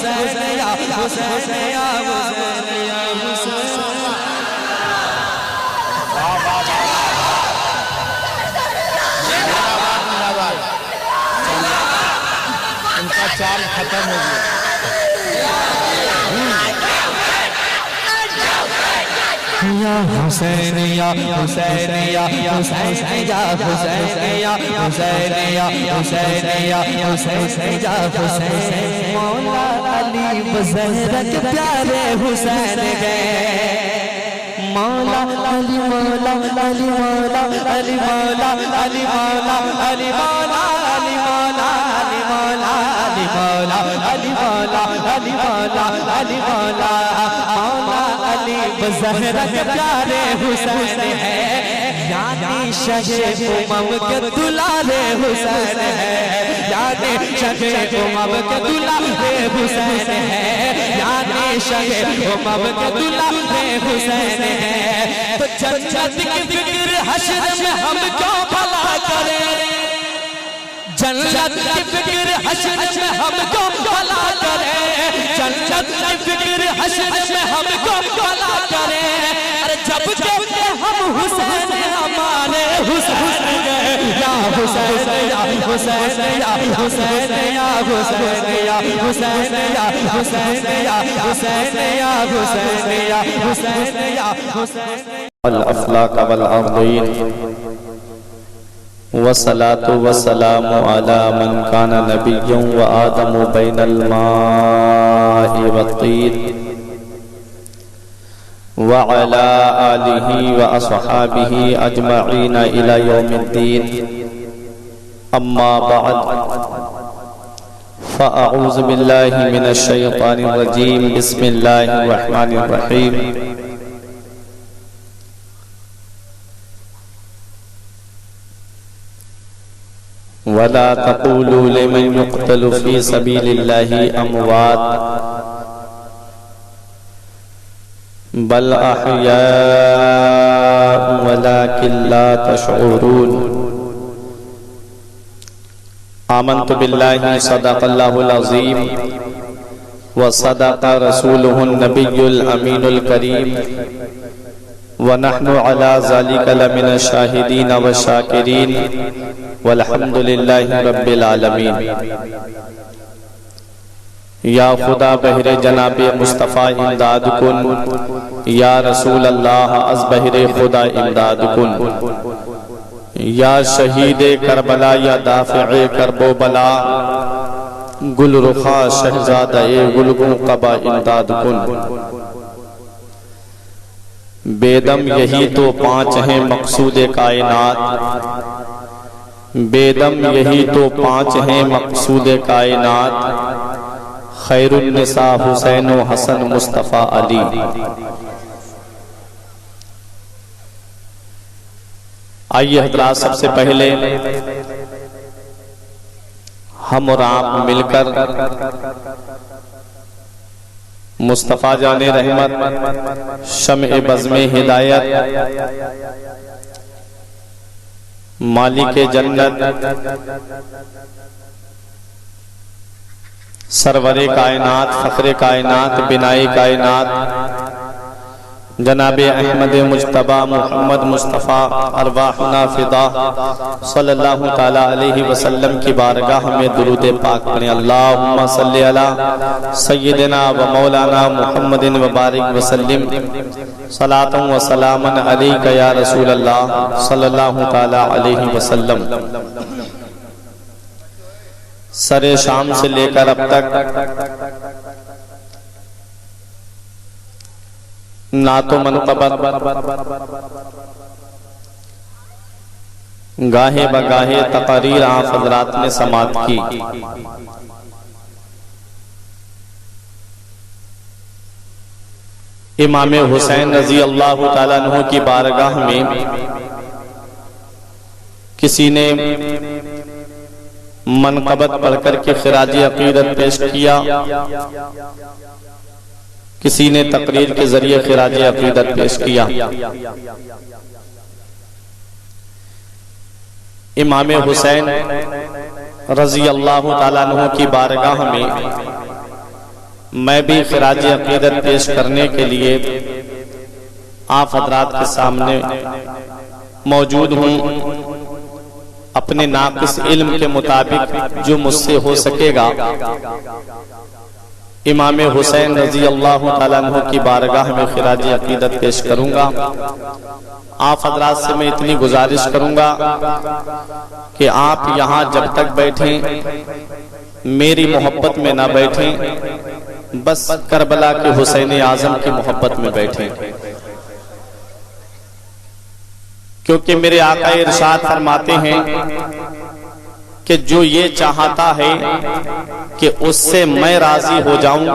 حسین یا حسین یا حسین یا حسین ان کا چال ختم ہو گیا یا حسین یا حسین یا حسین یا حسین یا حسین یا حسین یا حسین یا حسین مولا علی بزہرہ کے پیارے حسین گئے مولا علی مولا علی مولا علی مولا علی مولا علی مولا علی مولا علی مولا علی مولا علی مولا علی مولا علی مولا مولا علی بزہرہ کے پیارے حسین ہے یعنی شہ امم کے دلالے حسین ہے یعنی شہ امم کے دلالے حسین ہے یعنی شہ امم کے دلالے حسین ہے تو جنت کی فکر حشر میں ہم کیوں بھلا کریں جنت کی فکر حشر میں ہم کیوں بھلا کریں جنت کی فکر حشر میں ہم کیوں بھلا کریں ارے جب کہتے ہم حسین ہمارے حسین یا حسین یا حسین یا حسین یا حسین یا حسین یا حسین یا حسین یا حسین یا حسین یا حسین الافلاق والارضین والصلاة والسلام على من كان نبيا وآدم بين الماء والطين وعلى آله وأصحابه أجمعين إلى يوم الدين أما بعد فأعوذ بالله من الشيطان الرجيم بسم الله الرحمن الرحيم ولا تقولوا لمن يقتل في سبيل الله أموات بل أحياء ولكن لا تشعرون آمنت بالله صدق الله العظيم وصدق رسوله النبي الأمين الكريم ونحن على ذلك لمن الشاهدين والشاكرين والحمد لله رب العالمين یا خدا بہر جناب مصطفیٰ امداد کن یا رسول اللہ از بہر خدا امداد کن یا شہید کربلا یا دافع کرب و بلا گل رخا شہزادہ گلگوں قبا امداد کن بیدم یہی تو پانچ ہیں مقصود کائنات بیدم یہی تو پانچ ہیں مقصود کائنات خیر النساء حسین و حسن مصطفیٰ علی آئیے حضرات سب سے پہلے ہم اور آپ مل کر مصطفیٰ جان رحمت شمع بزم ہدایت مالک جنت سرور کائنات فخر کائنات بنائی کائنات جناب احمد مجتبی محمد مصطفیٰ ارواحنا فدا صلی اللہ تعالی علیہ وسلم کی بارگاہ میں درود پاک پڑھیں اللہم صلی علی سیدنا و مولانا محمد و بارک وسلم صلاة و سلاما علیک یا رسول اللہ صلی اللہ تعالی علیہ وسلم سر شام سے لے کر اب تک نعت و منقبت گاہے بگاہے تقریر آپ حضرات نے سماعت کی امام حسین رضی اللہ تعالیٰ عنہ کی بارگاہ میں کسی نے منقبت پڑھ کر کے خراج عقیدت پیش کیا کسی نے تقریر کے ذریعے خراج عقیدت پیش کیا امام حسین رضی اللہ تعالیٰ عنہ کی بارگاہ میں میں بھی خراج عقیدت پیش کرنے کے لیے آپ حضرات کے سامنے موجود ہوں۔ اپنے ناقص علم کے مطابق جو مجھ سے ہو سکے گا امام حسین رضی اللہ تعالیٰ عنہ کی بارگاہ میں خراج عقیدت پیش کروں گا۔ آپ حضرات سے میں اتنی گزارش کروں گا کہ آپ یہاں جب تک بیٹھیں میری محبت میں نہ بیٹھیں، بس کربلا کے حسین اعظم کی محبت میں بیٹھیں، کیونکہ میرے آقا ارشاد فرماتے ہیں کہ جو یہ چاہتا ہے کہ اس سے میں راضی ہو جاؤں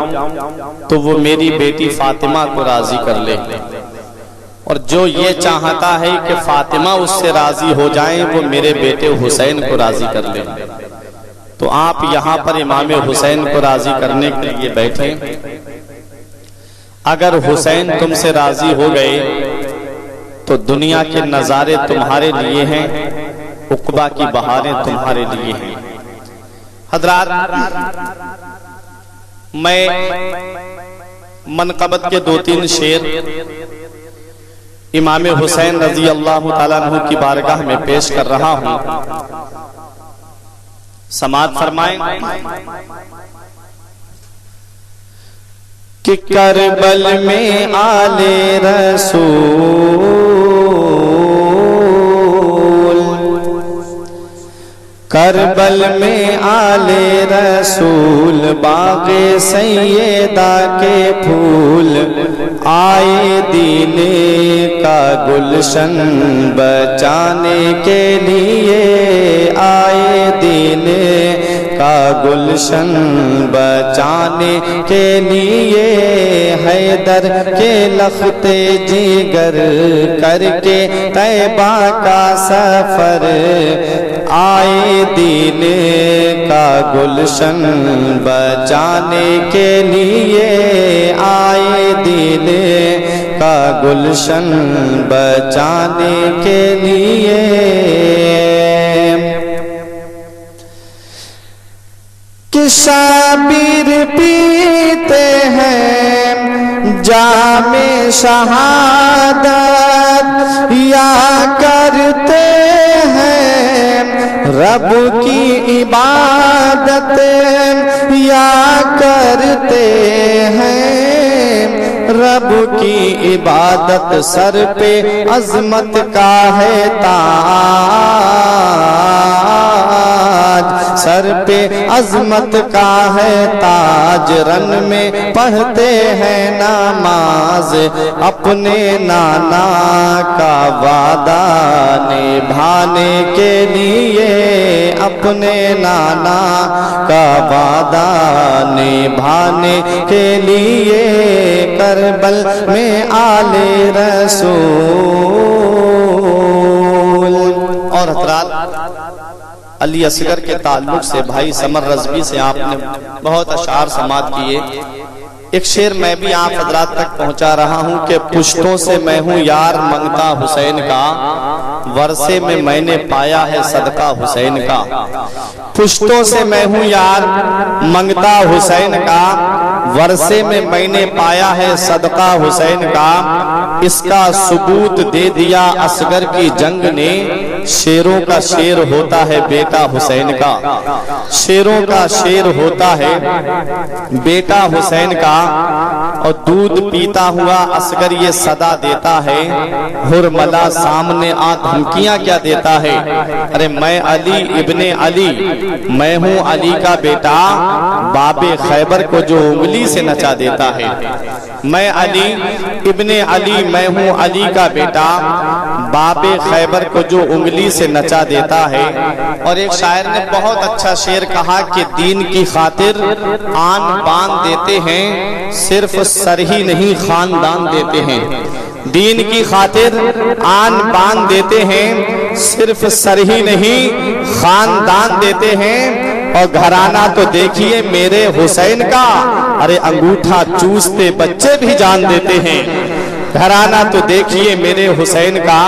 تو وہ میری بیٹی فاطمہ کو راضی کر لے، اور جو یہ چاہتا ہے کہ فاطمہ اس سے راضی ہو جائیں وہ میرے بیٹے حسین کو راضی کر لے۔ تو آپ یہاں پر امام حسین کو راضی کرنے کے لیے بیٹھیں۔ اگر حسین تم سے راضی ہو گئے تو دنیا کے نظارے تمہارے لیے ہیں، عقبہ کی بہاریں تمہارے لیے ہیں۔ حضرات، میں منقبت کے 2-3 شعر امام حسین رضی اللہ تعالیٰ عنہ کی بارگاہ میں پیش کر رہا ہوں، سماعت فرمائیں کہ کربل میں آل رسول، کربل میں آل رسول، باغ سیدہ کے پھول، آئے دین کا گلشن بچانے کے لیے، آئے دین کا گلشن بچانے کے لیے، حیدر کے لخت جگر کر کے طیبہ کا سفر، آئے دین کا گلشن بچانے کے لیے، آئے دین کا گلشن بچانے کے لیے۔ کہ شابیر پیتے ہیں جام شہادت، یا کرتے ہیں رب کی عبادت، یا کرتے ہیں رب کی عبادت، سر پہ عظمت کا ہے تاج، سر پہ عظمت کا ہے تاج، رن میں پڑھتے ہیں نماز، اپنے نانا کا وعدہ نبھانے کے لیے، اپنے نانا کا وعدہ نبھانے کے لیے، کربل میں آل رسول۔ اور حضرات، علی اصغر کے تعلق سے بھائی سمر رضوی سے آپ نے بہت اشعار سماعت کیے۔ ایک شعر میں بھی آپ حضرات تک پہنچا رہا ہوں کہ پشتوں سے میں ہوں یار منگتا حسین کا، ورثے میں میں نے پایا ہے صدقہ حسین کا۔ پشتوں سے میں ہوں یار منگتا حسین کا، ورثے میں میں نے پایا ہے صدقہ حسین کا، اس کا ثبوت دے دیا اصغر کی جنگ نے، شیروں کا شیر ہوتا ہے بیٹا حسین کا، شیروں کا شیر ہوتا ہے بیٹا حسین کا، اور دودھ پیتا ہوا اصغر یہ صدا دیتا ہے، ہرملا سامنے آ دھمکیاں کیا دیتا ہے، ارے میں علی ابن علی، میں ہوں علی کا بیٹا، باب خیبر کو جو انگلی سے نچا دیتا ہے، میں علی ابن علی، میں ہوں علی کا بیٹا، باب خیبر کو جو انگلی سے نچا دیتا ہے۔ اور ایک شاعر نے بہت اچھا شعر کہا کہ دین کی خاطر آن بان دیتے ہیں، صرف سر ہی نہیں خاندان دیتے ہیں، دین کی خاطر آن بان دیتے ہیں، صرف سر ہی نہیں خاندان دیتے ہیں۔ اور گھرانہ تو دیکھیے میرے حسین کا، ارے انگوٹھا چوستے بچے بھی جان دیتے ہیں، گھرانہ تو دیکھیے میرے حسین کا،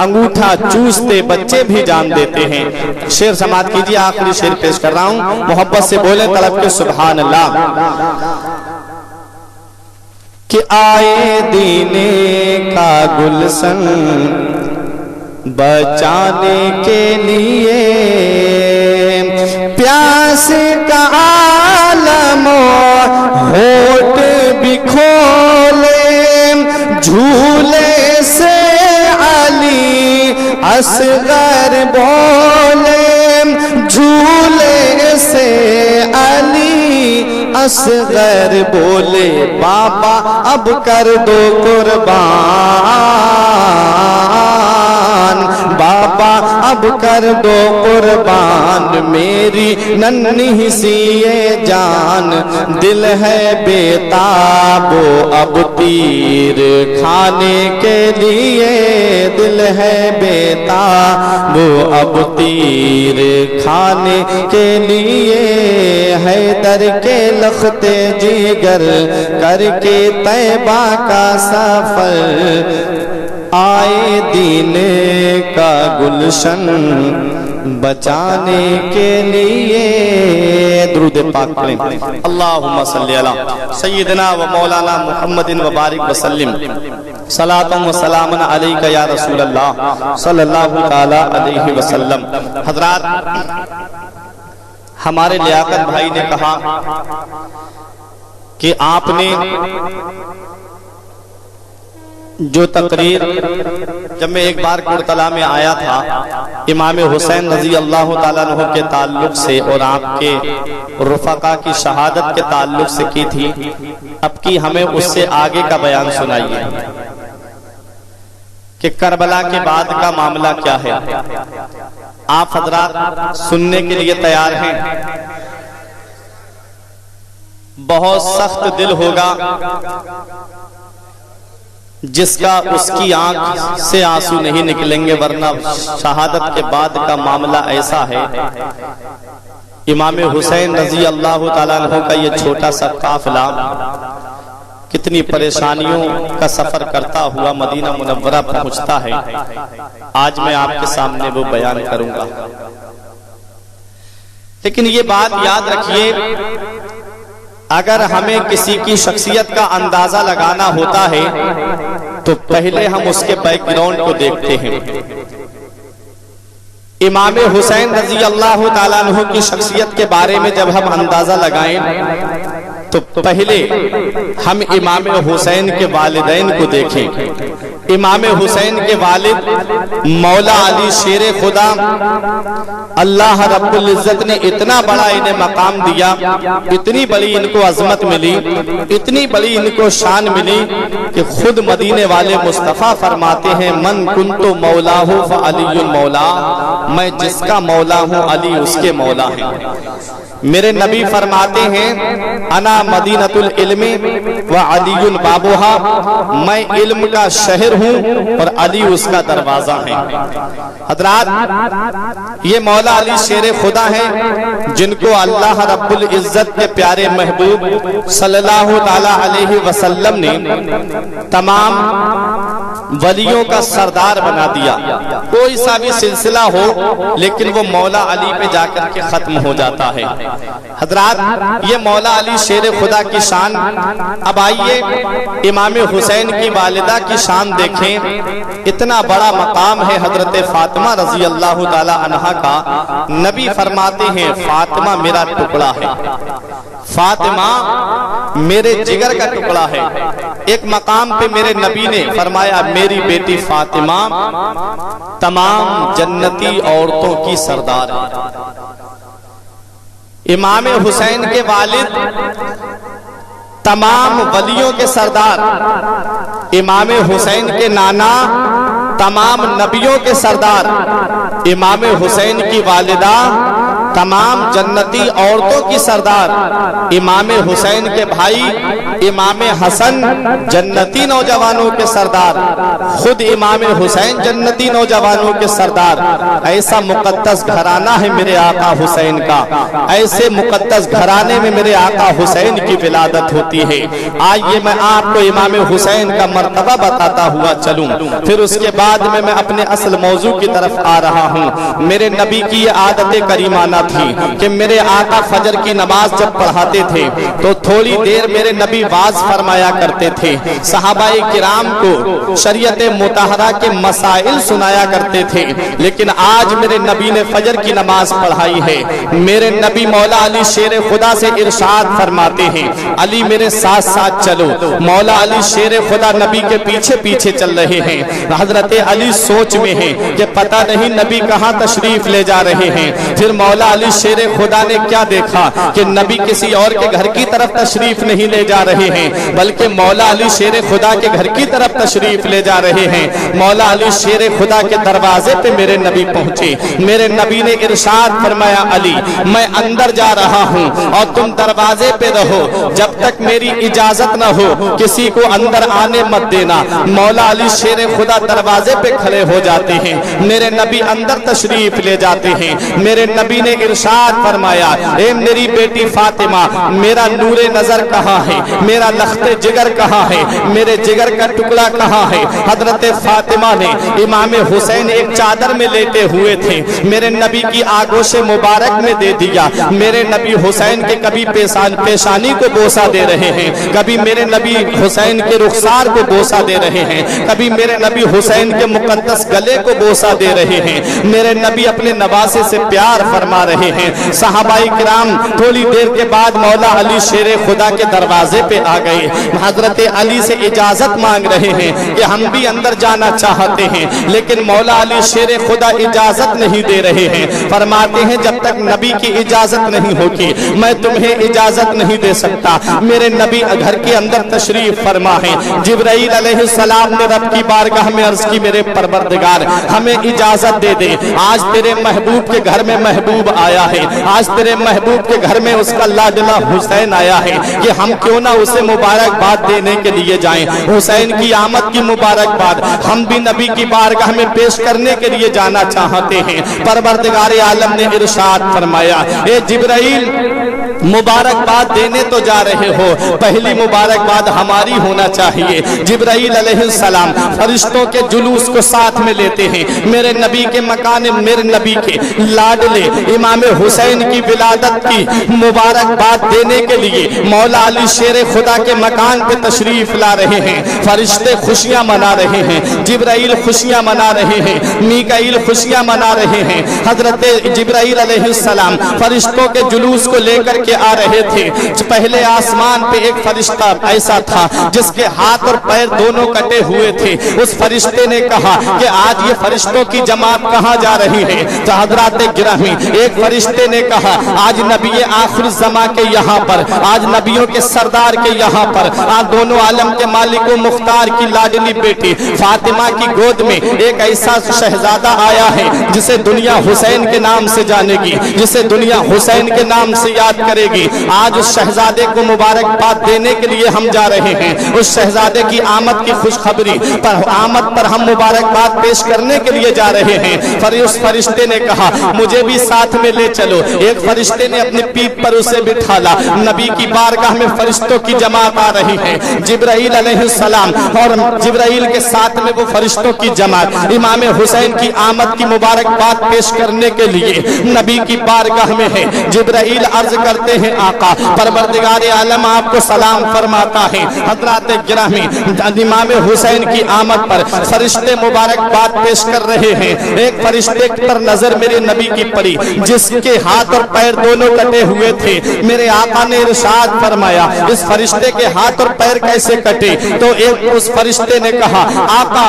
انگوٹھا چوستے بچے بھی جان دیتے ہیں۔ شعر سماعت کیجیے، آخری شعر پیش کر رہا ہوں، محبت سے بولیں طلب کے سبحان اللہ۔ کہ آئے دین کا گلشن بچانے کے لیے پیاس کا عالم ہوٹ بھی کھولے جھولے سے علی اصغر بولے جھولے سے علی اصغر بولے بابا اب کر دو قربان بابا اب کر دو قربان میری ننھی سی یہ جان دل ہے بےتاب اب تیر کھانے کے لیے دل ہے بےتاب اب تیر کھانے کے لیے حیدر کے لخت جگر کر کے طیبہ کا سفر آئے دین کا گلشن بچانے کے لیے درود پاک پڑھیں اللہم صلی علی سیدنا و مولانا محمد و بارک وسلم صلاۃ و سلام علیک یا رسول اللہ صلی اللہ تعالی علیہ وسلم۔ حضرات، ہمارے لیاقت بھائی نے کہا کہ آپ نے جو تقریر جب میں ایک بار کرتلا میں آیا تھا امام حسین رضی اللہ تعالیٰ عنہ کے تعلق سے اور آپ کے رفقا کی شہادت کے تعلق سے کی تھی، اب کی ہمیں اس سے آگے کا بیان سنائیے کہ کربلا کے بعد کا معاملہ کیا ہے۔ آپ حضرات سننے کے لیے تیار ہیں؟ بہت سخت دل ہوگا جس کا اس کی آنکھ سے آنسو نہیں نکلیں گے، ورنہ شہادت کے بعد کا معاملہ ایسا ہے۔ امام حسین رضی اللہ تعالیٰ عنہ کا یہ چھوٹا سا قافلہ کتنی پریشانیوں کا سفر کرتا ہوا مدینہ منورہ پہنچتا ہے، آج میں آپ کے سامنے وہ بیان کروں گا۔ لیکن یہ بات یاد رکھیے، اگر ہمیں کسی کی شخصیت کا اندازہ لگانا ہوتا ہے تو پہلے ہم اس کے بیک گراؤنڈ کو دیکھتے ہیں۔ امام حسین رضی اللہ تعالیٰ عنہ کی شخصیت کے بارے میں جب ہم اندازہ لگائیں تو پہلے ہم امام حسین کے والدین کو دیکھیں۔ امام حسین کے والد مولا علی شیر خدا، اللہ رب العزت نے اتنا بڑا انہیں مقام دیا، اتنی بڑی ان کو عظمت ملی، اتنی بڑی ان کو شان ملی کہ خود مدینے والے مصطفیٰ فرماتے ہیں من کنت مولا ہوں فعلی مولا، میں جس کا مولا ہوں علی اس کے مولا ہیں۔ میرے نبی فرماتے ہیں انا مدینۃ العلم وعلی بابوہا، میں علم کا شہر ہوں اور علی اس کا دروازہ ہے۔ حضرات، یہ مولا علی شیر خدا ہیں جن کو اللہ رب العزت کے پیارے محبوب صلی اللہ تعالی علیہ وسلم نے تمام ولیوں کا سردار بنا دیا۔ کوئی سا بھی سلسلہ ہو لیکن وہ مولا علی پہ جا کر کے ختم ہو جاتا ہے۔ حضرات، یہ مولا علی شیر خدا کی شان۔ اب آئیے امام حسین کی والدہ کی شان دیکھیں، اتنا بڑا مقام ہے حضرت فاطمہ رضی اللہ تعالی عنہا کا۔ نبی فرماتے ہیں فاطمہ میرا ٹکڑا ہے، فاطمہ میرے جگر کا ٹکڑا ہے۔ ایک مقام پہ میرے نبی نے فرمایا میری بیٹی فاطمہ تمام جنتی عورتوں کی سردار ہے۔ امام حسین کے والد تمام ولیوں کے سردار، امام حسین کے نانا تمام نبیوں کے سردار، امام حسین کی والدہ تمام جنتی عورتوں کی سردار، امام حسین کے بھائی امام حسن جنتی نوجوانوں کے سردار، خود امام حسین جنتی نوجوانوں کے سردار۔ ایسا مقدس گھرانہ ہے میرے آقا حسین کا، ایسے مقدس گھرانے میں میرے آقا حسین کی ولادت ہوتی ہے۔ آئیے میں آپ کو امام حسین کا مرتبہ بتاتا ہوا چلوں، پھر اس کے بعد میں اپنے اصل موضوع کی طرف آ رہا ہوں۔ میرے نبی کی یہ عادت کریمانہ माना थी कि मेरे आका फजर की नमाज जब पढ़ाते थे तो थोड़ी देर मेरे नबी वाज फरमाया करते थे, सहाबाए किराम को शरीयत मुतहरा के मसाइल सुनाया करते थे। लेकिन आज मेरे नबी ने फजर की नमाज पढ़ाई है। मेरे नबी मौला अली शेर खुदा से इरशाद फरमाते हैं, अली मेरे साथ साथ चलो। मौला अली शेर खुदा नबी के पीछे पीछे चल रहे हैं। हजरत अली सोच में है कि पता नहीं नबी कहाँ तशरीफ ले जा रहे हैं। फिर मौला अली शेर खुदा ने क्या देखा कि नबी किसी और के घर की तरफ तशरीफ नहीं ले जा रहे हैं, बल्कि मौला अली शेर खुदा के घर की तरफ तशरीफ ले जा रहे हैं। मौला अली शेर खुदा के दरवाजे पे मेरे नबी पहुंचे। मेरे नबी ने इरशाद फरमाया, अली मैं अंदर जा रहा हूं और तुम दरवाजे पे रहो, जब तक मेरी इजाजत न हो किसी को अंदर आने मत देना। मौला अली शेर खुदा दरवाजे पे खड़े हो जाते हैं, मेरे नबी अंदर तशरीफ ले जाते हैं। मेरे नबी ने इरशाद फरमाया, ए मेरी बेटी फातिमा, मेरा नूरे नजर कहाँ है, मेरा लख्ते जिगर कहाँ है, मेरे जिगर का टुकड़ा कहाँ है। हजरत फातिमा ने इमाम हुसैन एक चादर में लेटे हुए थे, मेरे नबी की आगोश मुबारक में दे दिया। मेरे नबी हुसैन के कभी पेशानी को बोसा दे रहे हैं, कभी मेरे नबी हुसैन के रुखसार को बोसा दे रहे हैं, कभी मेरे नबी हुसैन के मुकद्दस गले को बोसा दे रहे हैं। मेरे नबी अपने नवासे से प्यार फरमा रहे हैं। सहाबाई किराम थोड़ी देर के बाद मौला अली शेर खुदा के दरवाजे पे आ गए। हजरत अली से इजाजत मांग रहे हैं कि हम भी अंदर जाना चाहते हैं, लेकिन मौला अली शेर खुदा इजाजत नहीं दे रहे हैं। फरमाते हैं, जब तक नबी की इजाजत नहीं होगी मैं तुम्हें इजाजत नहीं दे सकता। मेरे नबी घर के अंदर तशरीफ फरमा है। जिब्राइल अलैहिस्सलाम ने रब की बारगाह में अर्ज की, मेरे परवरदिगार हमें इजाजत दे दे, आज तेरे महबूब के घर में महबूब आया है, आज तेरे महबूब के घर में उसका लाडला हुसैन आया है, कि हम क्यों ना उसे मुबारकबाद देने के लिए जाएं। हुसैन की आमद की मुबारकबाद हम भी नबी की बारगाह में पेश करने के लिए जाना चाहते हैं। परवरदिगार आलम ने इरशाद फरमाया, ए जिब्राइल मुबारकबाद देने तो जा रहे हो, पहली मुबारकबाद हमारी होना चाहिए। जिब्राइल अलैहिस्सलाम फरिश्तों के जुलूस को साथ में लेते हैं। मेरे नबी के मकान, मेरे नबी के लाडले इमाम हुसैन की विलादत की मुबारकबाद देने के लिए मौला अली शेर खुदा के मकान पे तशरीफ ला रहे हैं। फरिश्ते खुशियां मना रहे हैं, जिब्राइल खुशियां मना रहे हैं, मीकाईल खुशियां मना रहे हैं। हजरत जिब्राइल अलैहिस्सलाम फरिश्तों के जुलूस को लेकर के आ रहे थे। पहले आसमान पे एक फरिश्ता ऐसा था जिसके हाथ और पैर दोनों कटे हुए थे। उस फरिश्ते ने कहा कि आज ये फरिश्तों की जमात कहाँ जा रही है। तो हजरात गिरामी, एक फरिश्ते ने कहा आज नबी आखिर ज़मा के यहाँ पर, आज नबियों के सरदार के यहाँ पर, आज दोनों आलम के मालिक मुख्तार की लाडली बेटी फातिमा की गोद में एक ऐसा शहजादा आया है जिसे दुनिया हुसैन के नाम से जानेगी, जिसे दुनिया हुसैन के नाम से याद करेगी। आज उस शहजादे को मुबारकबाद देने के लिए हम जा रहे हैं। उस शहजादे की आमद की खुशखबरी पर, आमद पर हम मुबारकबाद पेश करने के लिए जा रहे हैं। फिर उस फरिश्ते ने कहा मुझे भी साथ में ले चलो। एक फरिश्ते ने अपनी पीठ पर उसे बिठाला। नबी की बारगाह में फरिश्तों की जमात आ रही है। जिब्राइल अलैहिस्सलाम और जिब्राइल के साथ में वो फरिश्तों की जमात इमाम हुसैन की आमद की मुबारकबाद पेश करने के लिए नबी की बारगाह में है। जिब्राइल अर्ज करते हैं, आका परवरदिगार आलम आपको सलाम फरमाता है। हजरात गिरामी, इमाम हुसैन की आमद पर फरिश्ते मुबारकबाद पेश कर रहे हैं। एक फरिश्ते पर नजर मेरे नबी की पड़ी जिसके हाथ और पैर दोनों कटे हुए थे। मेरे आका ने इरशाद फरमाया, इस फरिश्ते के हाथ और पैर कैसे कटे? तो एक उस फरिश्ते ने कहा, आका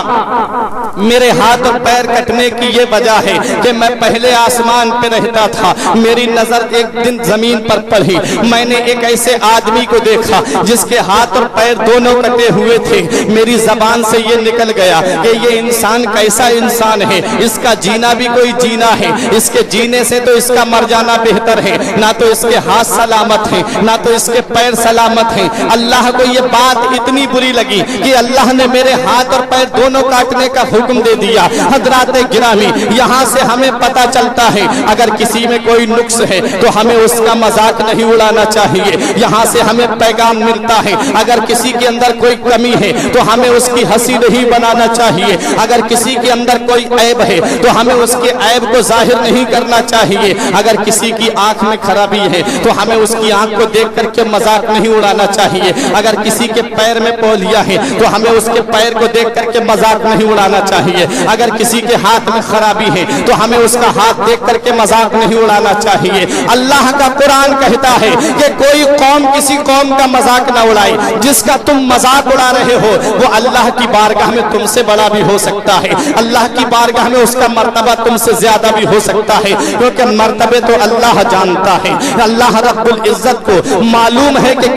मेरे हाथ और पैर कटने की ये वजह है कि मैं पहले आसमान पे रहता था, मेरी नजर एक दिन जमीन पर पड़ी, मैंने एक ऐसे आदमी को देखा जिसके हाथ और पैर दोनों कटे हुए थे। मेरी जबान से ये निकल गया कि ये इंसान कैसा इंसान है, इसका जीना भी कोई जीना है, इसके जीने से तो इसका मर जाना बेहतर है। ना तो इसके हाथ सलामत हैं, ना तो इसके पैर सलामत हैं। अल्लाह को ये बात इतनी बुरी लगी कि अल्लाह ने मेरे हाथ और पैर दोनों काटने का हुक्म दे दिया। हजरात गिरामी, यहाँ से हमें पता चलता है अगर किसी में कोई नुक्स है तो हमें उसका मजाक मजाक नहीं उड़ाना चाहिए। यहाँ से हमें पैगाम मिलता है, अगर किसी के अंदर कोई कमी है तो हमें उसकी हंसी नहीं बनाना चाहिए। अगर किसी के अंदर कोई ऐब है तो हमें उसके ऐब को जाहिर नहीं करना चाहिए। अगर किसी की आंख में खराबी है तो हमें उसकी आंख को देख करके मजाक नहीं उड़ाना चाहिए। अगर किसी के पैर में पौलिया है तो हमें उसके पैर को देख करके मजाक नहीं उड़ाना चाहिए। अगर किसी के हाथ में खराबी है तो हमें उसका हाथ देख करके मजाक नहीं उड़ाना चाहिए। अल्लाह का कुरान कहता है कि कोई कौम किसी कौम का मजाक ना उड़ाए। जिसका तुम मजाक उड़ा रहे हो वो अल्लाह की बारगाह में तुमसे बड़ा भी हो सकता है, अल्लाह की बारगाह में उसका मर्तबा तुमसे ज्यादा भी हो सकता है, क्योंकि मर्तबे तो अल्लाह जानता है। अल्लाह रब्बुल इज्जत को मालूम है कि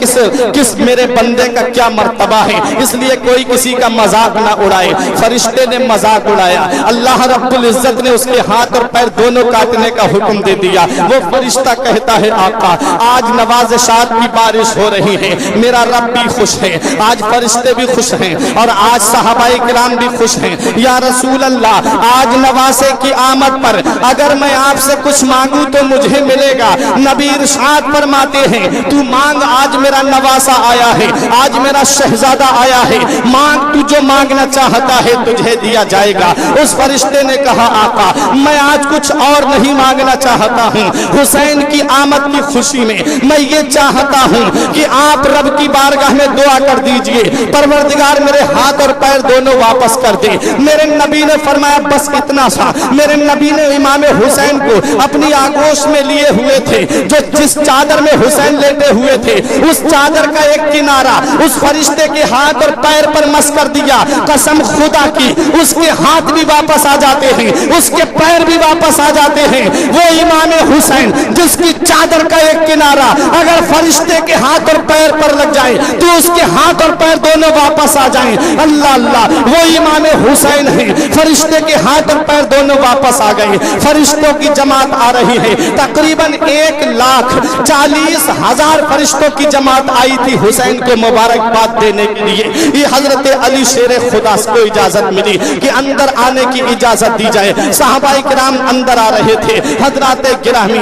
किस मेरे बंदे का क्या मर्तबा है, इसलिए कोई किसी का मजाक ना उड़ाए। फरिश्ते ने मजाक उड़ाया, अल्लाह रब्बुल इज्जत ने उसके हाथ और पैर दोनों काटने का हुक्म दे दिया। वो फरिश्ता कहता है आका आज नवाज़िशात की बारिश हो रही है, मेरा रब भी खुश है, आज फरिश्ते भी खुश हैं और आज सहाबाए किराम भी खुश हैं। या रसूल अल्लाह आज नवासे की आमद पर अगर मैं आपसे कुछ मांगू तो मुझे मिलेगा। नबी इरशाद फरमाते हैं तू मांग, आज मेरा नवासा आया है, आज मेरा शहजादा आया है, मांग तू जो मांगना चाहता है तुझे दिया जाएगा। उस फरिश्ते ने कहा आका मैं आज कुछ और नहीं मांगना चाहता हूँ, हुसैन की आमद की खुशी में मैं ये चाहता हूँ कि आप रब की बारगाह में दुआ कर दीजिए, परवरदिगार मेरे हाथ और पैर दोनों वापस कर दे। मेरे नबी ने फरमाया बस इतना सा। मेरे नबी ने इमाम हुसैन को अपनी आगोश में लिए हुए थे, जो जिस चादर में हुसैन लेटे हुए थे उस चादर का एक किनारा उस फरिश्ते के हाथ और पैर पर मस कर दिया। कसम खुदा की उसके हाथ भी वापस आ जाते हैं, उसके पैर भी वापस आ जाते हैं। वो इमाम हुसैन जिसकी चादर का एक किनारा अगर फरिश्ते के हाथ और पैर पर लग जाए तो उसके हाथ और पैर दोनों वापस आ जाएं। अल्लाह अल्लाह, वो इमाम हुसैन है, फरिश्ते के हाथ और पैर दोनों वापस आ गए। फरिश्तों की जमात आ रही है, तकरीबन 1,40,000 फरिश्तों की जमात आई थी हुसैन को मुबारकबाद देने के लिए। ये हजरत अली शेर खुदा को इजाजत मिली कि अंदर आने की इजाजत दी जाए। सहाबाए किराम अंदर आ रहे थे। हजरत गिरामी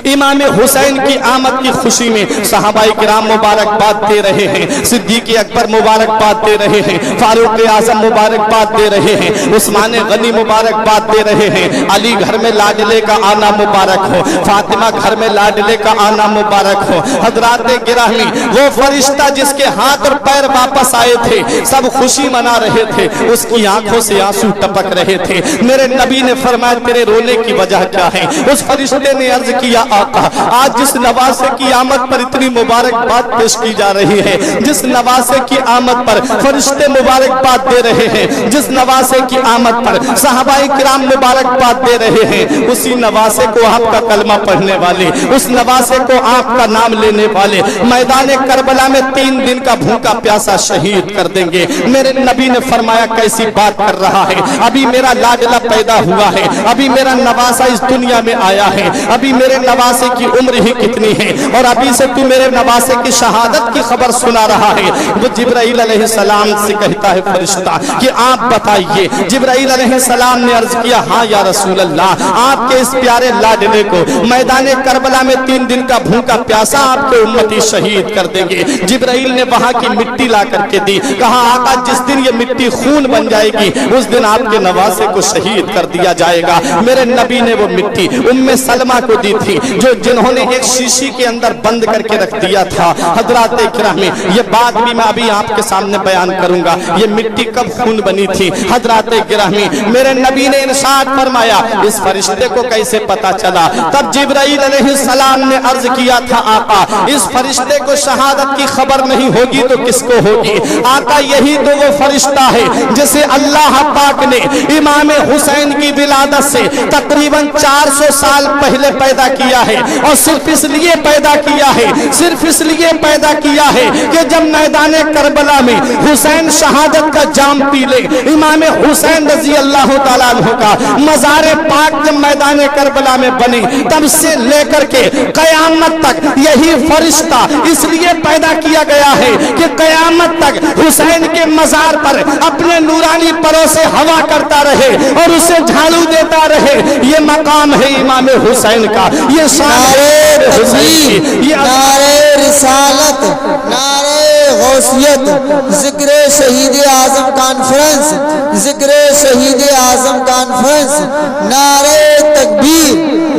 इमाम हुसैन की आमद की खुशी में सहाबाए किराम मुबारकबाद दे रहे हैं, सिद्दीक़ अकबर मुबारकबाद दे रहे हैं, फारूक आजम मुबारकबाद दे रहे हैं, उस्मान गनी मुबारकबाद दे रहे हैं। अली घर में लाडले का आना मुबारक हो, फातिमा घर में लाडले का आना मुबारक हो। हजरत गिरामी वो फरिश्ता जिसके हाथ और पैर वापस आए थे, सब खुशी मना रहे थे, उसकी आंखों से आंसू टपक रहे थे। मेरे नबी ने फरमाया तेरे रोने की वजह क्या है? उस फरिश्ते ने अर्ज किया आका आज जिस नवासे की आमद पर इतनी मुबारकबाद पेश की जा रही है, जिस नवासे की आमद पर फरिश्ते मुबारकबाद दे रहे हैं, जिस नवासे की आमद पर सहाबाए किराम मुबारकबाद दे रहे हैं, उसी नवासे को आपका कलमा पढ़ने वाले, उस नवासे को आपका नाम लेने वाले मैदान करबला में 3 दिन का भूखा प्यासा शहीद कर देंगे। मेरे नबी ने फरमाया कैसी बात कर रहा है, अभी मेरा लाडला पैदा हुआ है, अभी मेरा नवासा इस दुनिया में आया है, अभी मेरे नवासे की उम्र ही कितनी है और अभी से तू मेरे नवासे की शहादत की खबर सुना रहा है। वो जिब्राइल अलैहिस्सलाम से कहता है फरिश्ता कि आप बताइए। जिब्राइल अलैहिस्सलाम ने अर्ज किया हाँ या रसूल अल्लाह, आपके इस प्यारे लाडले को मैदान करबला में 3 दिन का भूखा प्यासा आपके उम्मती शहीद कर देंगे। जिब्राइल ने वहां की मिट्टी ला करके दी, कहा आका जिस दिन ये मिट्टी खून बन जाएगी उस दिन आपके नवासे को शहीद कर दिया जाएगा। मेरे नबी ने वो मिट्टी उम्मे सलमा को दी थी, जो जिन्होंने एक शीशी के अंदर बंद करके रख दिया था। हजरात किरामी ये बात भी मैं अभी आपके सामने बयान करूंगा, ये मिट्टी कब खून बनी थी। हजरात किरामी मेरे नबी ने इरशाद फरमाया इस फरिश्ते को कैसे पता चला? तब जिब्राइल अलैहिस्सलाम ने अर्ज किया था आका इस फरिश्ते को शहादत की खबर नहीं होगी तो किसको होगी? आका यही तो वो फरिश्ता है जिसे अल्लाह पाक ने इमाम हुसैन की विलादत से तकरीबन 400 साल पहले पैदा किया है। और सिर्फ इसलिए पैदा किया है, सिर्फ इसलिए पैदा किया है कि जब मैदान करबला में हुसैन शहादत का जाम पी ले, इमाम हुसैन रजी अल्लाह ताला अन्हु का मज़ार पाक जब मैदान करबला में बनी, तब से लेकर के कयामत तक यही फरिश्ता इसलिए पैदा किया गया है कि कयामत तक हुसैन के मज़ार पर अपने नूरानी परों से हवा करता रहे और उसे झाड़ू देता रहे। ये मकाम है इमाम हुसैन کا، یہ نعرہ تکبیر، نعرہ رسالت، نعرہ غوثیت، ذکر شہید اعظم کانفرنس، ذکر شہید اعظم کانفرنس، نعرہ تکبیر،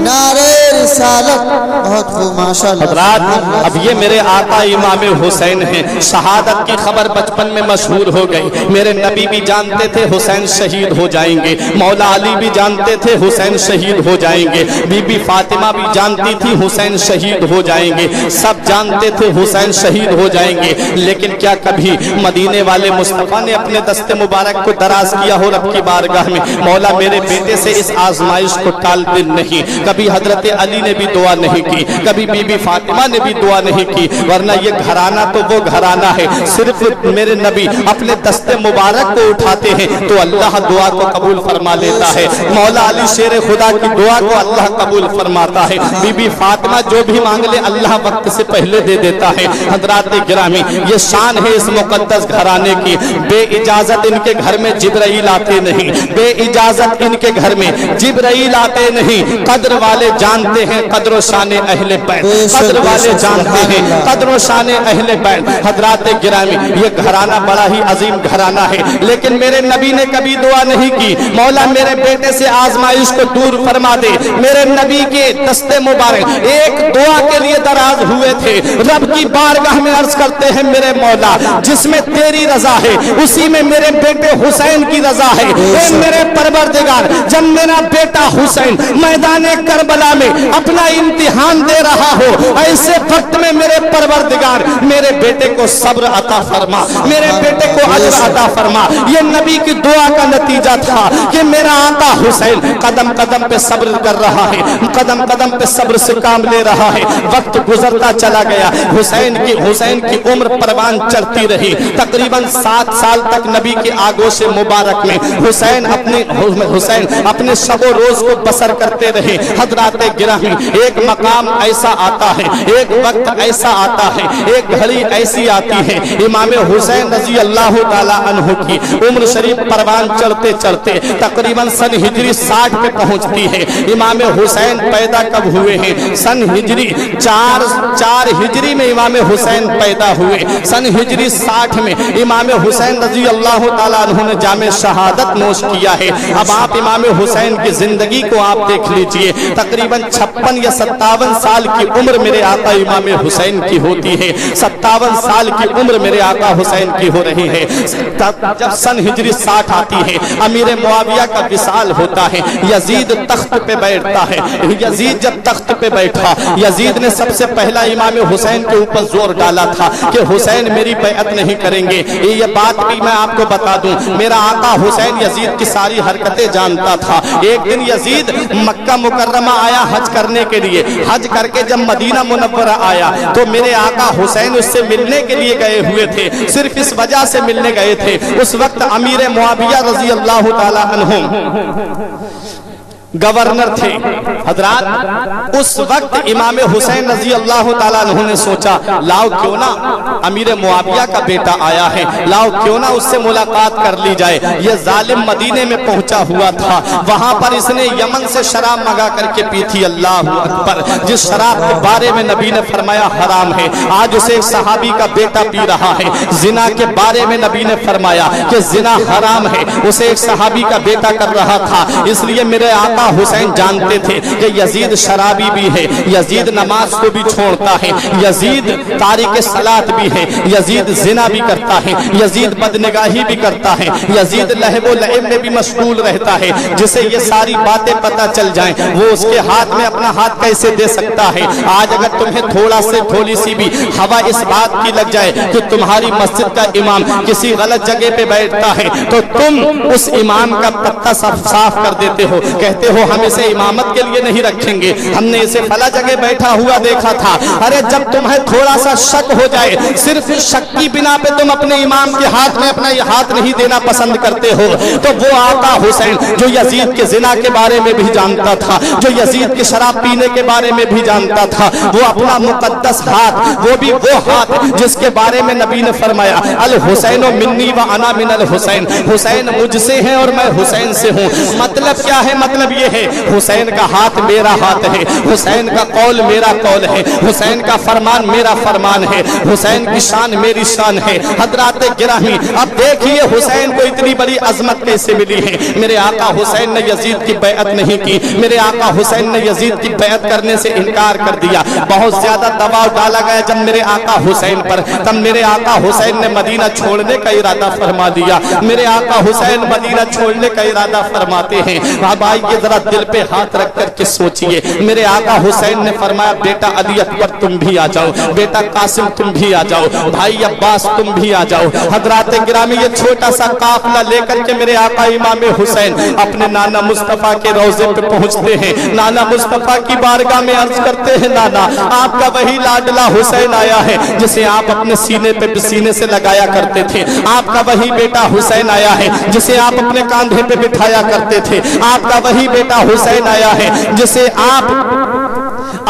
نعرہ رسالت۔ بہت خوب ماشاءاللہ۔ حضرات اب یہ میرے آقا امام حسین ہیں، شہادت کی خبر بچپن میں مشہور ہو گئی، میرے نبی بھی جانتے تھے حسین شہید ہو جائیں گے، مولا علی بھی جانتے تھے حسین شہید ہو جائیں گے، بی بی فاطمہ بھی جانتی تھی حسین شہید ہو جائیں گے، سب جانتے تھے حسین شہید ہو جائیں گے، لیکن کیا کبھی مدینے والے مصطفیٰ نے اپنے دست مبارک کو دراز کیا ہو رب کی بارگاہ میں، مولا میرے بیٹے سے اس آزمائش کو ٹال دے نہیں؟ کبھی حضرت علی نے بھی دعا نہیں کی، کبھی بی بی فاطمہ نے بھی دعا نہیں کی، ورنہ یہ گھرانہ تو وہ گھرانہ ہے، صرف میرے نبی اپنے دست مبارک کو اٹھاتے ہیں تو اللہ دعا کو قبول فرما لیتا ہے، مولا علی شیر خدا کی دعا کو اللہ قبول فرماتا ہے، بی بی فاطمہ جو بھی مانگ لے اللہ وقت سے پہلے دے دیتا ہے۔ حضرات گرامی یہ شان ہے اس مقدس گھرانے کی، بے اجازت ان کے گھر میں جبرائیل آتے نہیں، بے اجازت ان کے گھر میں جبرائیل آتے نہیں، قدر والے جانتے ہیں قدر و شان اہل بیت، قدر والے جانتے ہیں قدر و شان اہل بیت۔ حضرات گرامی یہ گھرانہ بڑا ہی عظیم گھرانہ ہے، لیکن میرے نبی نے کبھی دعا نہیں کی مولا میرے بیٹے سے آزمائش کو دور فرما دے، میرے نبی کے دست مبارک ایک دعا کے لیے دراز ہوئے تھے، رب کی بارگاہ میں عرض کرتے ہیں میرے مولا جس میں تیری رضا ہے اسی میں میرے بیٹے حسین کی رضا ہے، اے میرے پروردگار جب میرا بیٹا حسین میدان کربلا میں اپنا امتحان دے رہا ہو ایسے وقت میں میرے پروردگار میرے بیٹے کو صبر عطا فرما، میرے بیٹے کو اجر عطا فرما۔ یہ نبی کی دعا کا نتیجہ تھا کہ میرا آقا حسین قدم قدم پہ صبر کر رہا ہے، قدم قدم پہ صبر سے کام لے رہا ہے، وقت گزرتا چلا گیا، حسین کی عمر پروان چڑھتی رہی، تقریباً 7 سال تک نبی کے آگوش مبارک میں حسین اپنے شب و روز کو بسر کرتے رہے۔ حضرات گرامی ایک مقام ایسا آتا ہے، ایک وقت ایسا آتا ہے، ایک گھڑی ایسی آتی ہے، امام حسین رضی اللہ تعالیٰ عنہ کی عمر شریف پروان چڑھتے چڑھتے تقریباً سن ہجری 60 پہ پہنچتی ہے۔ امام حسین پیدا کب ہوئے ہیں؟ سن ہجری 4 ہجری میں امام حسین پیدا ہوئے، سن ہجری 60 میں امام حسین رضی اللہ تعالیٰ عنہ نے جام شہادت نوش کیا ہے۔ اب آپ امام حسین کی زندگی کو آپ دیکھ لیجئے، تقریباً 56 یا 57 سال کی عمر میرے آقا امام حسین کی ہوتی ہے، 57 سال کی عمر میرے آقا حسین کی ہو رہی ہے۔ جب سن ہجری 60 آتی ہے امیر معاویہ کا وصال ہوتا ہے، یزید تخت پہ بیٹھتا ہے، یزید جب تخت پہ بیٹھا یزید نے سب سے پہلا امام حسین کے اوپر زور ڈالا تھا کہ حسین میری بیعت نہیں کریں گے۔ یہ بات بھی میں آپ کو بتا دوں، میرا آقا حسین یزید کی ساری حرکتیں جانتا تھا۔ ایک دن یزید مکہ مکرمہ آیا حج کرنے کے لیے، حج کر کے جب مدینہ منورہ آیا تو میرے آقا حسین اس سے ملنے کے لیے گئے ہوئے تھے، صرف اس وجہ سے ملنے گئے تھے، اس وقت امیر معاویہ رضی اللہ تعالی عنہ گورنر تھے۔ حضرات اس وقت امام حسین رضی اللہ تعالیٰ عنہ نے سوچا لاؤ کیوں نہ امیر معاویہ کا بیٹا آیا ہے، لاؤ کیوں نہ اس سے ملاقات کر لی جائے۔ یہ ظالم مدینے میں پہنچا ہوا تھا، وہاں پر اس نے یمن سے شراب منگا کر کے پی تھی، اللہ اکبر، جس شراب کے بارے میں نبی نے فرمایا حرام ہے، آج اسے ایک صحابی کا بیٹا پی رہا ہے۔ زنا کے بارے میں نبی نے فرمایا کہ زنا حرام ہے، اسے ایک صحابی کا بیٹا کر رہا تھا۔ اس لیے میرے آقا حسین جانتے تھے کہ یزید شرابی بھی ہے، یزید نماز کو بھی چھوڑتا ہے، یزید تارک صلاۃ بھی ہے، یزید زنا بھی کرتا ہے، یزید بدنگاہی بھی کرتا ہے، یزید لہو و لعب میں بھی مشغول رہتا ہے۔ جسے یہ ساری باتیں پتہ چل جائیں وہ اس کے ہاتھ میں اپنا ہاتھ کیسے دے سکتا ہے۔ آج اگر تمہیں تھوڑی سی بھی ہوا اس بات کی لگ جائے کہ تمہاری مسجد کا امام کسی غلط جگہ پہ بیٹھتا ہے تو تم اس امام کا پتہ صاف کر دیتے ہو، کہتے ہو ہم اسے امامت کے لیے نہیں رکھیں گے، ہم نے اسے فلاں جگہ بیٹھا ہوا دیکھا تھا۔ ارے جب تمہیں تھوڑا سا شک ہو جائے، صرف شک کی بنا پہ تم اپنے امام کے ہاتھ میں اپنا یہ ہاتھ نہیں دینا پسند کرتے ہو، تو وہ آقا حسین جو یزید کے زنا کے بارے میں بھی جانتا تھا، جو یزید کے شراب پینے کے بارے میں بھی جانتا تھا، وہ اپنا مقدس ہاتھ، وہ بھی وہ ہاتھ جس کے بارے میں نبی نے فرمایا الحسین منی و انا من الحسین، حسین مجھ سے ہیں اور میں حسین سے ہوں۔ مطلب کیا ہے؟ مطلب یہ ہے حسین کا ہاتھ میرا ہاتھ ہے, حسین کا قول میرا قول ہے, حسین کا فرمان میرا فرمان ہے, حسین کی شان میری شان ہے. حضرات گرامی اب دیکھیے حسین کو اتنی بڑی عظمت کیسے ملی ہے. میرے آقا حسین نے یزید کی بیعت نہیں کی, میرے آقا حسین نے یزید کی بیعت کرنے سے انکار کر دیا. بہت زیادہ دباؤ ڈالا گیا جب میرے آقا حسین پر, تب میرے آقا حسین نے مدینہ چھوڑنے کا ارادہ فرما دیا. میرے آقا حسین مدینہ چھوڑنے کا ارادہ فرماتے ہیں. اب آئیے ذرا دل پہ ہاتھ رکھ کر کے سوچئے, میرے آقا حسین نے فرمایا بیٹا علی اکبر تم بھی آ جاؤ, بیٹا قاسم تم بھی آ جاؤ, بھائی عباس تم بھی آ جاؤ. حضرات گرامی یہ چھوٹا سا قافلہ لے کر کے میرے آقا امام حسین اپنے نانا مصطفیٰ کے روضے پہ پہنچتے ہیں. نانا مصطفیٰ کی بارگاہ میں عرض کرتے ہیں نانا آپ کا وہی لاڈلا حسین آیا ہے جسے آپ اپنے سینے پہ سینے سے لگایا کرتے تھے. آپ کا وہی بیٹا حسین آیا ہے جسے آپ اپنے کاندھے پہ بٹھایا کرتے تھے. آپ کا وہی بیٹا حسین آیا ہے جسے آپ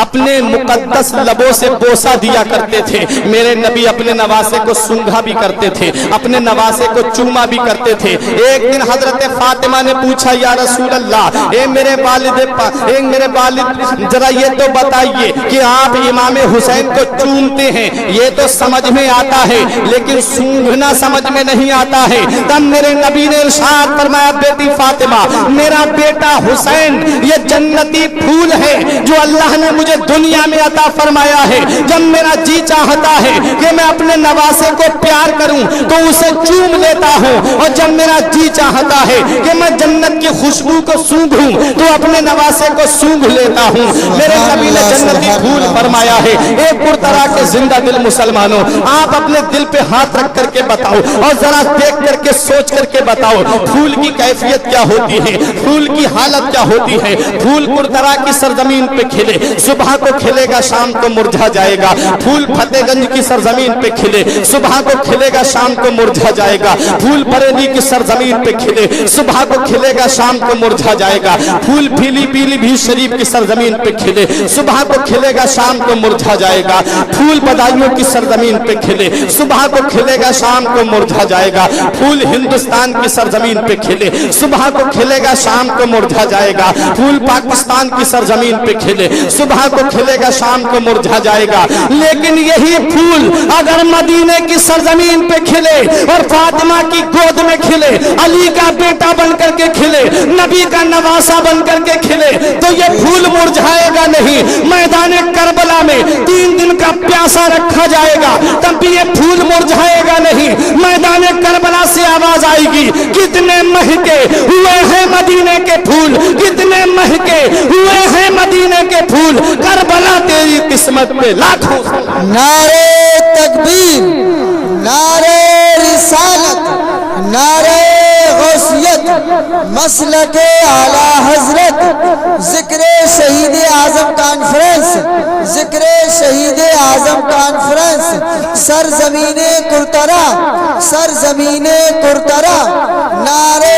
اپنے مقدس لبوں سے بوسہ دیا کرتے تھے. میرے نبی اپنے نواسے کو سونگھا بھی کرتے تھے, اپنے نواسے کو چوما بھی کرتے تھے. ایک دن حضرت فاطمہ نے پوچھا یا رسول اللہ اے میرے والد ذرا یہ تو بتائیے کہ آپ امام حسین کو چومتے ہیں یہ تو سمجھ میں آتا ہے لیکن سونگھنا سمجھ میں نہیں آتا ہے. تب میرے نبی نے ارشاد فرمایا بیٹی فاطمہ میرا بیٹا حسین یہ جنتی پھول ہے جو اللہ نے مجھے دنیا میں عطا فرمایا ہے. جب میرا جی چاہتا ہے کہ میں اپنے نواسے کو پیار کروں تو اسے چوم لیتا ہوں, اور جب میرا جی چاہتا ہے کہ میں جنت کی خوشبو کو سونگھوں تو اپنے نواسے کو سونگھ لیتا ہوں. میرے نبی نے جنتی پھول فرمایا ہے. ایک پرطرح کے زندہ دل مسلمانوں آپ اپنے دل پہ ہاتھ رکھ کر کے بتاؤ اور ذرا دیکھ کر کے سوچ کر کے بتاؤ پھول کی کیفیت کیا ہوتی ہے, پھول کی حالت کیا ہوتی ہے. پھول پرطرح کی سرزمین پہ کھلے, صبح کو کھلے گا شام کو مرجھا جائے گا. پھول فتح گنج کی سرزمین پہ کھلے, صبح کو کھلے گا شام کو مرجھا جائے گا. پھول بریلی کی سرزمین پہ کھلے, صبح کو کھلے گا شام کو مرجھا جائے گا. پھول پیلی بھی شریف کی سرزمین پہ کھلے, صبح کو کھلے گا شام کو مرجھا جائے گا. پھول بدایوں کی سرزمین پہ کھلے, صبح کو کھلے گا شام کو مرجھا جائے گا. پھول ہندوستان کی سرزمین پہ کھلے, صبح کو کھلے گا شام کو مرجھا جائے گا. پھول پاکستان کی سرزمین پہ کھلے, صبح کو کھلے گا شام کو مرجھا جائے گا. لیکن یہی پھول اگر مدینے کی سرزمین پہ کھلے اور فاطمہ کی گود میں کھلے, علی کا بیٹا بن کر کے کھلے, نبی کا نواسا بن کر کے کھلے تو یہ پھول مرجھائے گا نہیں. میدان کربلا میں 3 دن کا پیاسا رکھا جائے گا تب بھی یہ پھول مرجھائے گا نہیں. میدان کربلا سے آواز آئے گی کتنے مہکے ہوئے ہیں مدینے کے پھول, کتنے مہکے ہوئے ہیں مدینے کے پھول, کربلا تیری قسمت پہ لاکھوں. نعرے تکبیر, نعرے رسالت, نعرے غوثیت, مسلک اعلی حضرت, ذکر شہید اعظم کانفرنس, ذکر شہید اعظم کانفرنس, سرزمین کرترا, سرزمین کرترا, نعرے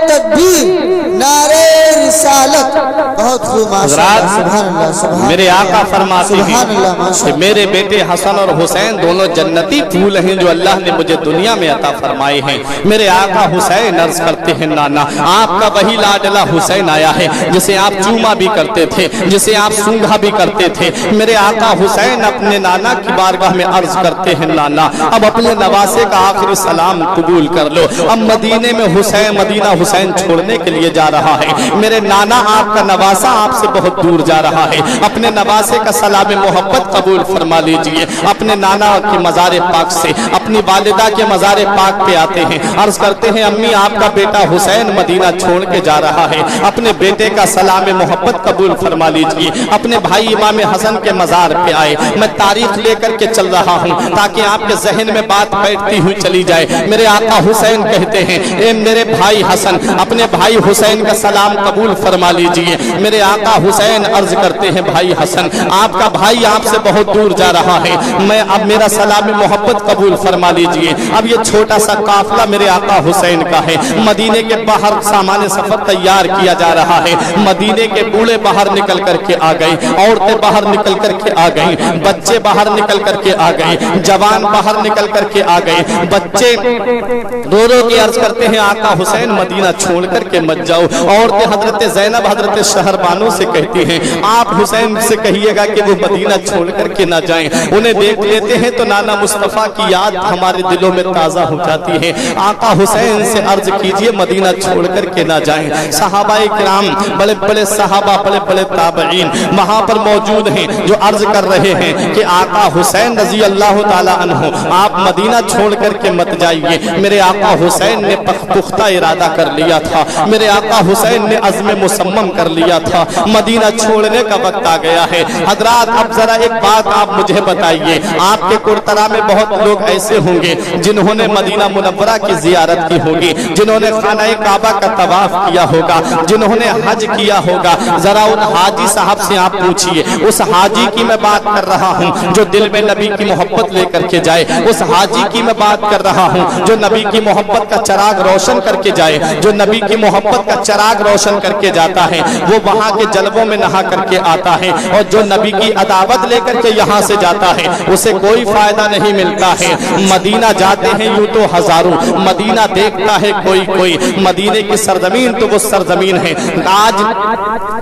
تکبیر, نعرے رسالت. بہت خوب حضرات سبحان اللہ, سبحان میرے آقا فرماتے سبحان اللہ, ہیں ماشاء کہ میرے بیٹے حسن اور حسین دونوں جنتی پھول ہیں جو اللہ نے مجھے دنیا میں عطا فرمائے ہیں. میرے آقا حسین عرض کرتے ہیں نانا آپ کا وہی لاڈلا حسین آیا ہے جسے آپ چوما بھی کرتے تھے, جسے آپ سونگھا بھی کرتے تھے. میرے آقا حسین اپنے نانا کی بارگاہ میں عرض کرتے ہیں نانا اب اپنے نواسے کا آخری سلام قبول کر لو. اب مدینے میں مدینہ حسین چھوڑنے کے لیے جا رہا ہے. میرے نانا آپ کا نواسا آپ سے بہت دور جا رہا ہے, اپنے نواسے کا سلام محبت قبول فرما لیجئے. اپنے نانا کے مزار پاک سے اپنی والدہ کے مزار پاک پہ آتے ہیں, عرض کرتے ہیں امی آپ کا بیٹا حسین مدینہ چھوڑ کے جا رہا ہے, اپنے بیٹے کا سلام محبت قبول فرما لیجئے. اپنے بھائی امام حسن کے مزار پہ آئے, میں تاریخ لے کر کے چل رہا ہوں تاکہ آپ کے ذہن میں بات بیٹھتی ہوئی چلی جائے. میرے آقا حسین کہتے ہیں اے میرے بھائی حسن اپنے بھائی حسین کا سلام قبول فرما لیجئے. میرے آقا आका हुसैन अर्ज करते हैं भाई हसन आपका भाई आपसे बहुत दूर जा रहा है, मैं अब मेरा सलाम मोहब्बत कबूल फरमा लीजिए। अब ये छोटा सा काफिला मेरे आका हुसैन का है, मदीने के बाहर सामान सफर तैयार किया जा रहा है। मदीने के बूढ़े बाहर निकल करके आ गए, औरतें बाहर निकल करके आ गई, बच्चे बाहर निकल करके आ गए, जवान बाहर निकल करके आ गए। बच्चे रो रो के अर्ज करते हैं आका हुसैन मदीना छोड़ करके मत जाओ। औरतें हजरत ज़ैनब हजरत शहरबानों से कहती हैं आप हुसैन से कहिएगा कि वो मदीना छोड़ करके ना जाएं, उन्हें देख लेते हैं तो नाना मुस्तफ़ा की याद हमारे दिलों में ताज़ा हो जाती है। आका हुसैन से अर्ज कीजिए मदीना छोड़ करके ना जाएं। सहाबाए किराम बड़े बड़े सहाबा बड़े बड़े ताबईन वहां पर मौजूद हैं जो अर्ज कर रहे हैं कि आका हुसैन रजी अल्लाह ताला अन्हु आप मदीना छोड़ करके मत जाइए। मेरे आका हुसैन ने पुख्ता इरादा कर लिया था, मेरे आका हुसैन ने अज़्म मुसम्मम कर लिया था, मदीना छोड़ने का वक्त आ गया है। हजरात अब जरा एक बात आप मुझे बताइए, आपके कुर्तरा में बहुत लोग ऐसे होंगे जिन्होंने मदीना मुनव्वरा की जियारत की होगी, जिन्होंने खाना काबा का तवाफ किया होगा, जिन्होंने हज किया होगा। जरा उन हाजी साहब से आप पूछिए, उस हाजी की मैं बात कर रहा हूँ जो दिल में नबी की मोहब्बत लेकर के जाए, उस हाजी की मैं बात कर रहा हूँ जो नबी की मोहब्बत का चराग रोशन करके जाए, जो नबी की मोहब्बत का चराग रोशन करके जाता है वो वहाँ के जलवों में नहा करके आता है, और जो नबी की अदावत लेकर के यहाँ से जाता है उसे कोई फायदा नहीं मिलता है। मदीना जाते हैं यूं तो हजारों, मदीना देखता है कोई कोई, मदीने की सरजमीन तो वो सरजमीन है। आज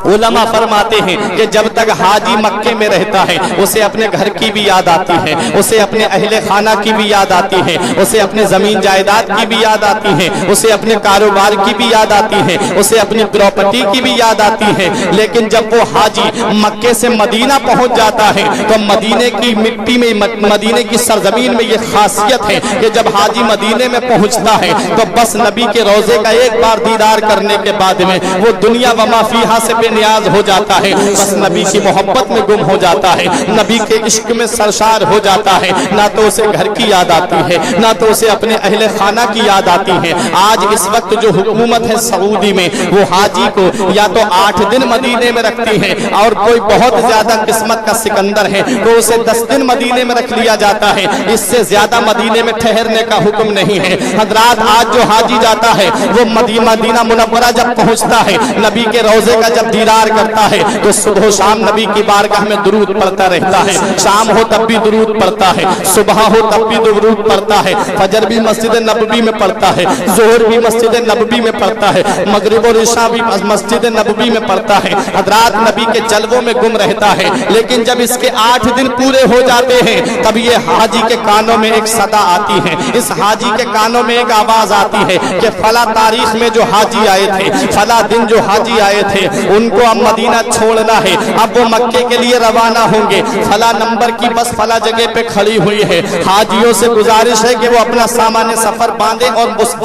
उलमा फरमाते हैं कि जब तक हाजी मक्के में रहता है उसे अपने घर की भी याद आती है, उसे अपने अहले खाना की भी याद आती है, उसे अपने जमीन जायदाद की भी याद आती है, उसे अपने कारोबार की भी याद आती है, उसे अपनी प्रॉपर्टी की भी याद आती है। लेकिन जब वो हाजी मक्के से मदीना पहुंच जाता है तो मदीने की मिट्टी में, मदीने की सरजमीन में ये खासियत है कि जब हाजी मदीने में पहुंचता है तो बस नबी के रोजे का एक बार दीदार करने के बाद में वो दुनिया व माफीहा से बेनियाज हो जाता है, बस नबी की मोहब्बत में गुम हो जाता है, नबी के इश्क में सरशार हो जाता है। ना तो उसे घर की याद आती है, ना तो उसे अपने अहले खाना की याद आती है। आज इस वक्त जो हुकूमत है सऊदी में वो हाजी को या तो 8 दिन मदीने में रखती है, और कोई बहुत ज्यादा किस्मत का सिकंदर है तो उसे 10 दिन मदीने में रख लिया जाता है, इससे ज्यादा मदीने में ठहरने का हुक्म नहीं है। हजरात आज जो हाजी जाता है वो मदीना मुनव्वरा जब पहुंचता है, नबी के रोजे का जब दीदार करता है तो सुबह शाम नबी की बारगाह में दुरूद पढ़ता रहता है, शाम हो तब भी दुरूद पढ़ता है, सुबह हो तब भी दुरूद पढ़ता है, फजर भी मस्जिद नबवी में पढ़ता है, जोहर भी मस्जिद नबवी में पढ़ता है, मगरिब और इशा भी मस्जिद नबवी में पढ़ता है। हजरात नबी के जलवों में गुम रहता है। लेकिन जब इसके 8 दिन पूरे हो जाते हैं तब ये हाजी के कानों में एक सदा आती है, इस हाजी के कानों में एक आवाज आती है कि फला तारीख में जो हाजी आए थे, फला दिन जो हाजी आए थे उनको अब मदीना छोड़ना है, अब वो मक्के के लिए रवाना होंगे, फला नंबर की बस फला जगह पे खड़ी हुई है। हाजियों से गुजारिश है कि वो अपना सामान सफर बांधे और उस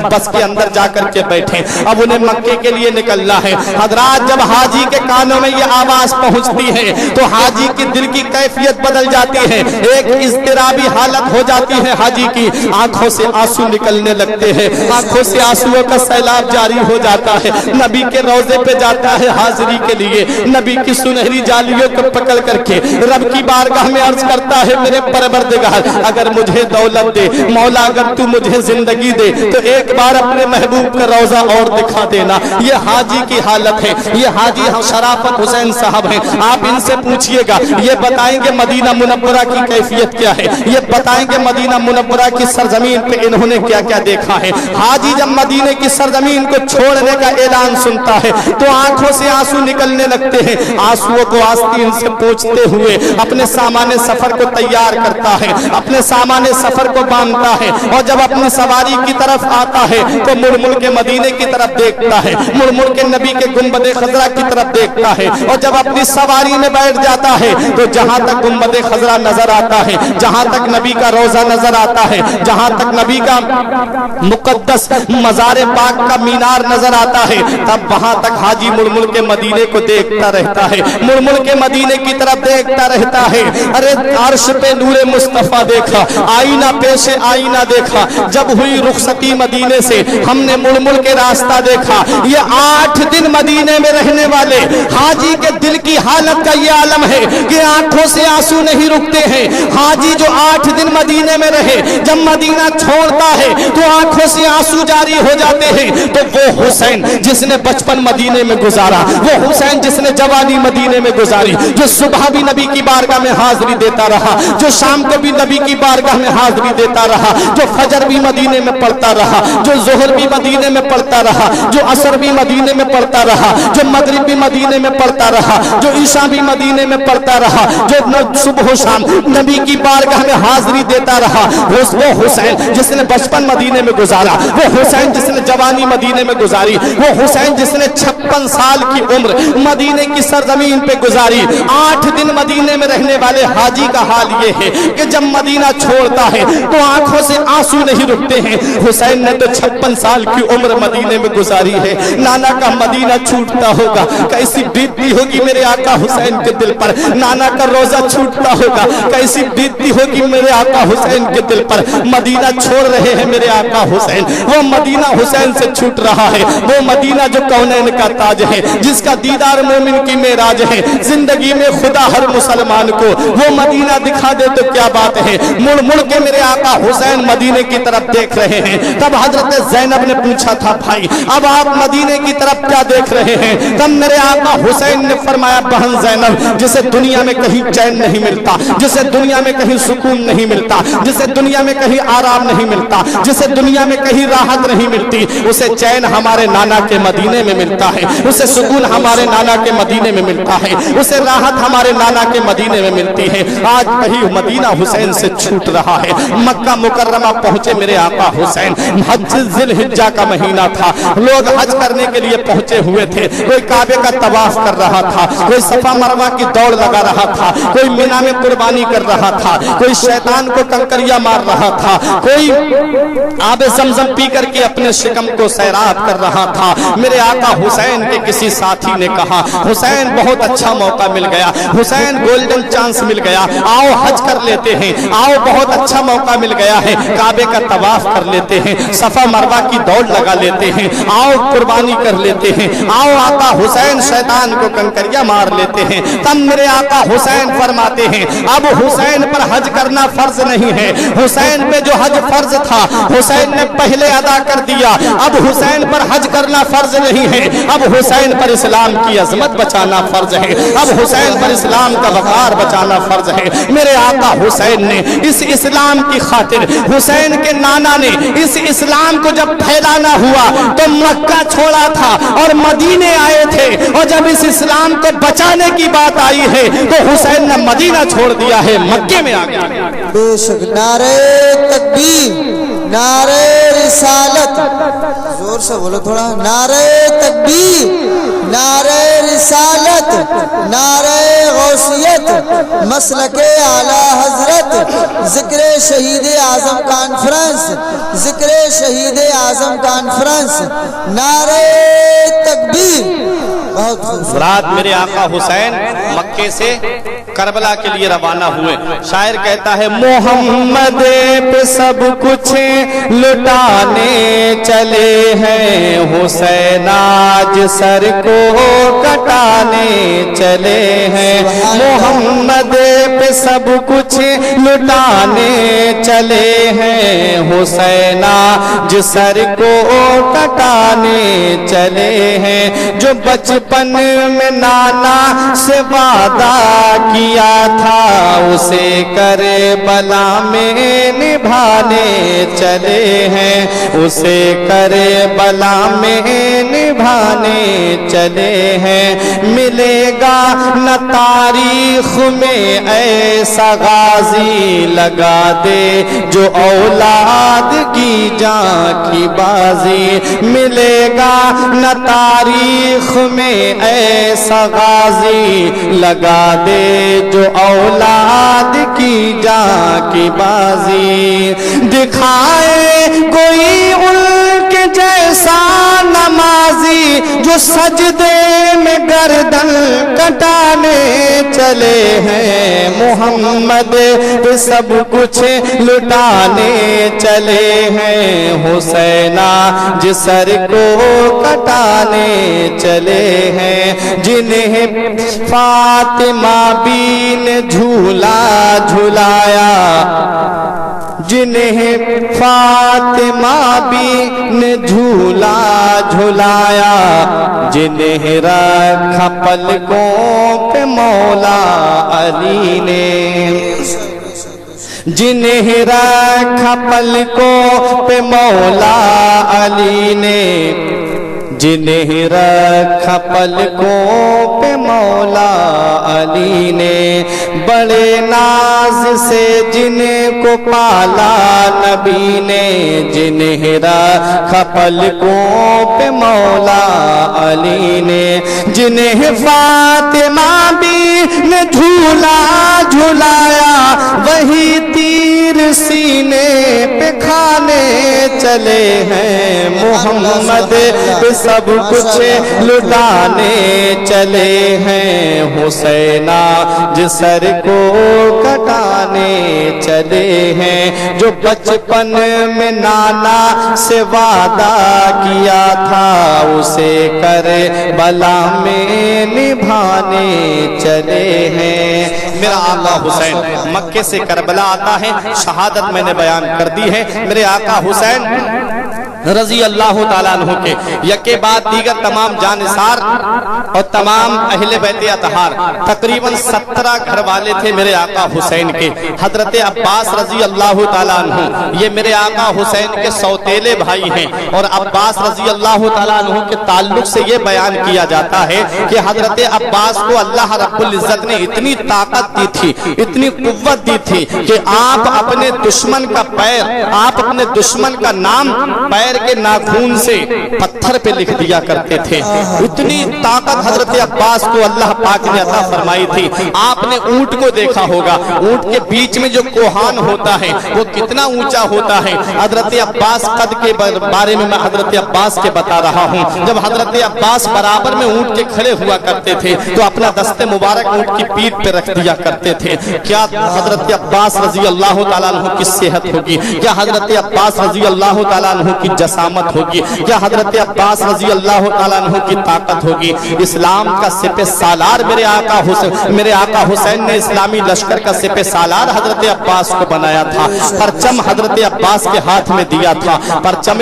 बस के अंदर जाकर के बैठे, अब उन्हें मक्के के लिए निकलना है। हजरात जब हाजी के कानों में ये आवाज पहुंचती है तो हाजी की दिल की कैफियत बदल जाती है, एक इज़्तिराबी हालत हो जाती है हाजी की, आंखों से आंसू निकलने लगते हैं, आंखों से आंसुओं का सैलाब जारी हो जाता है। नबी के रोजे पे जाता है हाजिरी के लिए, नबी की सुनहरी जालियों को पकड़ करके रब की बारगाह में अर्ज करता है मेरे परवरदिगार अगर मुझे दौलत दे, मौला अगर तू मुझे जिंदगी दे तो एक बार अपने महबूब का रोजा और दिखा देना। ये हाजी की हालत है, ये हाजी शराफत हुसैन साहब हैं, आप इनसे पूछिएगा, ये बताएंगे मदीना मुनव्वरा की कैफियत क्या है, ये बताएंगे मदीना मुनव्वरा की सरजमीन पे इन्होंने क्या क्या देखा है। हाजी जब मदीने की सरजमीन को छोड़ने का ऐलान सुनता है तो आंखों से आंसू निकलने लगते हैं, आंसुओं को आस्तीन से पोंछते हुए अपने सामाने सफर को तैयार करता है, अपने सामाने सफर को बांधता है, और जब अपनी सवारी की तरफ आता है तो मुड़ मुड़ के मदीने की तरफ देखता है, मुड़ मुड़ के नबी के गुंबद खजरा की तरफ देखता है, और जब अपनी सवारी में बैठ जाता है तो जहां तक गुंबद खजरा नजर आता है, जहां तक नबी का रोजा नजर आता है, जहां तक नबी का मुकद्दस मज़ार पाक का मीनार नजर आता है, तब वहां तक हाजी मुड़ मुड़ के मदीने को देखता रहता है, मुड़ मुड़ के मदीने की तरफ देखता रहता है। अरे अर्श पे नूरे मुस्तफा देखा, आईना पेशे आईना देखा, जब हुई रुखसती मदीने से हमने मुड़ मुड़ के रास्ता देखा। ये 8 दिन मदीने में رہنے والے حاجی کے دل کی حالت کا یہ عالم ہے کہ آنکھوں سے آنسو نہیں رکتے ہیں. حاجی جو 8 دن مدینے میں رہے جب مدینہ چھوڑتا ہے تو آنکھوں سے آنسو جاری ہو جاتے ہیں. تو وہ حسین جس نے بچپن مدینے میں گزارا, وہ حسین جس نے جوانی مدینے میں گزاری, جو صبح بھی نبی کی بارگاہ میں حاضری دیتا رہا, جو شام کو بھی نبی کی بارگاہ میں حاضری دیتا رہا, جو فجر بھی مدینے میں پڑھتا رہا, جو ظہر بھی مدینے میں پڑھتا رہا, جو عصر بھی مدینے میں پڑھتا رہا, جو مغرب بھی مدینے میں پڑھتا رہا, جو عشاء بھی مدینے میں پڑھتا رہا, جو صبح و شام نبی کی بارگاہ میں حاضری دیتا رہا, وہ حسین جس نے بچپن مدینے میں گزارا, وہ حسین جس نے جوانی مدینے میں گزاری, وہ حسین جس نے 56 سال کی عمر مدینے کی سرزمین پہ گزاری. 8 دن مدینے میں رہنے والے حاجی کا حال یہ ہے کہ جب مدینہ چھوڑتا ہے تو آنکھوں سے آنسو نہیں رکتے ہیں. حسین نے تو 56 سال کی عمر مدینے میں گزاری ہے. نانا کا مدینہ چھوٹتا ہوگا, کیسی بیتتی ہوگی میرے آقا حسین کے دل پر. نانا کا روزہ چھوٹتا ہوگا, کیسی بیتتی ہوگی میرے آقا حسین کے دل پر. مدینہ چھوڑ رہے ہیں میرے آقا حسین, وہ مدینہ حسین سے چھوٹ رہا ہے. وہ مدینہ جو کونین کا تاج ہے, جس کا دیدار مومن کی معراج ہے. زندگی میں خدا ہر مسلمان کو وہ مدینہ دکھا دے تو کیا بات ہے. مڑ مڑ کے میرے آقا حسین مدینے کی طرف دیکھ رہے ہیں. تب حضرت زینب نے پوچھا تھا, بھائی اب آپ مدینے کی طرف کیا دیکھ رہے ہیں؟ تب میرے آقا حسین نے فرمایا, بہن زینب, جسے دنیا میں کہیں چین نہیں ملتا, جسے دنیا میں کہیں سکون نہیں ملتا, جسے دنیا میں کہیں آرام نہیں ملتا, جسے دنیا میں کہیں راحت نہیں ملتی, اسے چین ہمارے نانا کے مدینے میں ملتا ہے, اسے سکون ہمارے نانا کے مدینے میں ملتا ہے, اسے راحت ہمارے نانا کے مدینے میں ملتی ہے. آج وہی مدینہ حسین سے چھوٹ رہا ہے. مکہ مکرمہ پہنچے میرے آقا حسین, حج ذی الحجہ کا مہینہ تھا, لوگ حج کرنے کے لیے پہنچے ہوئے تھے. کوئی کعبے کا طواف کر رہا تھا, کوئی صفا مروہ کی دوڑ لگا رہا تھا, کوئی مینا میں قربانی کر رہا تھا, کوئی شیطان کو کنکریاں مار رہا تھا, کوئی آب زمزم پی کر کے اپنے شکم کو سیراب کر رہا تھا. میرے آقا حسین کے کسی ساتھی نے کہا, حسین بہت اچھا موقع مل گیا, حسین گولڈن چانس مل گیا, آؤ حج کر لیتے ہیں, آؤ بہت اچھا موقع مل گیا ہے, کعبے کا طواف کر لیتے ہیں, صفا مروہ کی دوڑ لگا لیتے ہیں, آؤ قربانی کر لیتے ہیں, آؤ آقا حسین شیطان کو کنکریاں مار لیتے ہیں. تب میرے آقا حسین فرماتے ہیں, اب حسین پر حج کرنا فرض نہیں ہے. حسین پہ جو حج فرض تھا حسین نے پہلے ادا کر دیا, اب حسین پر حج کرنا فرض نہیں ہے. اب حسین پر اسلام کی عظمت بچانا فرض ہے, اب حسین پر اسلام کا وقار بچانا فرض ہے. میرے آقا حسین نے اس اسلام کی خاطر, حسین کے نانا نے اس اسلام کو جب پھیلانا ہوا تو مکہ چھوڑا تھا اور مدینے آئے تھے, اور جب اس اسلام کو بچانے کی بات آئی ہے تو حسین نے مدینہ چھوڑ دیا ہے, مکے میں آ گیا. بے شک. نعرہ تکبیر, نعرہ رسالت, زور سے بولو تھوڑا, نعرہ تکبیر, نعرہ رسالت, نعرہ غوثیت, مسلک اعلی حضرت, ذکر شہید اعظم کانفرنس, ذکر شہید اعظم کانفرنس, نعرہ تکبیر. بہت خوبصورت. رات میرے آقا حسین مکے سے کربلا کے لیے روانہ ہوئے. شاعر کہتا ہے, محمد پہ سب کچھ لٹانے چلے ہیں, حسین آج سر کو کٹانے چلے ہیں. محمد پہ سب کچھ لٹانے چلے ہیں, حسین آج سر کو کٹانے چلے ہیں. جو بچپن میں نانا سے وعدہ کیا تھا اسے کربلا میں نبھانے چلے ہیں, اسے کربلا میں نبھانے چلے ہیں. ملے گا نہ تاریخ میں ایسا غازی, لگا دے جو اولاد کی جان کی بازی. ملے گا نہ تاریخ میں ایسا غازی, لگا دے جو اولاد کی جان کی بازی. دکھائے کوئی ان کے جیسا نمازی, جو سجدے میں گردن کٹانے چلے ہیں، محمد پہ سب کچھ لٹانے چلے ہیں، حسینہ جس سر کو کٹانے چلے ہیں، جنہیں فاطمہ بھی نے جھولا جھلایا، جنہیں فاطمہ بھی نے جھولا جھلایا، جنہیں رکھا پلکوں پہ مولا علی نے، جنہیں رکھا پلکوں پہ مولا علی نے، جنہیں رکھا پلکوں پہ مولا علی نے، بڑے ناز سے جن کو پالا نبی نے، جنہیں رکھا پلکوں پہ مولا علی نے، جنہیں فاطمہ بھی نے جھولا جھلایا، وہی تیر سینے پہ کھانے چلے ہیں، محمد پہ سب کچھ لٹانے چلے ہیں، حسینہ جس سر کو کٹانے چلے ہیں، جو بچپن میں نانا سے وعدہ کیا تھا، اسے کربلا میں نبھانے چلے ہیں۔ میرا آقا حسین مکے سے کربلا آتا ہے، شہادت میں نے بیان کر دی ہے۔ میرے آقا حسین رضی اللہ تعالیٰ عنہ کے یکے بعد دیگر تمام جانثار اور تمام اہل بیت اطہار، تقریباً 17 گھر والے تھے میرے آقا حسین کے۔ حضرت عباس رضی اللہ تعالیٰ عنہ یہ میرے آقا حسین کے سوتیلے بھائی ہیں، اور عباس رضی اللہ تعالیٰ عنہ کے تعلق سے یہ بیان کیا جاتا ہے کہ حضرت عباس کو اللہ رب العزت نے اتنی طاقت دی تھی، اتنی قوت دی تھی کہ آپ اپنے دشمن کا پیر، آپ اپنے دشمن کا نام پیر کے ناخون سے پتھر پہ لکھ دیا کرتے تھے۔ اتنی طاقت حضرت عباس کو اللہ پاک نے عطا فرمائی تھی۔ آپ نے اونٹ کو دیکھا ہوگا، اونٹ کے بیچ میں جو کوہان ہوتا ہے وہ کتنا اونچا ہوتا ہے۔ حضرت عباس قد کے بارے میں حضرت عباس کے بتا رہا ہوں، جب حضرت عباس برابر میں اونٹ کے کھڑے ہوا کرتے تھے تو اپنا دست مبارک اونٹ کی پیٹھ پہ رکھ دیا کرتے تھے۔ کیا حضرت عباس رضی اللہ تعالیٰ عنہ کی صحت ہوگی، کیا حضرت عباس رضی اللہ تعالیٰ عنہ کی جسامت ہوگی، کیا حضرت عباس رضی اللہ تعالیٰ عنہ کی طاقت ہوگی۔ اسلام کا سپہ سالار میرے آقا حسین نے اسلامی لشکر کا سپہ سالار حضرت عباس کو بنایا تھا، پرچم حضرت عباس کے ہاتھ میں دیا تھا، پرچم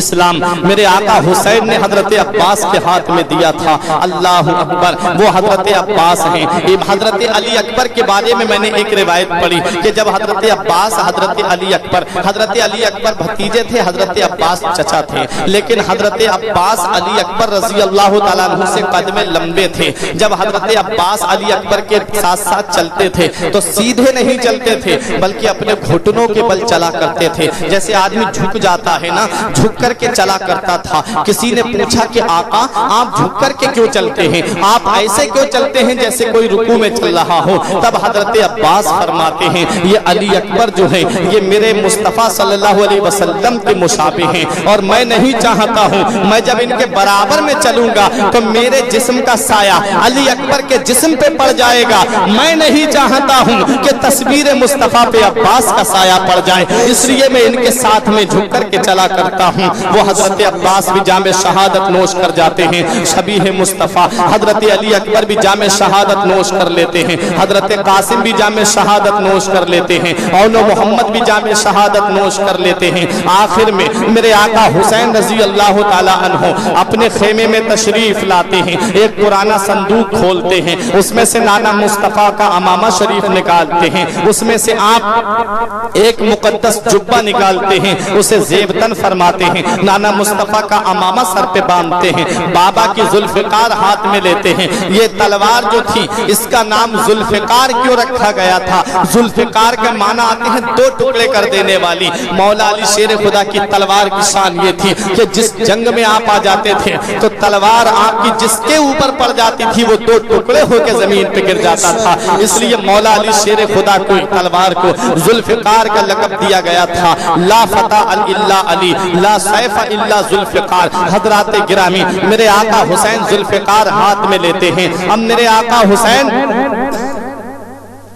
اسلام میرے آقا حسین نے حضرت عباس کے ہاتھ میں دیا تھا۔ اللہ اکبر، وہ حضرت عباس ہیں۔ حضرت علی اکبر کے بارے میں نے ایک روایت پڑھی کہ جب حضرت عباس حضرت علی اکبر بھتیجے تھے، حضرت عباس چچا تھے، لیکن حضرت عباس علی اکبر رضی اللہ تعالیٰ عنہ سے قد میں لمبے تھے۔ جب حضرت عباس علی اکبر کے ساتھ ساتھ چلتے تھے تو سیدھے نہیں چلتے تھے بلکہ اپنے گھٹنوں کے بل چلا کرتے تھے، جیسے آدمی جھک جاتا ہے نا، جھک کر کے چلا کرتا تھا۔ کسی نے پوچھا کہ آقا آپ جھک کر کے کیوں چلتے ہیں، آپ ایسے کیوں چلتے ہیں جیسے کوئی رکوع میں چل رہا ہو؟ تب حضرت عباس فرماتے ہیں یہ علی اکبر جو ہیں یہ میرے مصطفیٰ صلی اللہ علیہ وسلم کے مشابہ ہیں، اور میں نہیں چاہتا ہوں میں جب ان کے برابر میں چلوں گا تو میرے جسم کا سایہ علی اکبر کے جسم پہ پڑ جائے گا، میں نہیں چاہتا ہوں کہ تصویر مصطفیٰ پہ عباس کا سایہ پڑ جائے، اس لیے میں ان کے ساتھ میں جھک کر کے چلا کرتا ہوں۔ وہ حضرت عباس بھی جام شہادت نوش کر جاتے ہیں، شبیہ مصطفیٰ حضرت علی اکبر بھی جام شہادت نوش کر لیتے ہیں، حضرت قاسم بھی جام شہادت نوش کر لیتے ہیں، اون محمد بھی جام شہادت نوش کر لیتے ہیں۔ آخر میں میرے آقا حسین رضی اللہ تعالیٰ عنہ اپنے خیمے میں تشریف لاتے ہیں، ایک پرانا صندوق کھولتے ہیں، اس میں سے نانا مصطفیٰ کا امامہ شریف نکالتے ہیں، اس میں سے آپ ایک مقدس جبہ نکالتے ہیں، اسے زیبتن فرماتے ہیں، نانا مصطفیٰ کا امامہ سر پہ باندھتے ہیں، بابا کی ذوالفقار ہاتھ میں لیتے ہیں۔ یہ تلوار جو تھی اس کا نام ذوالفقار کیوں رکھا گیا تھا؟ ذوالفقار کا معنی آتے ہیں دو ٹکڑے کر دینے والی۔ مولا علی شیر خدا کی تلوار کی شان یہ تھی کہ جس جنگ میں آپ آ جاتے تھے تو تلوار آپ کی جس کے اوپر پڑ جاتی تھی وہ دو ٹکڑے ہو کے زمین پہ گر جاتا تھا، اس لیے مولا علی شیر خدا کو تلوار کو ذوالفقار کا لقب دیا گیا تھا۔ لا فتح الا علی، لا सैफ इल्ला जुल्फ़िकार। हजरात गिरामी, मेरे आका हुसैन जुल्फ़िकार हाथ में लेते हैं। अब मेरे आका हुसैन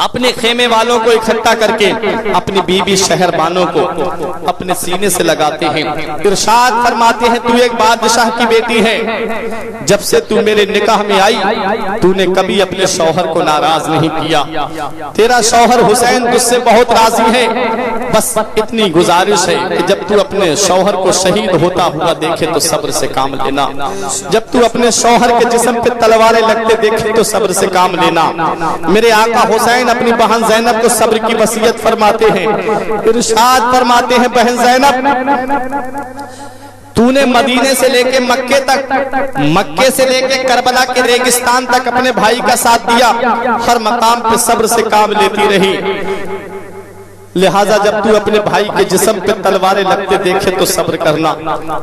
अपने खेमे वालों को इकट्ठा करके अपनी बीबी शहरबानों को अपने सीने से लगाते हैं। इरशाद फरमाते हैं, तू एक बादशाह की बेटी है, जब से तू मेरे निकाह में आई तूने कभी अपने शौहर को नाराज नहीं किया। तेरा शौहर हुसैन तुझसे बहुत राजी है, बस इतनी गुजारिश है कि जब तू अपने शौहर को शहीद होता हुआ देखे तो सब्र से काम लेना। जब तू अपने शौहर के जिस्म पे तलवारें लगते देखे तो सब्र से काम लेना। मेरे आका हुसैन अपनी बहन जैनब को सब्र की वसीयत फरमाते हैं। इरशाद फरमाते हैं, बहन जैनब, तूने मदीने से लेके मक्के तक, मक्के से लेके करबला के रेगिस्तान तक अपने भाई का साथ दिया, हर मकाम पे सब्र से काम लेती रही। लिहाजा जब तू अपने भाई के जिस्म पे तलवारें लगते देखे तो सब्र करना।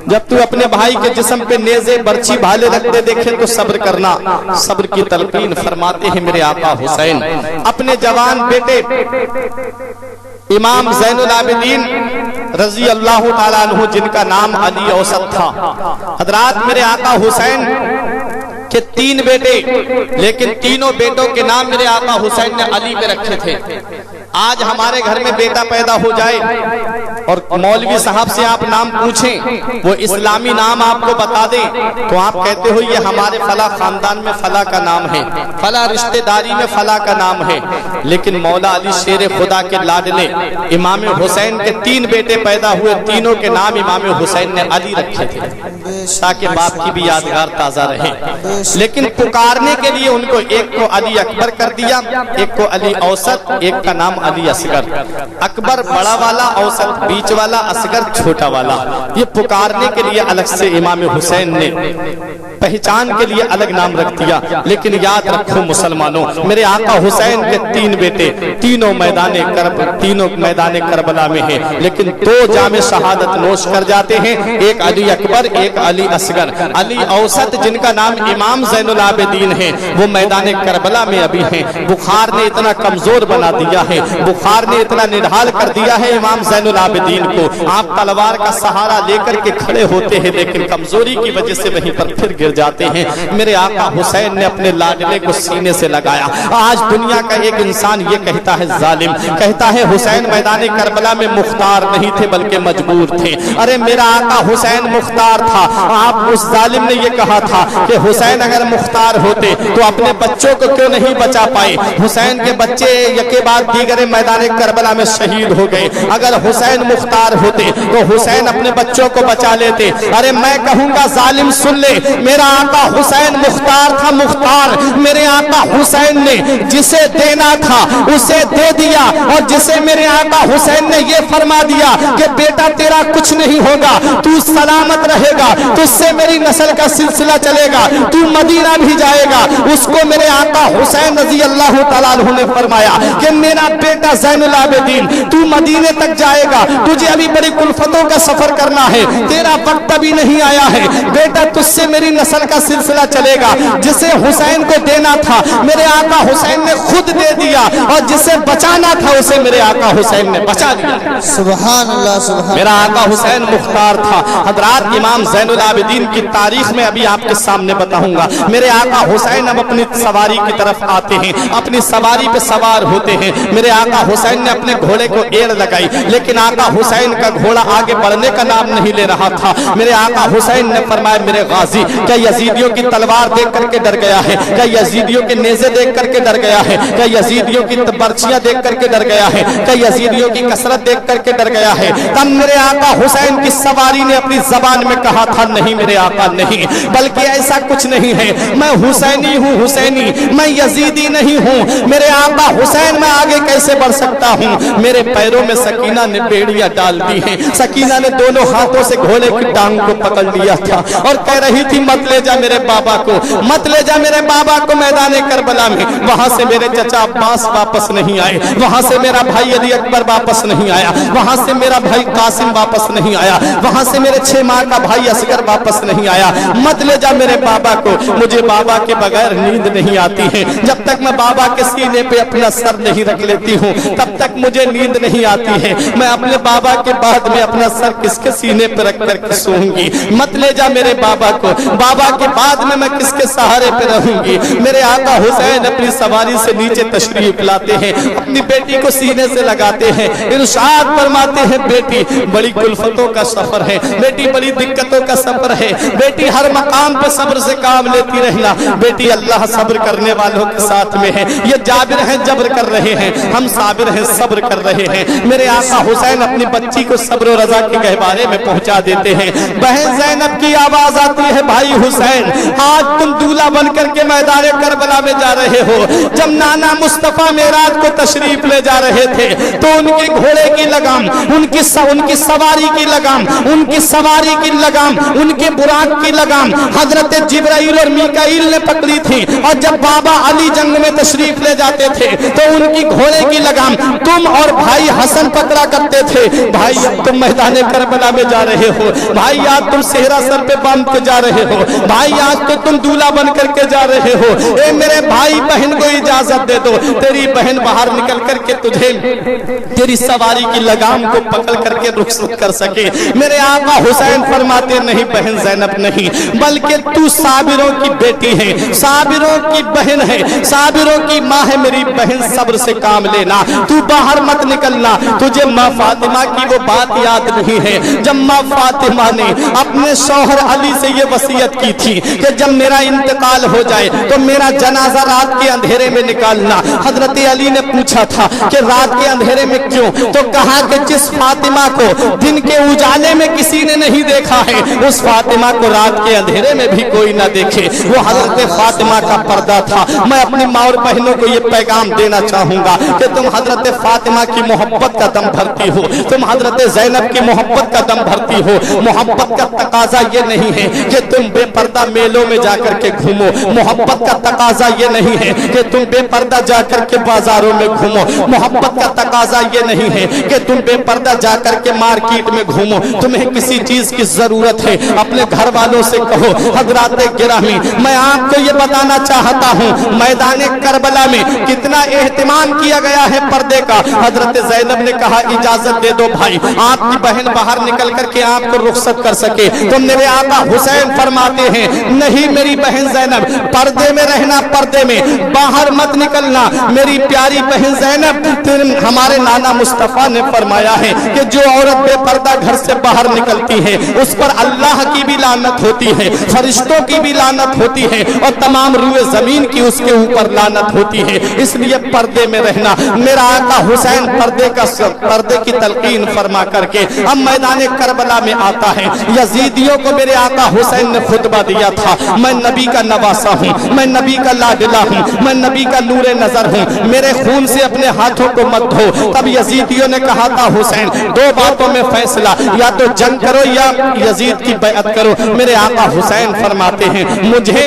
जब तू अपने भाई के जिस्म पे नेज़े बर्छी भाले लगते देखे तो सब्र करना। सब्र की तलकीन फरमाते हैं मेरे आका हुसैन अपने जवान बेटे इमाम ज़ैनुल आबिदीन रज़ी अल्लाह ताला अन्हु, जिनका नाम अली औसत था। हजरात, मेरे आका हुसैन के 3 बेटे, लेकिन तीनों बेटों के नाम मेरे आका हुसैन ने अली पे रखे थे। आज हमारे घर में बेटा पैदा हो जाए और मौलवी साहब से आप नाम पूछें, वो इस्लामी नाम आपको बता दे तो आप कहते हो ये हमारे फला खानदान में फला का नाम है, फला रिश्तेदारी में फला का नाम है। लेकिन मौला अली शेर खुदा के लाडले इमाम हुसैन के 3 बेटे पैदा हुए, तीनों के नाम इमाम हुसैन ने अली रखे थे ताकि बाप की भी यादगार ताजा रहे। लेकिन पुकारने के लिए उनको एक को अली अकबर कर दिया, एक को अली औसत, एक का नाम अली असगर। अकबर बड़ा वाला, औसत बीच वाला, असगर छोटा वाला। ये पुकारने के लिए अलग से इमाम हुसैन ने पहचान के लिए अलग नाम रख दिया। लेकिन याद रखो मुसलमानों, मेरे आका हुसैन के 3 बेटे तीनों मैदान करबला में हैं, लेकिन 2 जामे शहादत नोश कर जाते हैं, एक अली अकबर, एक अली असगर। अली औसत जिनका नाम इमाम ज़ैनुल आबिदीन है, वो मैदान करबला में अभी हैं। बुखार ने इतना कमजोर बना दिया है, बुखार ने इतना निढाल कर दिया है इमाम ज़ैनुल आबिदीन को। आप तलवार का सहारा लेकर के खड़े होते हैं, लेकिन कमजोरी की वजह से वहीं पर फिर गिर जाते हैं। मेरे आका हुसैन ने अपने लाडले को सीने से लगाया। आज दुनिया का एक इंसान ये कहता है, जालिम कहता है हुसैन मैदान करबला में मुख्तार नहीं थे बल्कि मजबूर थे। अरे मेरा आका हुसैन मुख्तार था। आप उस जालिम ने ये कहा था कि हुसैन अगर मुख्तार होते तो अपने बच्चों को क्यों नहीं बचा पाए। हुसैन के बच्चे यके बाद दीगरे मैदान करबला में शहीद हो गए। अगर हुसैन मुख्तार होते तो हुसैन अपने बच्चों को बचा लेते। अरे मैं कहूंगा जालिम सुन ले, मेरा आका हुसैन मुख्तार था, मुख्तार। मेरे आका हुसैन ने जिसे देना था उसे दे दिया, और जिसे मेरे आका हुसैन ने ये फरमा दिया कि बेटा तेरा कुछ नहीं होगा, तू सलामत रहेगा, तुझसे मेरी नस्ल का सिलसिला चलेगा, तू मदीना भी जाएगा। उसको मेरे आका हुसैन रज़ी अल्लाह ताला अन्हु ने फरमाया कि मेरा बेटा ज़ैनुल आबिदीन तू मदीने तक जाएगा, तुझे अभी बड़ी कुल्फतों का सफर करना है, तेरा वक्त अभी नहीं आया है, बेटा तुझसे मेरी नस्ल का सिलसिला चलेगा। जिसे हुसैन को देना था मेरे आका हुसैन ने खुद दे दिया, और जिसे बचाना था उसे मेरे आका हुसैन ने बचा दिया। सुभान अल्लाह, सुभान। मेरा आका हुसैन मुख्तार था। हजरात, इमाम ज़ैनुल आबिदीन की तारीख में अभी आपके सामने बताऊंगा। मेरे आका हुसैन अब अपनी सवारी की तरफ आते हैं, अपनी सवारी पे सवार होते हैं। मेरे आका हुसैन ने अपने घोड़े को एड़ लगाई, लेकिन आका हुसैन का घोड़ा आगे बढ़ने का नाम नहीं ले रहा था। मेरे आका हुसैन ने फरमाया, मेरे गाजी क्या यजीदियों की तलवार देख करके डर गया है, क्या यजीदियों के नेज़े देख करके डर गया है, क्या यजीदियों की बर्छियां देख करके डर गया है, क्या यजीदियों की कसरत देख करके डर गया है। तब मेरे आका हुसैन की सवारी ने अपनी जबान में कहा था, नहीं मेरे आका नहीं, बल्कि ऐसा कुछ नहीं है, मैं हुसैनी हूँ, हुसैनी, मैं यजीदी नहीं हूँ। मेरे आका हुसैन मैं आगे कैसे बढ़ सकता हूँ। मेरे पैरों में सकीना ने बेड़ियां डाल दी हैं। सकीना ने दोनों हाथों से घोड़े की टांग को पकड़ लिया था और कह रही थी, मत ले जा मेरे बाबा को, मत ले जा मेरे बाबा को मैदान करबला में। वहां से मेरे चचा अब्बास वापस नहीं आए, वहां से मेरा भाई अली अकबर वापस नहीं आया, वहां से मेरा भाई कासिम वापस नहीं आया, वहां से मेरे 6 माह का भाई असगर वापस नहीं आया। मत ले जा मेरे बाबा को, मुझे बाबा के बगैर नींद नहीं आती है। जब तक मैं बाबा के सीने पे अपना सर नहीं रख लेती करती हूँ तब तक मुझे नींद नहीं आती है। मैं अपने बाबा के बाद में अपना सर किसके सीने पर रख कर सोऊंगी। मत ले जा मेरे बाबा को, बाबा के बाद में मैं किसके सहारे पे रहूंगी। मेरे आका हुसैन अपनी सवारी से नीचे तशरीफ लाते हैं, अपनी बेटी को सीने से लगाते हैं, इरशाद फरमाते हैं बेटी बड़ी कुल्फतों का सफर है, बेटी बड़ी दिक्कतों का सफर है, बेटी हर मकाम पे सब्र से काम लेती रहना, बेटी अल्लाह सब्र करने वालों के साथ में है। ये जाबिर हैं जब्र कर रहे हैं, हम साबिर हैं सब्र कर रहे हैं। मेरे आका हुसैन अपनी बच्ची को सब्र और रजा के गहवारे में पहुंचा देते हैं। बहन ज़ैनब की आवाज आती है भाई हुसैन आज तुम दूल्हा बनकर के मैदान करबला में जा रहे हो। जब नाना मुस्तफा मेराज को तशरीफ ले जा रहे थे तो उनके घोड़े की लगाम, उनकी सवारी की लगाम, उनकी सवारी की लगाम, उनके बुराक की लगाम हजरत जिब्राइल और मीकाईल ने पकड़ी थी। और जब बाबा अली जंग में तशरीफ ले जाते थे तो उनकी घोड़े की लगाम तुम और भाई हसन पकड़ा करते थे। भाई अब तुम मैदान करबला में जा रहे हो, भाई आज तुम सेहरा सर पे बांध के जा रहे हो, भाई आज तो तुम दूल्हा बन करके जा रहे हो। ए मेरे भाई बहन को इजाजत दे दो, तेरी बहन बाहर निकल करके तुझे तेरी सवारी की लगाम को पकड़ करके रुखसत कर सके। मेरे आका हुसैन फरमाते नहीं बहन ज़ैनब नहीं, बल्कि तू साबिरों की बेटी है, साबिरों की बहन है, साबिरों की माँ है। मेरी बहन सब्र से काम लेना, तू बाहर मत निकलना। तुझे माँ फातिमा की वो बात याद नहीं है जब माँ फातिमा ने अपने शौहर अली से ये वसीयत की थी कि जब मेरा इंतकाल हो जाए तो मेरा जनाजा रात के अंधेरे में निकालना। हजरत अली ने पूछा था कि रात के अंधेरे में क्यों, तो कहा कि जिस फातिमा को दिन के उजाले में किसी ने नहीं देखा है उस फातिमा को रात के अंधेरे में भी कोई ना देखे। वो हजरत फातिमा का पर्दा था। मैं अपनी माँ और बहनों को ये पैगाम देना चाहूंगा कि तुम हजरत फातिमा की मोहब्बत का दम भरती हो, तुम हजरत ज़ैनब की मोहब्बत का दम भरती हो। मोहब्बत का तकाजा ये नहीं है कि तुम बेपर्दा मेलों में जाकर के घूमो, मोहब्बत का तकाजा ये नहीं है कि तुम बेपर्दा जाकर के बाजारों में घूमो, मोहब्बत का तकाजा ये नहीं है कि तुम बेपर्दा जाकर के मार्केट में घूमो। तुम्हें किसी चीज की जरूरत है अपने घर वालों से कहो। हजरात गिरामी मैं आपको ये बताना चाहता हूँ मैदान करबला में कितना एहतमाम किया गया है पर्दे का। हजरत ज़ैनब ने कहा इजाजत दे दो भाई आपकी बहन बाहर निकल करके आपको रुखसत कर सके। तो मेरे आका हुसैन फरमाते हैं नहीं मेरी बहन ज़ैनब पर्दे में रहना, पर्दे में बाहर मत निकलना। मेरी प्यारी बहन ज़ैनब हमारे नाना मुस्तफा ने फरमाया है कि जो औरत बेपर्दा घर से बाहर निकलती है उस पर अल्लाह की भी लानत होती है, फरिश्तों की भी लानत होती है और तमाम रूए जमीन की उसके ऊपर लानत होती है। इसलिए पर्दे में रहना। मेरा आका हुसैन पर्दे की तलकीन फरमा करके अब मैदान करबला में आता है। यजीदियों को मेरे आका हुसैन ने खुतबा दिया था मैं नबी का नवासा हूँ, मैं नबी का लाडला हूँ, मैं नबी का नूरे नजर हूँ, मेरे खून से अपने हाथों को मत धो। तब यजीदियों ने कहा था हुसैन दो बातों में फैसला, या तो जंग करो या यजीद की बैअत करो। मेरे आका हुसैन फरमाते हैं मुझे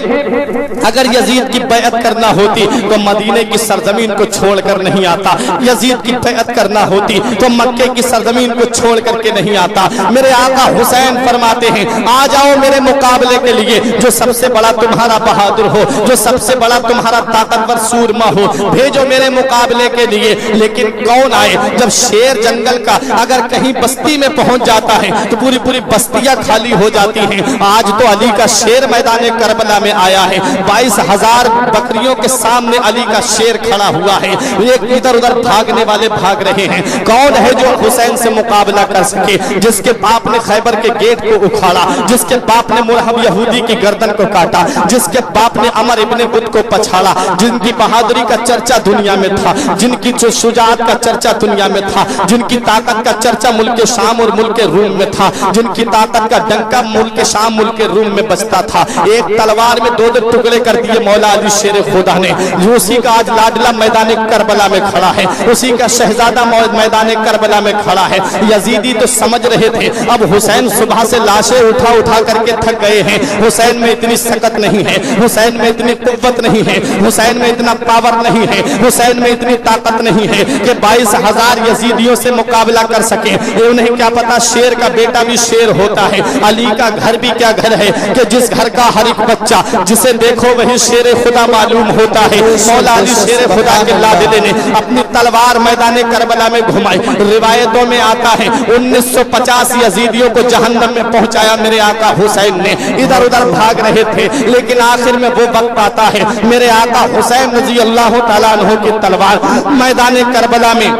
अगर यजीद की बैअत करना होती तो मदीने की सरजमीन को छोड़कर नहीं आता, यजीद की बैअत करना होती तो मक्के की सरजमीन को छोड़ करके नहीं आता। मेरे आका हुसैन फरमाते हैं आ जाओ मेरे मुकाबले के लिए, जो सबसे बड़ा तुम्हारा बहादुर हो, जो सबसे बड़ा तुम्हारा ताकतवर सूरमा हो, भेजो मेरे मुकाबले के लिए। लेकिन कौन आए? जब शेर जंगल का अगर कहीं बस्ती में पहुंच जाता है तो पूरी पूरी बस्तियां खाली हो जाती हैं। आज तो अली का शेर मैदान करबला में आया है, 22,000 बकरियों के सामने अली का शेर खड़ा हुआ है। एक इधर उधर भागने वाले भाग रहे हैं। कौन है जो हुसैन से मुकाबला कर सके? जिसके बाप ने खैबर के गेट को उखाड़ा, जिसके बाप ने मुरहब यहूदी की गर्दन को काटा, जिसके बाप ने अमर इब्ने बुद को पछाड़ा, जिनकी बहादुरी का चर्चा दुनिया में था, जिनकी शुजाअत का चर्चा दुनिया में था, जिनकी ताकत का चर्चा मुल्क शाम और मुल्क रूम में था, जिनकी ताकत का डंका मुल्क शाम मुल्क रूम में बजता था। एक तलवार में दो दो टुकड़े कर दिए मौला अली शेर खुदा ने। उसी का आज लाडला मैदान करबला में खड़ा है, उसी का शहजादा मैदान करबला में खड़ा है। यजीदी तो समझ रहे थे अब हुसैन सुबह से लाशें उठा उठा करके थक गए हैं, हुसैन में इतनी सकत नहीं है, हुसैन में इतनी कुव्वत नहीं है, हुसैन में इतना पावर नहीं है, हुसैन में इतनी ताकत नहीं है कि 22,000 यजीदियों से मुकाबला कर सके। उन्हें क्या पता शेर का बेटा भी शेर होता है, अली का घर भी क्या घर है कि जिस घर का हर एक बच्चा जिसे देखो वही शेर खुदा मालूम होता है। मौला अली शेर खुदा के लादिले ने अपनी तलवार मैदान करबला में घुमाई। रिवायतों में आता है 1950 यजीदियों को जहन्नम में पहुंचाया मेरे आका हुसैन ने। इधर उधर भाग रहे थे, लेकिन आखिर में वो वक्त आता है मेरे आका हुसैन रजी अल्लाह ताला अन्हु की तलवार मैदान करबला में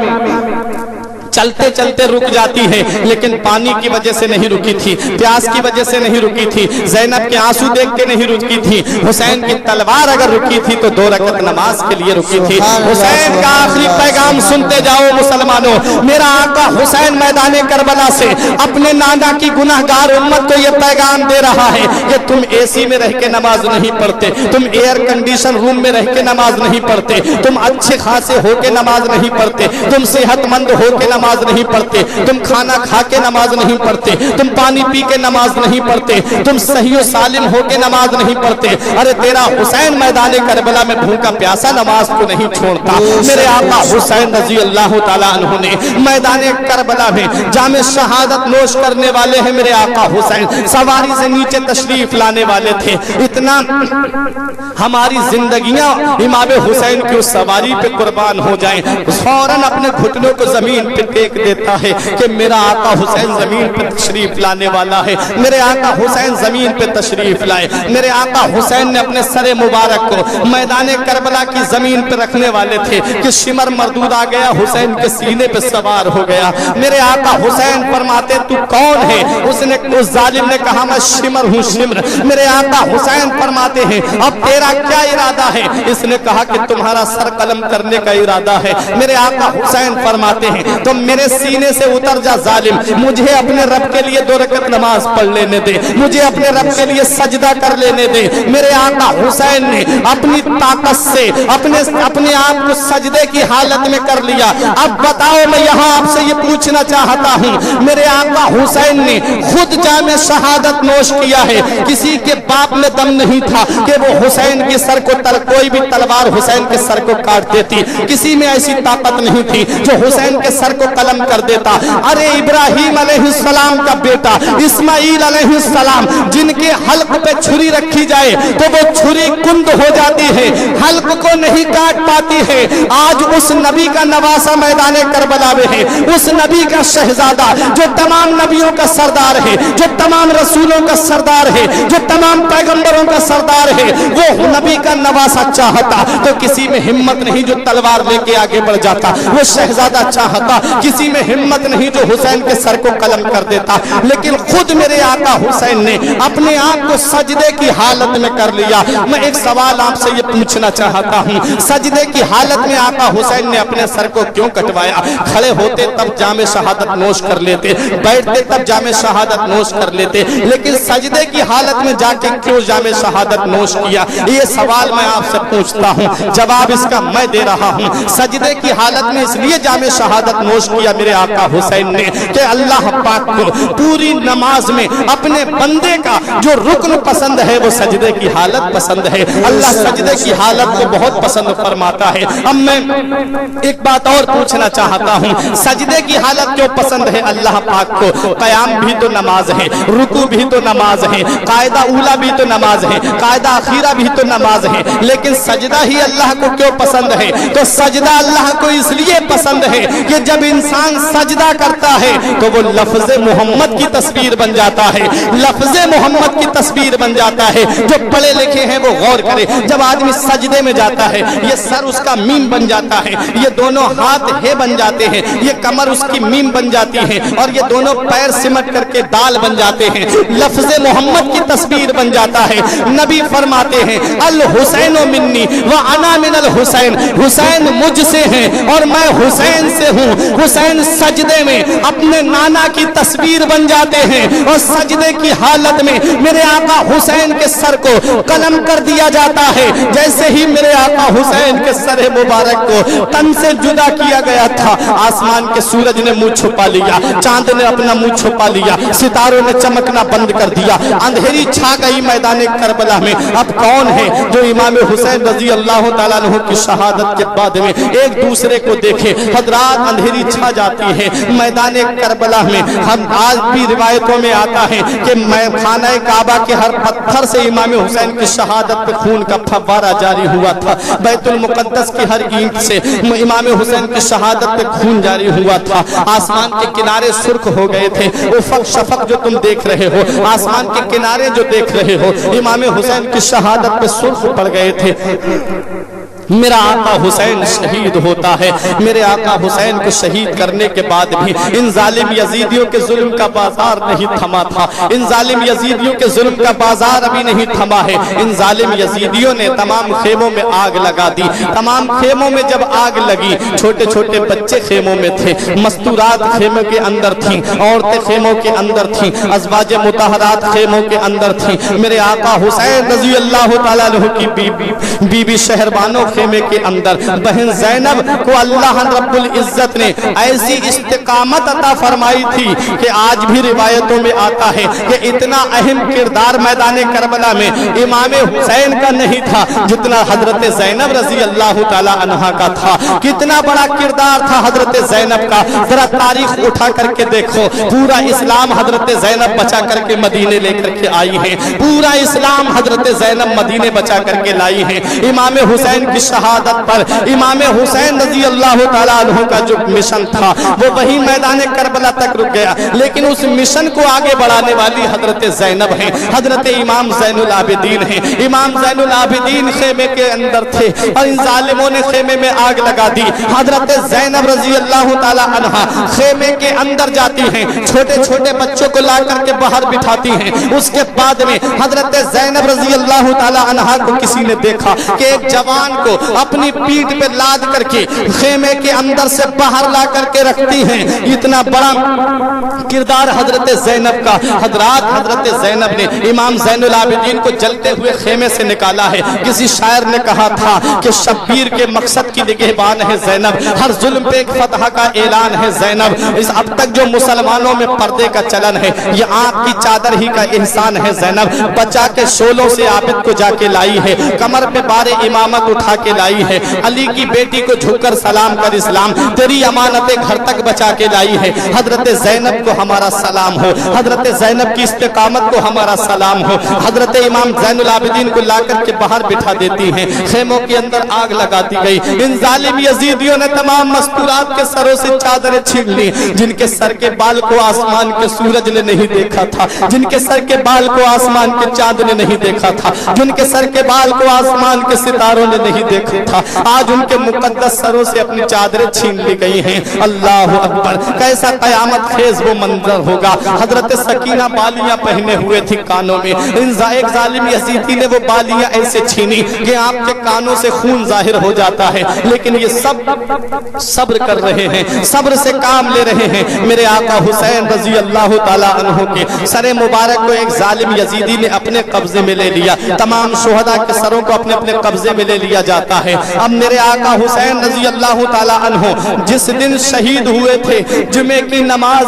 चलते चलते रुक जाती है, लेकिन पानी की वजह से नहीं रुकी थी, प्यास की वजह से नहीं रुकी थी, ज़ैनब के आंसू देख के नहीं रुकी थी। हुसैन की तलवार अगर रुकी थी तो 2 रकअत नमाज के लिए रुकी थी। हुसैन का आखिरी पैगाम सुनते जाओ मुसलमानों। मेरा आका हुसैन मैदान करबला से अपने नाना की गुनाहगार उम्मत को यह पैगाम दे रहा है कि तुम एसी में रह के नमाज नहीं पढ़ते, तुम एयर कंडीशन रूम में रह के नमाज नहीं पढ़ते, तुम अच्छे खासे होके नमाज नहीं पढ़ते, तुम सेहतमंद होके नमाज नहीं पढ़ते, तुम खाना खा के नमाज नहीं पढ़ते, तुम पानी पी के नमाज नहीं पढ़ते, तुम सही और सालिम होके नमाज नहीं पढ़ते। अरे तेरा हुसैन मैदान करबला में भूखा प्यासा नमाज को नहीं छोड़ता। मेरे आका हुसैन रजी अल्लाह ताला अन्हु ने मैदान करबला में जामे शहादत नोश करने वाले हैं मेरे आका हुसैन, सवारी से नीचे तशरीफ लाने वाले थे। इतना हमारी जिंदगियां इमाम हुसैन की उस सवारी पे कुर्बान हो जाएं, फौरन अपने घुटनों को जमीन पे टेक देता है कि मेरा आका हुसैन जमीन पे तशरीफ लाने वाला है। मेरे आका हुसैन जमीन पे तशरीफ लाए। मेरे आका हुसैन ने अपने सरे मुबारक को मैदान करबला की जमीन पे रखने वाले थे कि शिमर मरदूद आ गया, हुसैन के सीने पे सवार हो गया। मेरे आका हुसैन फरमाते तू कौन है? उसने उस जालिम ने कहा मैं शिमर हूँ, शिमर। मेरे आका हुसैन फरमाते हैं अब तेरा क्या इरादा है? इसने कहा कि तुम्हारा सर कलम करने का इरादा है। मेरे आका हुसैन फरमाते हैं तो मेरे सीने से उतर जा जालिम, मुझे अपने रब के लिए 2 रकअत नमाज पढ़ लेने दे, मुझे अपने रब के लिए सजदा कर लेने दे। मेरे आका हुसैन ने अपनी ताकत से अपने आप को सजदे की हालत में कर लिया। अब बताओ मैं यहाँ आपसे ये पूछना चाहता हूँ, मेरे आका हुसैन ने खुद जामे शहादत नोश किया है। किसी के बाप में दम नहीं था कि वो हुसैन के सर को कोई भी तलवार हुसैन के सर को काट देती। किसी में ऐसी ताकत नहीं थी जो हुसैन के सर को कलम कर देता। अरे इब्राहिम अलैहिस्सलाम का बेटा इस्माइल अलैहिस्सलाम जिनके हल्क पे छुरी रखी जाए तो वो छुरी कुंद हो जाती है, हल्क को नहीं काट पाती है। आज उस नबी का नवासा मैदान करबला में है, उस नबी का शहजादा जो तमाम नबियों का सरदार है, जो तमाम रसूलों का सरदार है, जो तमाम पैगंबरों का सरदार है, वो नबी का नवासा चाहता तो किसी में हिम्मत नहीं जो तलवार लेके आगे बढ़ जाता। वो शहजादा चाहता, किसी में हिम्मत नहीं जो हुसैन के सर को कलम कर देता। लेकिन खुद मेरे आका हुसैन ने अपने आप को सजदे की हालत में कर लिया। मैं एक सवाल आपसे ये पूछना चाहता हूँ, सजदे की हालत में आका हुसैन ने अपने सर को क्यों कटवाया? खड़े होते तब जामे शहादत नोश कर लेते, बैठते तब जामे शहादत नोश कर लेते, लेकिन सजदे की हालत में जाके क्यों जामे शहादत नोश किया? ये सवाल मैं आपसे पूछता हूँ, जवाब इसका मैं दे रहा हूँ। सजदे की हालत में इसलिए जामे शहादत नोश किया मेरे आका हुसैन ने कि अल्लाह पाक को पूरी नमाज में अपने बंदे का जो रुकन पसंद है वो सजदे की हालत पसंद है। अल्लाह सजदे की हालत को बहुत पसंद फरमाता है। अब मैं एक बात और पूछना चाहता हूँ, सजदे की हालत क्यों पसंद है अल्लाह पाक को? कयाम भी तो नमाज है, रुकू भी तो नमाज है, कायदा उला भी तो नमाज है, कायदा अखीरा भी तो नमाज है, लेकिन सजदा ही अल्लाह को क्यों पसंद है? तो सजदा अल्लाह को इसलिए पसंद है कि जब इंसान सजदा करता है तो वो लफ्ज़े मोहम्मद की तस्वीर बन जाता है, लफ्ज़े मोहम्मद की तस्वीर बन जाता है। जो पढ़े लिखे हैं वो गौर करे, जब आदमी सजदे में जाता है ये सर उसका मीम बन जाता है, ये दोनों हाथ हे बन जाते हैं, ये कमर उसकी मीम बन जाती है, और ये दोनों पैर सिमट करके दाल बन जाते हैं, लफ्ज़े मोहम्मद की तस्वीर बन जाता है। नबी फरमाते हैं अल हुसैन मिन्नी व अना मिनल हुसैन, हुसैन मुझसे हैं और मैं हुसैन से हूँ। हुसैन सजदे में अपने नाना की तस्वीर बन जाते हैं और सजदे की हालत में मेरे आका हुसैन के सर को कलम कर दिया जाता है। जैसे ही मेरे आका हुसैन के सर मुबारक को तन से जुदा किया गया था, आसमान के सूरज ने मुंह छुपा लिया, चांद ने अपना मुंह छुपा लिया, सितारों ने चमकना बंद कर दिया, अंधेरी छा गई मैदान करबला में। अब कौन है जो इमाम हुसैन रजी अल्लाह ताला अन्हु की शहादत के बाद में एक दूसरे को देखे? हजरात अंधेरी چھا جاتی ہے میدان کربلا میں. ہم آج بھی روایتوں میں آتا ہے کہ خانہ کعبہ کے ہر پتھر سے امام حسین کی شہادت پہ خون کا فوارہ جاری ہوا تھا. بیت المقدس کی ہر اینٹ سے امام حسین کی شہادت پہ خون جاری ہوا تھا. آسمان کے کنارے سرخ ہو گئے تھے. افق شفق جو تم دیکھ رہے ہو, آسمان کے کنارے جو دیکھ رہے ہو, امام حسین کی شہادت پہ سرخ پڑ گئے تھے. میرا آقا حسین شہید ہوتا ہے. میرے آقا حسین کو شہید کرنے کے بعد بھی ان ظالم یزیدیوں کے ظلم کا بازار نہیں تھما تھا. ان ظالم یزیدیوں کے ظلم کا بازار ابھی نہیں تھما ہے. ان ظالم یزیدیوں نے تمام خیموں میں آگ لگا دی. تمام خیموں میں جب آگ لگی, چھوٹے چھوٹے بچے خیموں میں تھے, مستورات خیموں کے اندر تھیں, عورتیں خیموں کے اندر تھیں, ازواج مطہرات خیموں کے اندر تھیں. میرے آقا حسین رضی اللہ تعالیٰ عنہ کی بی بی شہربانوں خیمے کے اندر. بہن زینب کو اللہ رب العزت نے ایسی استقامت عطا فرمائی تھی کہ آج بھی روایتوں میں آتا ہے کہ اتنا اہم کردار میدان کربلا میں امام حسین کا نہیں تھا جتنا حضرت زینب رضی اللہ تعالی عنہا کا تھا. کتنا بڑا کردار تھا حضرت زینب کا. ذرا تاریخ اٹھا کر کے دیکھو, پورا اسلام حضرت زینب بچا کر کے مدینے لے کر کے آئی ہے. پورا اسلام حضرت زینب مدینے بچا کر کے لائی ہے. امام حسین کی شہادت پر امام حسین رضی اللہ تعالیٰ عنہ کا جو مشن تھا وہ وہی میدان کربلا تک رک گیا. لیکن اس مشن کو آگے بڑھانے والی حضرت زینب ہیں, حضرت امام زین العابدین ہیں. امام زین العابدین خیمے کے اندر تھے اور ان ظالموں نے خیمے میں آگ لگا دی. حضرت زینب رضی اللہ تعالیٰ عنہ خیمے کے اندر جاتی ہیں, چھوٹے چھوٹے بچوں کو لا کر کے باہر بٹھاتی ہیں. اس کے بعد میں حضرت زینب رضی اللہ تعالیٰ عنہ کو کسی نے دیکھا کہ ایک جوان کو اپنی پیٹھ پہ لاد کر کے خیمے کے اندر سے باہر لا کر کے رکھتی ہیں. اتنا بڑا کردار حضرت زینب کا. حضرت زینب نے امام زین العابدین کو جلتے ہوئے خیمے سے نکالا ہے. کسی شاعر نے کہا تھا کہ شبیر کے مقصد کی نگہبان ہے زینب, ہر ظلم پہ ایک فتح کا اعلان ہے زینب. اس اب تک جو مسلمانوں میں پردے کا چلن ہے یہ آنکھ کی چادر ہی کا احسان ہے زینب. بچا کے شولوں سے عابد کو جا کے لائی ہے, کمر پہ بار امامت اٹھا کے لائی ہے. علی کی بیٹی کو جھک کر سلام کر اسلام, تیری امانتیں گھر تک بچا کے لائی ہے. حضرت زینب کو ہمارا سلام ہو, حضرت زینب کی استقامت کو ہمارا سلام ہو. حضرت امام زین العابدین کو لا کر کے باہر بٹھا دیتی ہیں, خیموں کے اندر آگ لگاتی گئی. ان ظالم یزیدیوں نے تمام مستورات کے سروں سے چادریں چھین لی. جن کے سر کے بال کو آسمان کے سورج نے نہیں دیکھا تھا, جن کے سر کے بال کو آسمان کے چاند نے نہیں دیکھا تھا, جن کے سر کے بال کو آسمان کے ستاروں نے نہیں دیکھا تھا, آج ان کے مقدس سروں سے اپنی چادریں چھین لی گئی ہیں. اللہ اکبر, کیسا قیامت خیز وہ منظر ہوگا. حضرت سکینہ بالیاں پہنے ہوئے تھی کانوں میں. ایک ظالم یزیدی نے وہ بالیاں ایسے چھینی کہ آپ کے کانوں سے خون ظاہر ہو جاتا ہے, لیکن یہ سب صبر کر رہے ہیں, صبر سے کام لے رہے ہیں. میرے آقا حسین رضی اللہ تعالیٰ عنہ کے سر مبارک کو ایک ظالم یزیدی نے اپنے قبضے میں لے لیا. تمام شہداء کے سروں کو اپنے اپنے قبضے میں لے لیا جاتا ہے. اب میرے آقا حسین رضی اللہ تعالیٰ عنہ جس دن شہید ہوئے تھے, جمعے کی نماز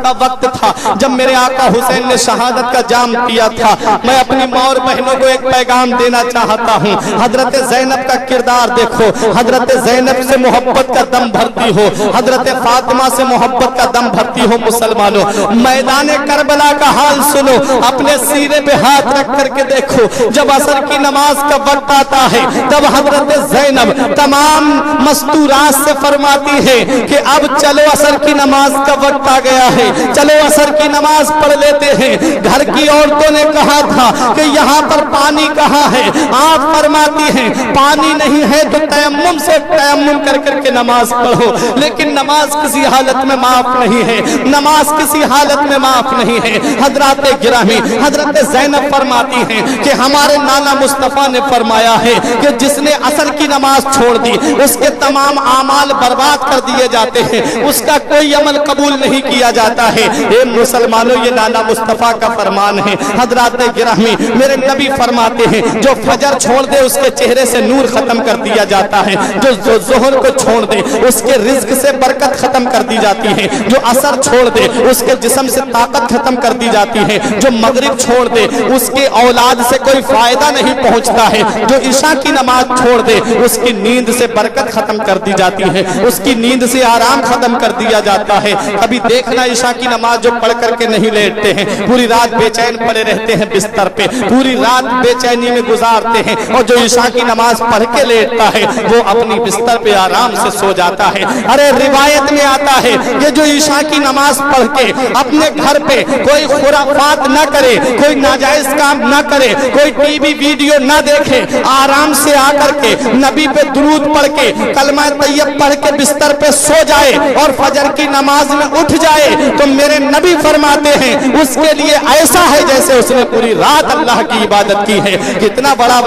کا وقت تھا, جب میرے آقا حسین نے شہادت کا جام پیا تھا, میں اپنی ماں اور بہنوں کو ایک پیغام دینا چاہتا ہوں. حضرت زینب کا کردار دیکھو, حضرت زینب سے محبت کا دم بھرتی ہو, حضرت فاطمہ سے محبت کا دم بھرتی ہو. مسلمانوں, میدان کربلا کا حال سنو, اپنے سینے پہ ہاتھ رکھ کر کے دیکھو. جب عصر کی نماز کا وقت آتا ہے تب حضرت زینب تمام مستورات سے فرماتی ہے کہ اب چلو عصر کی نماز کا وقت آ گیا ہے, چلو عصر کی نماز پڑھ لیتے ہیں. گھر کی عورتوں نے کہا تھا کہ یہاں پر پانی کہاں ہے, آپ فرماتی ہیں پانی نہیں ہے تو تیمم سے تیمم کر کر کے نماز پڑھو. لیکن نماز کسی حالت میں معاف نہیں ہے, نماز کسی حالت میں معاف نہیں ہے. حضرات گرامی, حضرت زینب فرماتی ہیں کہ ہمارے نانا مصطفیٰ نے فرمایا ہے کہ جس نے عصر کی نماز چھوڑ دی اس کے تمام اعمال برباد کر دیے جاتے ہیں, اس کا کوئی عمل قبول نہیں کیا جاتا ہے. اے مسلمانوں, یہ نانا مصطفیٰ کا فرمان ہے. حضرات گرامی, میرے نبی فرماتے ہیں جو فجر چھوڑ دے اس کے چہرے سے نور ختم کر دیا جاتا ہے, جو ظہر کو چھوڑ دے اس کے رزق سے برکت ختم کر دی جاتی ہے, جو عصر چھوڑ دے اس کے جسم سے طاقت ختم کر دی جاتی ہے, جو مغرب چھوڑ دے اس کے اولاد سے کوئی فائدہ نہیں پہنچتا ہے, جو عشاء کی نماز नमाज छोड़ दे उसकी नींद से बरकत खत्म कर दी जाती है, उसकी नींद से आराम खत्म कर दिया जाता है। कभी देखना ईशा की नमाज जो पढ़ करके नहीं लेटते हैं, पूरी रात बेचैन पड़े रहते हैं बिस्तर पे, पूरी रात बेचैनी में गुजारते हैं, और जो ईशा की नमाज पढ़ के लेटता है वो अपनी बिस्तर पे आराम से सो जाता है। अरे रिवायत में आता है कि जो ईशा की नमाज पढ़ के अपने घर पे कोई खुराफात न करे, कोई नाजायज काम न करे, कोई टीवी वीडियो न देखे, आराम से आकर के नबी पे दुरूद पढ़ के कलमा तैयब पढ़ के बिस्तर पे सो जाए और फजर की नमाज में उठ जाए, तो मेरे नबी फरमाते हैं उसके लिए ऐसा है जैसे उसने पूरी रात अल्लाह की इबादत की है। कितना बड़ा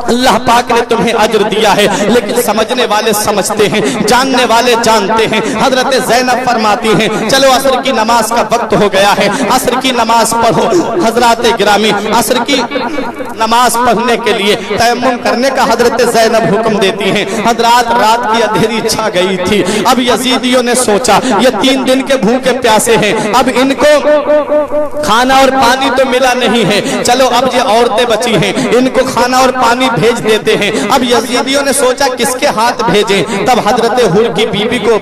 अल्लाह पाक ने तुम्हें अजर दिया है। लेकिन समझने वाले समझते हैं, जानने वाले जानते हैं। हजरत ज़ैनब फरमाती हैं चलो असर की नमाज का वक्त हो गया है, असर की नमाज पढ़ो। हजरत गिरामी असर की नमाज पढ़ने के लिए तयम्मुम करने का हजरत ज़ैनब हुक्म देती हैं। हजरात रात की अंधेरी छा गई थी। अब यजीदियों ने सोचा ये 3 दिन के भूखे प्यासे हैं, अब इनको खाना और पानी तो मिला नहीं है, चलो अब ये औरतें बची हैं इनको खाना और पानी भेज देते हैं। अब यजीदियों ने सोचा किसके हाथ भेजें, तब हजरत हुर की बीबी को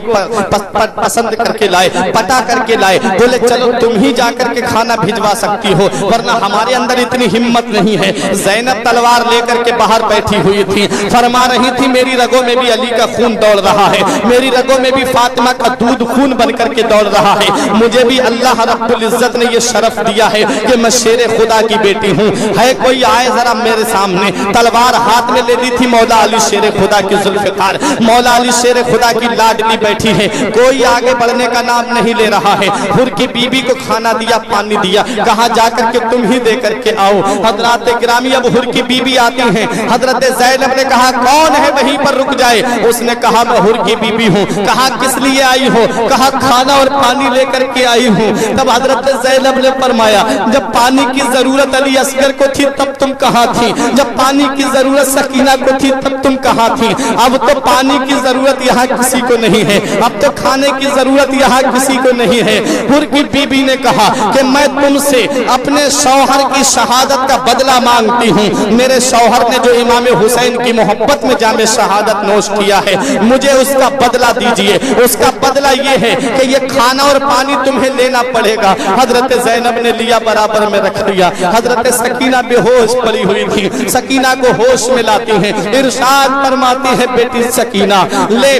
पसंद करके लाए, पटा करके लाए। बोले चलो तुम ही जाकर के खाना भिजवा सकती हो, वरना हमारे अंदर इतनी हिम्मत नहीं है। ज़ैनब तलवार लेकर के बाहर बैठी हुई थी, फरमा रही थी मेरी रगों में भी अली का खून दौड़ रहा है, मेरी रगों में भी फातिमा का दूध खून बन करके दौड़ रहा है। मुझे भी अल्लाह रब्बुल इज्जत ने ये शरफ दिया है कि मैं शेर खुदा की बेटी हूँ। है कोई आए जरा मेरे सामने। तलवार हाथ में ले ली थी मौला अली शेर खुदा की जुल्फ़िकार, मौला अली शेर खुदा की लाडली बैठी है, कोई आगे बढ़ने का नाम नहीं ले रहा है। हुर की बीबी को खाना दिया, पानी दिया, कहा जाकर के तुम ही दे करके आओ। हजरत गिरामी अब हुर की बीबी आती हैं। हजरत ज़ैनब ने कहा कौन है वहीं पर रुक जाए। उसने कहा मैं हुर की बीबी हूँ। कहा किस लिए आई हो? कहा खाना और पानी लेकर के आई हूँ। तब हजरत ज़ैनब ने फरमाया जब पानी की जरूरत अली असगर को थी तब तुम कहाँ थी? जब पानी की जरूरत सकीना को थी तब तुम कहाँ थी? अब तो पानी की जरूरत यहाँ किसी को नहीं है, अब तो खाने की जरूरत यहाँ किसी को नहीं है। हुर की बीबी ने कहा कि मैं तुमसे अपने शौहर की शहादत का बदला मांगती हूँ। मेरे शौहर ने जो इमाम हुसैन की मोहब्बत में जामे शहादत नोश किया है, मुझे उसका बदला दीजिए। उसका बदला ये है कि ये खाना और पानी तुम्हें लेना पड़ेगा। हजरत ज़ैनब ने लिया, बराबर में रख दिया। हजरत सकीना बेहोश पड़ी हुई थी, सकीना को होश में लाती हैं, इरशाद फरमाती है बेटी सकीना ले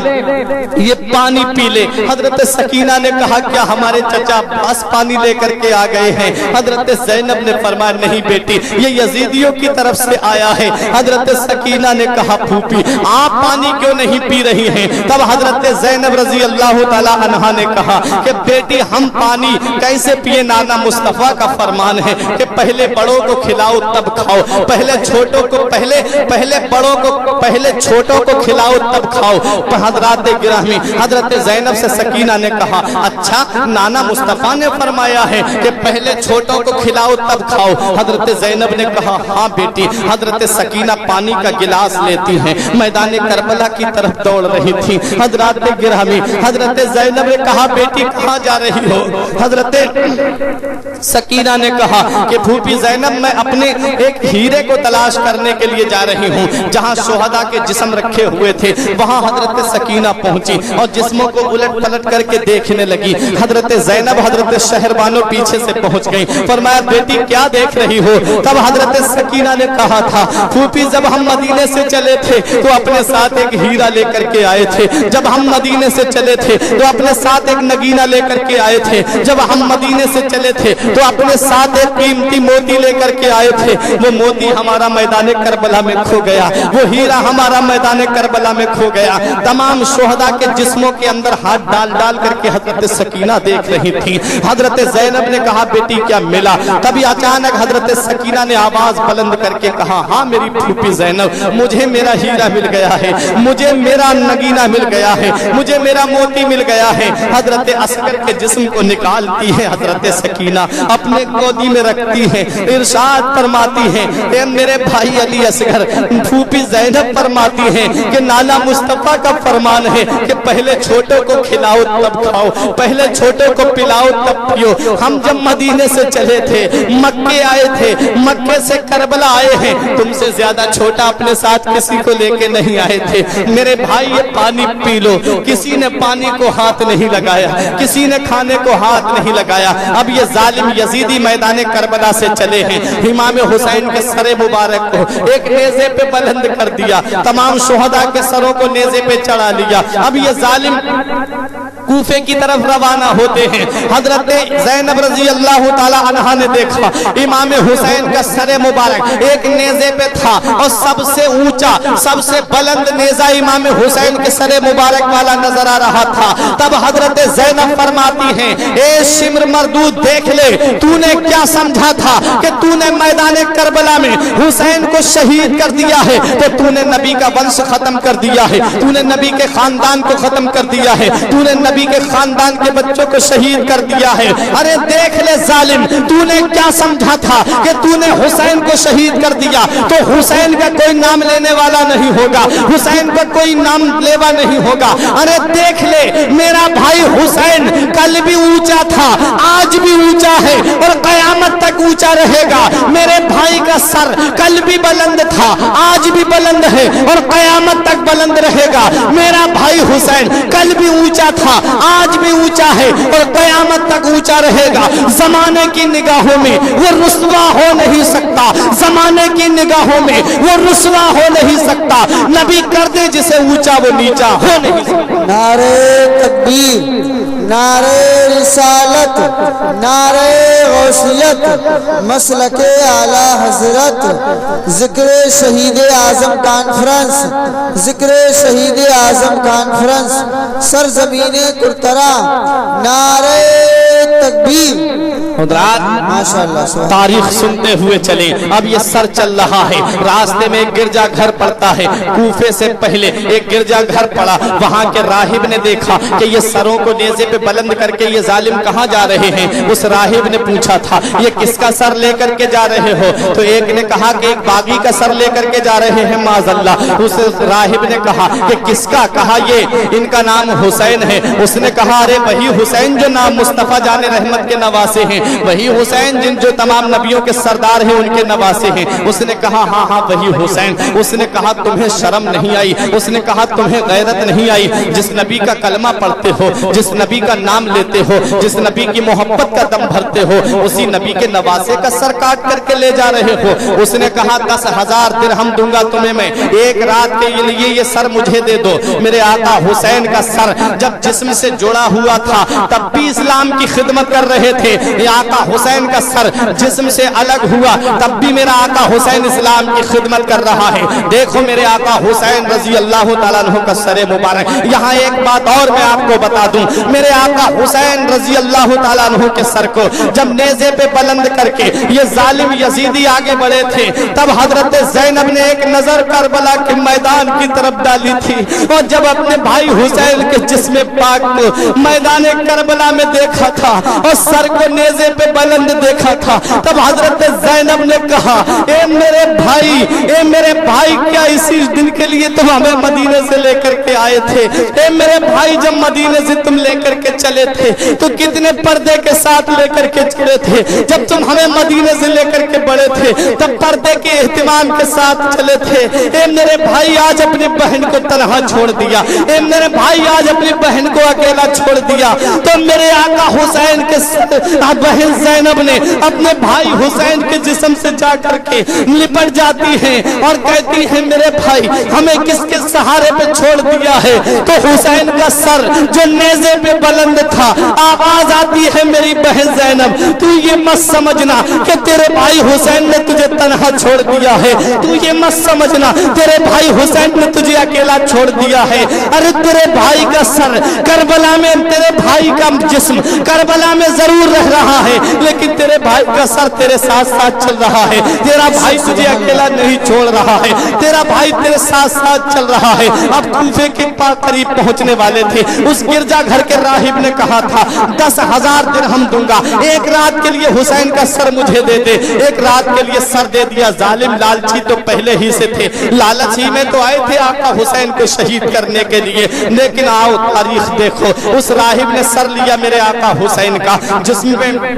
ये पानी पी ले। हजरत सकीना ने कहा क्या हमारे चचा बस पानी लेकर के आ गए हैं? हजरत ज़ैनब ने फरमाया नहीं बेटी ये यजीदियों की तरफ से आया है। हजरत सकीना ने कहा फूफी आप पानी क्यों नहीं पी रही हैं? तब हजरत ज़ैनब रजी अल्लाह ताला अन्हा ने कहा कि बेटी हम पानी कैसे पिए? नाना मुस्तफा का फरमान है कि पहले बड़ों को खिलाओ तब खाओ, पहले छोटों को पहले बड़ों को पहले छोटों को खिलाओ तब खाओ। हजरत गिरामी हजरत ज़ैनब से सकीना ने कहा अच्छा नाना मुस्तफा ने फरमाया है कि पहले छोटों को खिलाओ तब खाओ। हजरत ज़ैनब ने कहा हाँ बेटी। हजरत सकीना पानी का गिलास लेती हैं, मैदान करबला की तरफ दौड़ रही थी। हजरत गिरामी हजरत ज़ैनब ने कहा बेटी कहाँ जा रही हो? हजरत सकीना ने कहा कि फूफी ज़ैनब मैं अपने एक हीरे को तलाश करने के लिए जा रही हूँ। जहाँ शोहदा के जिस्म रखे हुए थे वहाँ हजरत सकीना पहुंची और जिस्मों को उलट पलट करके देखने लगी। हजरत ज़ैनब हजरत शहरबानो पीछे से पहुंच गई। फरमाया बेटी क्या देख रही हो? तब हजरत सकीना ने कहा था फूफी जब हम मदीने से चले थे तो अपने साथ एक हीरा लेकर के आए थे, जब हम मदीने से चले थे तो अपने साथ एक नगीना लेकर के आए थे, जब हम मदीने से चले थे तो अपने साथ एक कीमती मोती लेकर के आए थे। वो मोती हमारा मैदान करबला में खो गया, वो हीरा हमारा मैदान करबला में खो गया। तमाम शोहदा के जिस्मों के अंदर हाथ डाल डाल करके हजरत सकीना देख रही थी। हजरत ज़ैनब ने कहा बेटी क्या मिला? तभी अचानक हजरत सकीना ने आवाज बुलंद करके कहा हाँ मेरी फूफी ज़ैनब मुझे मेरा हीरा मिल गया है, मुझे मेरा नगीना मिल गया है, मुझे मेरा मोती मिल गया है। हजरत असगर के जिस्म को निकालती है हजरत सकीना, अपने गोदी में रखती है, इरशाद फरमाती है कि मेरे भाई अली असगर। फूफी ज़ैनब फरमाती है कि नाना मुस्तफा का फरमान है कि पहले छोटों को खिलाओ तब खाओ, पहले छोटों को पिलाओ तब पियो। हम जब मदीने से चले थे, मक्के आए थे, मक्के से करबला आए हैं, तुमसे ज्यादा छोटे बेटा अपने साथ किसी को लेके नहीं आए थे, मेरे भाई ये पानी पी लो। किसी ने पानी को हाथ नहीं लगाया, किसी ने खाने को हाथ नहीं लगाया। अब ये जालिम यजीदी मैदान करबला से चले हैं, इमाम हुसैन के सरे मुबारक को एक नेज़े पे बुलंद कर दिया, तमाम शुहदा के सरों को नेज़े पे चढ़ा लिया। अब ये जालिम कूफे की तरफ रवाना होते हैं। हजरत ज़ैनब रज़ी अल्लाह ताला अन्हा ने देखा इमाम हुसैन का सरे मुबारक एक नेज़े पे था और सबसे ऊंचा सबसे बुलंद नेज़ा इमाम हुसैन के सरे मुबारक वाला नजर आ रहा था। तब हजरत ज़ैनब फरमाती हैं, ए शिम्र मरदूद, देख ले, तूने क्या समझा था कि तूने मैदान करबला में हुसैन को शहीद कर दिया है तो तूने नबी का वंश खत्म कर दिया है, तूने नबी के खानदान को खत्म कर दिया है, तूने नबी के खानदान के बच्चों को शहीद कर दिया है। अरे देख ले जालिम, तूने क्या समझा था कि तूने हुसैन को शहीद कर दिया तो हुसैन का कोई नाम लेने वाला नहीं होगा, हुसैन का कोई नाम लेवा नहीं होगा। अरे देख ले, मेरा भाई हुसैन कल भी ऊंचा था, आज भी ऊंचा है और कयामत तक ऊंचा रहेगा। मेरे भाई का सर कल भी बुलंद था, आज भी बुलंद है और कयामत तक बुलंद रहेगा। मेरा भाई हुसैन कल भी ऊंचा था, आज भी ऊंचा है और कयामत तक ऊंचा रहेगा। जमाने की निगाहों में वो रुस्वा हो नहीं सकता, जमाने की निगाहों में वो रुस्वा हो नहीं सकता। नबी कर दे जिसे ऊंचा वो नीचा हो नहीं सकता। नारे तकबीर, नारे रिसालत, नारे गौसियत, मसलके आला हजरत, जिक्र शहीद आजम कॉन्फ्रेंस, जिक्र शहीद आजम कॉन्फ्रेंस, सरजमीने कुरतरा, नारे तकबीर। माशाअल्लाह तारीख सुनते हुए चले। अब ये सर चल रहा है, रास्ते में एक गिरजा घर पड़ता है। कूफे से पहले एक गिरजा घर पड़ा, वहां के राहिब ने देखा कि ये सरों को नेज़े पे बुलंद करके ये जालिम कहाँ जा रहे हैं। उस राहिब ने पूछा था, ये किसका सर लेकर के जा रहे हो? तो एक ने कहा कि एक बागी का सर लेकर के जा रहे हैं माज़अल्लाह। उस राहिब ने कहा कि किसका? कहा ये इनका नाम हुसैन है। उसने कहा अरे वही हुसैन जो नाम मुस्तफा जाने रहमत के नवासे हैं, वही हुसैन जिन जो तमाम नबियों के सरदार हैं उनके नवासे हैं। उसने कहा हाँ हाँ वही हुसैन। उसने कहा तुम्हें शर्म नहीं आई? उसने कहा तुम्हें गैरत नहीं आई? जिस नबी का कलमा पढ़ते हो, जिस नबी का नाम लेते हो, जिस नबी की मोहब्बत का दम भरते हो, उसी नबी के नवासे का सर काट करके ले जा रहे हो। उसने कहा 10,000 दिरहम दूंगा तुम्हें मैं, एक रात के लिए ये सर मुझे दे दो। मेरे आका हुसैन का सर जब जिस्म से जुड़ा हुआ था तब भी इस्लाम की खिदमत कर रहे थे। आका हुसैन का सर जिस्म से अलग हुआ तब भी मेरा आका हुसैन इस्लाम की खिदमत कर रहा है। देखो मेरे आका हुसैन रजी अल्लाह ताला अन्हु का सरे मुबारक। यहाँ एक बात और मैं आपको बता दूं, मेरे आका हुसैन रजी अल्लाह ताला अन्हु के सर को जब नेज़े पे बुलंद करके ये जालिम यजीदी आगे बढ़े थे तब हजरत ज़ैनब ने एक नजर करबला के मैदान की तरफ डाली थी और जब अपने भाई हुसैन के जिस्म पाक को मैदान करबला में देखा था और सर को नेज़े पे बुलंद देखा था तब हजरत ज़ैनब ने कहा ए मेरे भाई क्या इसी दिन के लिए तुम हमें मदीने से लेकर के आए थे? ए मेरे भाई जब मदीने से तुम लेकर के चले थे तो कितने पर्दे के साथ लेकर के चले थे? जब तुम हमें मदीने से लेकर के बढ़े थे तब पर्दे के एहतिमाम के साथ चले थे। ए मेरे भाई आज अपनी बहन को तन्हा छोड़ दिया, ए मेरे भाई आज अपनी बहन को अकेला छोड़ दिया। तो मेरे आका हुसैन के बहन ज़ैनब ने अपने भाई हुसैन के जिस्म से जा करके लिपट जाती है और कहती है मेरे भाई हमें किसके सहारे पे छोड़ दिया है? तो हुसैन का सर जो नेज़े पे बुलंद था, आवाज आती है मेरी बहन ज़ैनब तू ये मत समझना कि तेरे भाई हुसैन ने तुझे तन्हा छोड़ दिया है, तू ये मत समझना तेरे भाई हुसैन ने तुझे अकेला छोड़ दिया है। अरे तेरे भाई का सर करबला में, तेरे भाई का जिस्म करबला में जरूर रह रहा है लेकिन तेरे भाई का सर तेरे साथ साथ चल रहा है। तेरा भाई तुझे अकेला नहीं छोड़ रहा है, तेरा भाई तेरे साथ साथ चल रहा है। अब कूफे के पास करीब पहुंचने वाले थे। उस गिरजा घर के राहिब ने कहा था 10,000 दिरहम दूंगा, एक रात के लिए हुसैन का सर मुझे दे दे। एक रात के लिए सर दे दिया। जालिम लालची तो पहले ही से थे, लालच ही में तो आए थे आका हुसैन को शहीद करने के लिए। लेकिन आओ तारीख देखो, उस राहिब ने सर लिया मेरे आका हुसैन का, जिसमें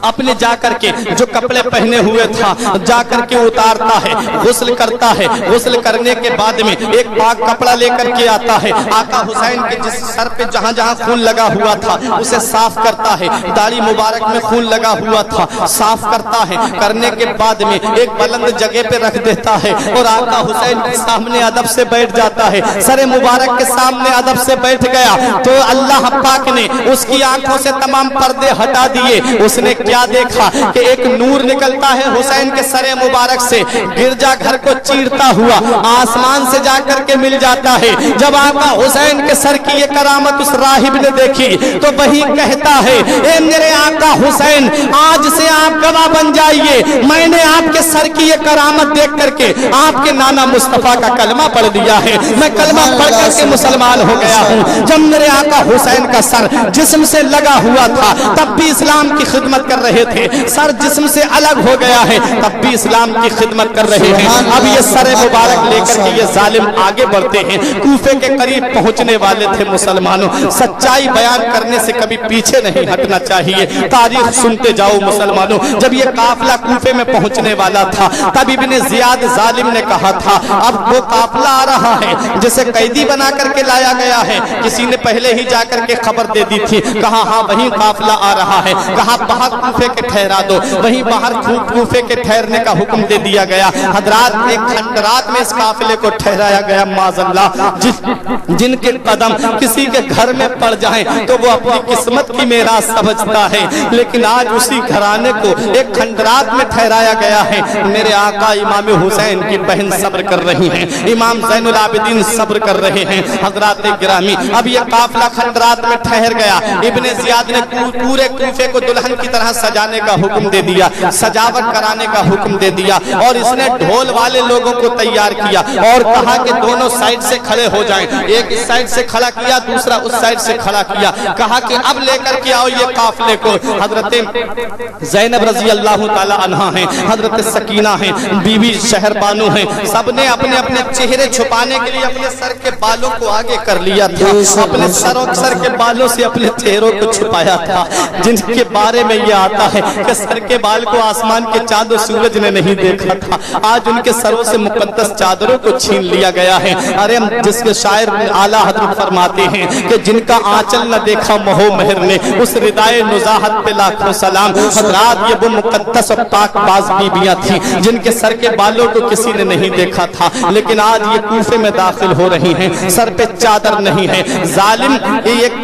अपने जा करके जो कपड़े पहने हुए था जा करके उतारता है, गुस्ल करता है। गुस्ल करने के बाद में एक पाक कपड़ा लेकर के आता है, आका हुसैन के जिस सर पे जहां जहां खून लगा हुआ था उसे साफ करता है। दाढ़ी मुबारक में खून लगा हुआ था, साफ करता है। करने के बाद में एक बुलंद जगह पे रख देता है और आका हुसैन के सामने अदब से बैठ जाता है। सरे मुबारक के सामने अदब से बैठ गया तो अल्लाह पाक ने उसकी आंखों से तमाम पर्दे हटा दिए। उसने क्या देखा कि एक नूर निकलता है हुसैन के सरे मुबारक से, गिरजा घर को चीरता हुआ आसमान से जाकर के मिल जाता है। जब आका हुसैन के सर की ये करामत उस राहिब ने देखी तो वही कहता है, ए मेरे आका हुसैन, आज से आप गवाह बन जाइए, मैंने आपके सर की ये करामत देख करके आपके नाना मुस्तफा का कलमा पढ़ लिया है, मैं कलमा पढ़ करके मुसलमान हो गया हूँ। जब मेरे आका हुसैन का सर जिस्म से लगा हुआ था तब भी इस्लाम की खिदमत कर रहे थे, सर जिस्म से अलग हो गया है तब भी इस्लाम की खिदमत कर रहे हैं। अब ये सर मुबारक लेकर के ये जालिम आगे बढ़ते हैं, कूफे के करीब पहुंचने वाले थे। मुसलमानों, सच्चाई बयान करने से कभी पीछे नहीं हटना चाहिए, तारीख सुनते जाओ मुसलमानों। जब ये काफिला कूफे में पहुंचने वाला था तब इब्ने जियाद जालिम ने कहा था, अब वो काफिला आ रहा है जिसे कैदी बना करके लाया गया है, किसी ने पहले ही जाकर के खबर दे दी थी। कहा हाँ वहीं काफिला आ रहा है, कहा बाहर कूफे के ठहरा दो, वहीं बाहर कूफे के ठहरने का हुक्म दे दिया गया। हजरात एक खंडरात में इस काफिले को ठहराया गया। माज़अल्लाह, जिनके कदम किसी के घर में पड़ जाएं तो वो अपनी किस्मत की मेराज समझता है, लेकिन आज उसी घराने को एक खंडरात में ठहराया गया है। मेरे आका इमाम हुसैन की बहन सब्र कर रही हैं, इमाम ज़ैनुल आबिदीन सब्र कर रहे हैं। हजरात गिरामी, अब ये काफिला खंडरात में ठहर गया। इब्ने जियाद ने पूरे कूफे को दुल्हन की तरह सजाने का हुक्म दे दिया, सजावट कराने का हुक्म दे दिया और इसने ढोल वाले लोगों को तैयार किया और कहा कि दोनों साइड से खड़े हो जाएं। एक इस साइड से खड़ा किया, दूसरा उस साइड से खड़ा किया, कहा कि अब लेकर के आओ ये काफिले को। हजरत ज़ैनब रजी अल्लाह ताला अन्हा हैं, हजरत सकीना हैं, बीबी शहरबानू हैं, सबने अपने अपने चेहरे छुपाने के लिए अपने सर के बालों को आगे कर लिया था, अपने सर के बालों से अपने चेहरों को छुपाया था। जिनके बारे में ये आता है कि सर के बाल को आसमान के चांद और सूरज ने नहीं देखा था, आज उनके सरों से मुकद्दस चादरों को छीन लिया गया है। अरे जिसके शायर आला हजरत फरमाते हैं कि जिनका आंचल न देखा महो महर ने, उस रिदाए नुज़ाहत पे लाखों सलाम। हजरात, ये वो मुकद्दस और पाक बाज बीबियां थी जिनके सर के बालों को किसी ने नहीं देखा था, लेकिन आज ये कूफे में दाखिल हो रही हैं, सर पे चादर नहीं है। जालिम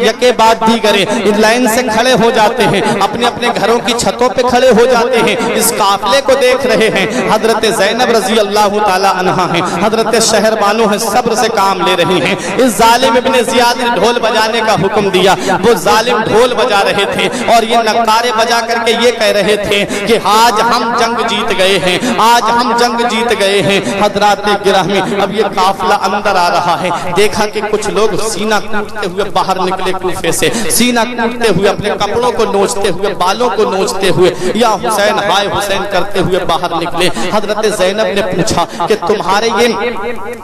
यके बाद दीगरे इन लाइन से खड़े हो जाते हैं, अपने अपने घरों की छतों पे खड़े हो जाते हैं, इस काफिले को देख रहे हैं। हजरत ज़ैनब रजी अल्लाह ताला अन्हा हैं, हजरत शहरबानू हैं, सब्र से काम ले रही हैं। इस जालिम इब्ने जियाद ने ढोल बजाने का हुक्म दिया, वो जालिम ढोल बजा रहे थे और ये नक्कारे बजा करके ये कह रहे थे कि आज हम जंग जीत गए हैं, आज हम जंग जीत गए हैं। हजरात गिरामी, अब ये काफिला अंदर आ रहा है, देखा कि कुछ लोग सीना कूटते हुए बाहर निकले कूफे से, सीना कूटते हुए अपने कपड़ों को नोचते हुए, बालों को नोचते हुए, या हुसैन हाय हुसैन करते हुए बाहर निकले। हजरत ज़ैनब ने पूछा कि तुम्हारे ये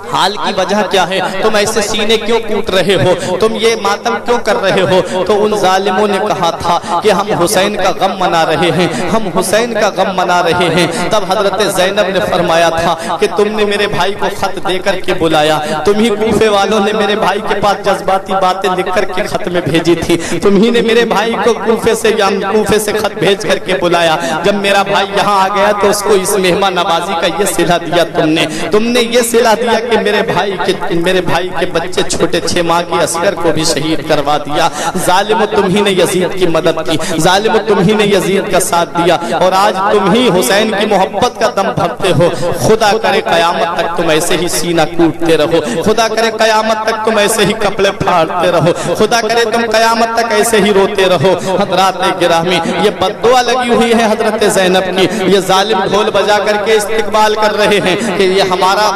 हाल की वजह क्या है, तुम ऐसे सीने क्यों कूट रहे हो, तुम ये मातम क्यों कर रहे हो? तो उन जालिमों ने कहा था कि हम हुसैन का गम मना रहे हैं, हम हुसैन का गम मना रहे हैं। तब हजरत ज़ैनब ने फरमाया था कि तुमने मेरे भाई को खत दे करके बुलाया, तुम ही कूफे वालों ने मेरे भाई के पास जज्बाती बातें लिख करके खत में भेजी थी, तुम ही ने मेरे भाई को कूफे से खत भेज करके बुलाया। जब मेरा भाई यहाँ आ गया तो उसको इस मेहमान नवाजी का ये सिला दिया, तुमने ये सिला दिया कि मेरे भाई के बच्चे छोटे 6 माह के असगर को भी शहीद करवा दिया। जालिम, तुम ही ने यजीद की मदद की, जालिम तुम ही ने यजीद का साथ दिया और आज तुम ही हुसैन की मोहब्बत का दम भरते हो। खुदा करे कयामत तक तुम ऐसे ही सीना कूटते रहो, खुदा करे कयामत तक तुम ऐसे ही कपड़े फाड़ते रहो, खुदा करे तुम कयामत तक ऐसे ही रोते रहो। हजरात गिरामी, ये बद्दुआ लगी हुई है हजरत ज़ैनब की, ये जालिम ढोल बजा करके इस्तिकबाल कर रहे हैं कि ये हमारा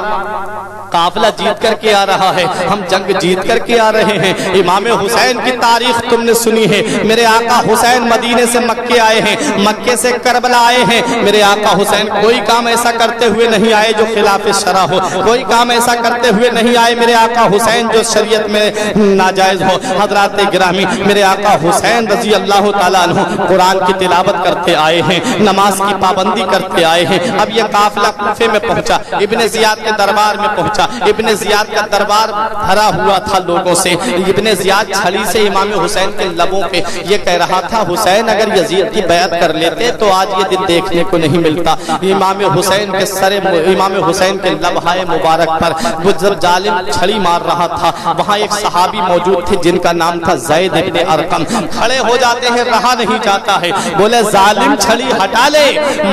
قافلہ جیت کر کے آ رہا ہے، ہم جنگ جیت کر کے آ رہے ہیں۔ امام حسین کی تاریخ تم نے سنی ہے، میرے آقا حسین مدینے سے مکے آئے ہیں، مکے سے کربلا آئے ہیں۔ میرے آقا حسین کوئی کام ایسا کرتے ہوئے نہیں آئے جو خلاف شرع ہو، کوئی کام ایسا کرتے ہوئے نہیں آئے میرے آقا حسین جو شریعت میں ناجائز ہو۔ حضرات گرامی، میرے آقا حسین رضی اللہ تعالیٰ عنہ قرآن کی تلاوت کرتے آئے ہیں، نماز کی پابندی کرتے آئے ہیں۔ اب یہ قافلہ کوفے میں پہنچا، ابن زیاد کے دربار میں پہنچا۔ ابن زیاد کا دربار بھرا ہوا تھا لوگوں سے۔ ابن زیاد چھڑی سے امام حسین کے لبوں پہ یہ کہہ رہا تھا، حسین اگر یزید کی بیعت کر لیتے تو آج یہ دن دیکھنے کو نہیں ملتا۔ امام حسین کے لبہائے مبارک پر وہ جب ظالم چھڑی مار رہا تھا، وہاں ایک صحابی موجود تھے جن کا نام تھا زید ابن ارقم۔ کھڑے ہو جاتے ہیں، رہا نہیں جاتا ہے، بولے ظالم چھڑی ہٹا لے،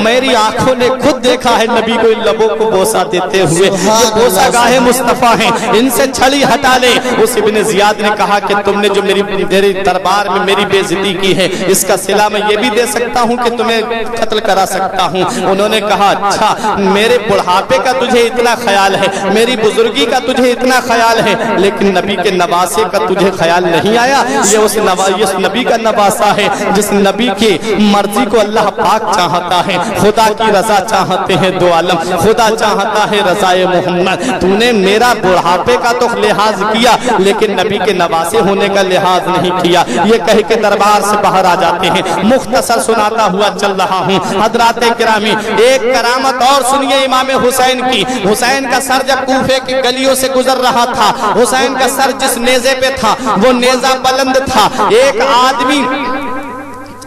میری آنکھوں نے خود دیکھا ہے نبی کو ان لبوں کو بوسہ دیتے ہوئے، یہ بوسہ گاہ مصطفیٰ ہیں، ان سے چھڑی ہٹا لے۔ اس ابن زیاد نے کہا کہ تم نے جو میری دربار میں میری بے عزتی کی ہے، اس کا صلہ میں یہ بھی دے سکتا ہوں کہ تمہیں قتل کرا سکتا ہوں۔ انہوں نے کہا اچھا، میرے بڑھاپے کا تجھے اتنا خیال ہے، میری بزرگی کا تجھے اتنا خیال ہے، لیکن نبی کے نواسے کا تجھے خیال نہیں آیا؟ یہ اس نبی کا نواسا ہے جس نبی کی مرضی کو اللہ پاک چاہتا ہے، خدا کی رضا چاہتے ہیں دو عالم، خدا چاہتا ہے رضائے محمد۔ تو نے میرا بڑھاپے کا تو لحاظ کیا لیکن نبی کے نواسے ہونے کا لحاظ نہیں کیا۔ یہ کہہ کے دربار سے باہر آ جاتے ہیں۔ مختصر سناتا ہوا چل رہا ہوں۔ حضرات گرامی، ایک کرامت اور سنیے امام حسین کی۔ حسین کا سر جب کوفے کی گلیوں سے گزر رہا تھا، حسین کا سر جس نیزے پہ تھا وہ نیزہ بلند تھا۔ ایک آدمی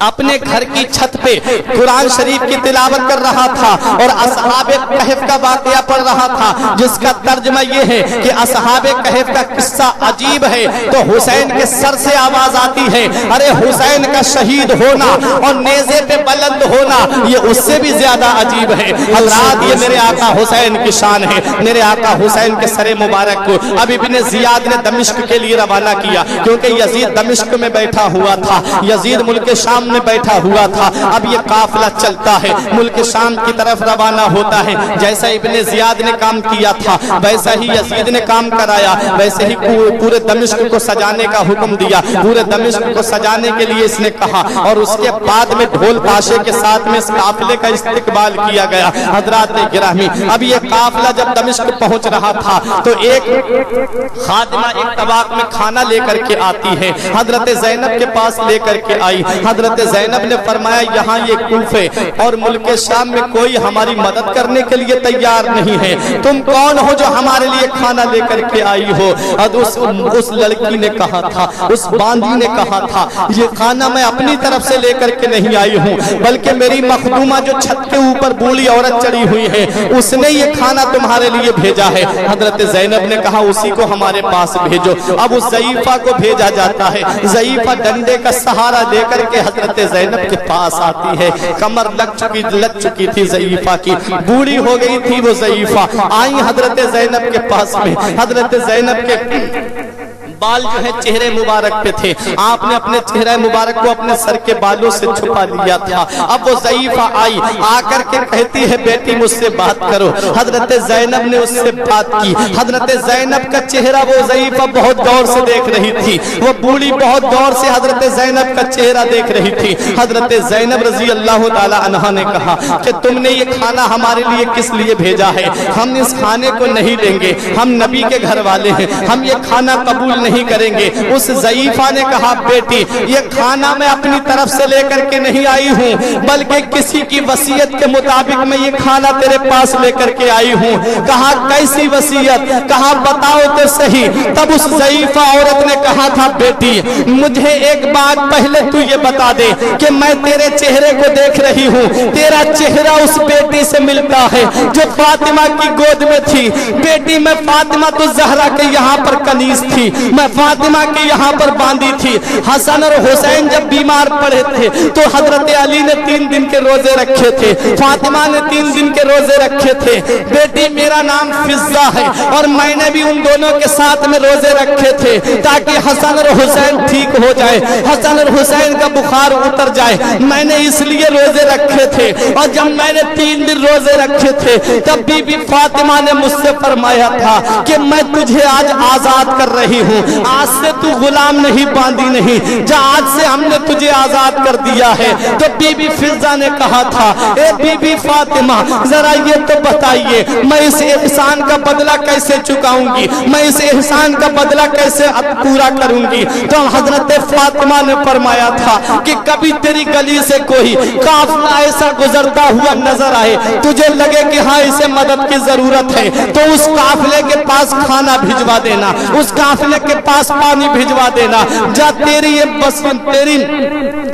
اپنے گھر کی چھت پہ قرآن شریف کی تلاوت کر رہا تھا اور اصحاب کہف کا واقعہ پڑھ رہا تھا، جس کا ترجمہ یہ ہے کہ اصحاب کہف کا قصہ عجیب ہے تو حسین کے سر سے آواز آتی ہے، ارے حسین کا شہید ہونا اور نیزے پہ بلند ہونا یہ اس سے بھی زیادہ عجیب ہے۔ حضرات، یہ میرے آقا حسین کی شان ہے۔ میرے آقا حسین کے سر مبارک کو اب ابن زیاد نے دمشق کے لیے روانہ کیا، کیونکہ یزید دمشق میں بیٹھا ہوا تھا، یزید ملک شام میں بیٹھا ہوا تھا۔ اب یہ قافلہ چلتا ہے، ملک شام کی طرف روانہ ہوتا ہے۔ جیسا ابن زیاد نے کام کیا تھا ویسا ہی یزید نے کام کرایا، ویسے ہی پورے دمشق کو سجانے کا حکم دیا، پورے دمشق کو سجانے کے لیے اس نے کہا، اور اس کے بعد میں ڈھول تاشے کے ساتھ میں اس قافلے کا استقبال کیا گیا۔ حضرات گرامی، اب یہ قافلہ جب دمشق پہنچ رہا تھا تو ایک خادمہ ایک طباق میں کھانا لے کر کے آتی ہے، حضرت زینب کے پاس لے کر کے آئی۔ حضرت زینب نے فرمایا یہاں یہ کوفے اور ملک شام میں کوئی ہماری مدد کرنے کے لیے تیار نہیں ہے، تم کون ہو جو ہمارے لیے کھانا لے کر کے آئی ہو؟ اس لڑکی نے کہا تھا، اس باندھی نے کہا تھا، یہ کھانا میں اپنی طرف سے لے کر کے نہیں آئی ہوں بلکہ میری مخدومہ جو چھت کے اوپر بوڑھی عورت چڑھی ہوئی ہے اس نے یہ کھانا تمہارے لیے بھیجا ہے۔ حضرت زینب نے کہا اسی کو ہمارے پاس بھیجو۔ اب اس ضعیفہ کو بھیجا جاتا ہے، ضعیفہ ڈنڈے کا سہارا لے کر کے حضرت زینب کے پاس آتی ہے۔ کمر لگ چکی تھی ضعیفہ کی، بوڑھی ہو گئی تھی وہ ضعیفہ۔ آئی حضرت زینب کے پاس میں، حضرت زینب کے بال جو ہے چہرے مبارک پہ تھے، آپ نے اپنے چہرے مبارک کو اپنے سر کے بالوں سے چھپا لیا تھا۔ اب وہ ضعیفہ آئی، آ کر کے کہتی ہے بیٹی مجھ سے بات کرو۔ حضرت زینب نے اس سے بات کی۔ حضرت زینب کا چہرہ وہ ضعیفہ بہت غور سے دیکھ رہی تھی، وہ بوڑھی بہت غور سے حضرت زینب کا چہرہ دیکھ رہی تھی۔ حضرت زینب رضی اللہ تعالی عنہا نے کہا کہ تم نے یہ کھانا ہمارے لیے کس لیے بھیجا ہے؟ ہم اس کھانے کو نہیں لیں گے، ہم نبی کے گھر والے ہیں، ہم یہ کھانا قبول نہیں کریں گے۔ اس ضعیفہ نے کہا بیٹی یہ کھانا میں اپنی طرف سے لے کر کے نہیں آئی ہوں بلکہ کسی کی وصیت کے مطابق میں یہ کھانا تیرے پاس لے کر کے آئی ہوں۔ کہا کیسی وصیت؟ کہا بتاؤ تو صحیح۔ تب اس ضعیفہ عورت نے کہا تھا بیٹی مجھے ایک بات پہلے تو یہ بتا دے کہ میں تیرے چہرے کو دیکھ رہی ہوں، تیرا چہرہ اس بیٹی سے ملتا ہے جو فاطمہ کی گود میں تھی۔ بیٹی میں فاطمہ تو زہرا کے یہاں پر کنیز تھی، मैं फातिमा के यहाँ पर बांधी थी। हसन और हुसैन जब बीमार पड़े थे तो हजरत अली ने 3 दिन के रोजे रखे थे, फातिमा ने 3 दिन के रोजे रखे थे। बेटी मेरा नाम फिजा है और मैंने भी उन दोनों के साथ में रोजे रखे थे ताकि हसन और हुसैन ठीक हो जाए, हसन और हुसैन का बुखार उतर जाए। मैंने इसलिए रोजे रखे थे और जब मैंने 3 दिन रोजे रखे थे तब बीबी फातिमा ने मुझसे फरमाया था कि मैं तुझे आज आजाद कर रही हूँ, आज से तू गुलाम नहीं, बांधी नहीं, जा आज से हमने तुझे आजाद कर दिया है। तो बीबी फिजा ने कहा था, ए बीबी फातिमा जरा ये तो बताइए मैं इस एहसान का बदला कैसे चुकाऊंगी, मैं इस एहसान का बदला कैसे पूरा करूंगी। तो हजरत फातिमा ने फरमाया था कि कभी तेरी गली से कोई काफिला ऐसा गुजरता हुआ नजर आए, तुझे लगे कि हाँ इसे मदद की जरूरत है, तो उस काफिले के पास खाना भिजवा देना, उस काफिले के पास पानी भिजवा देना, जा तेरी ये बस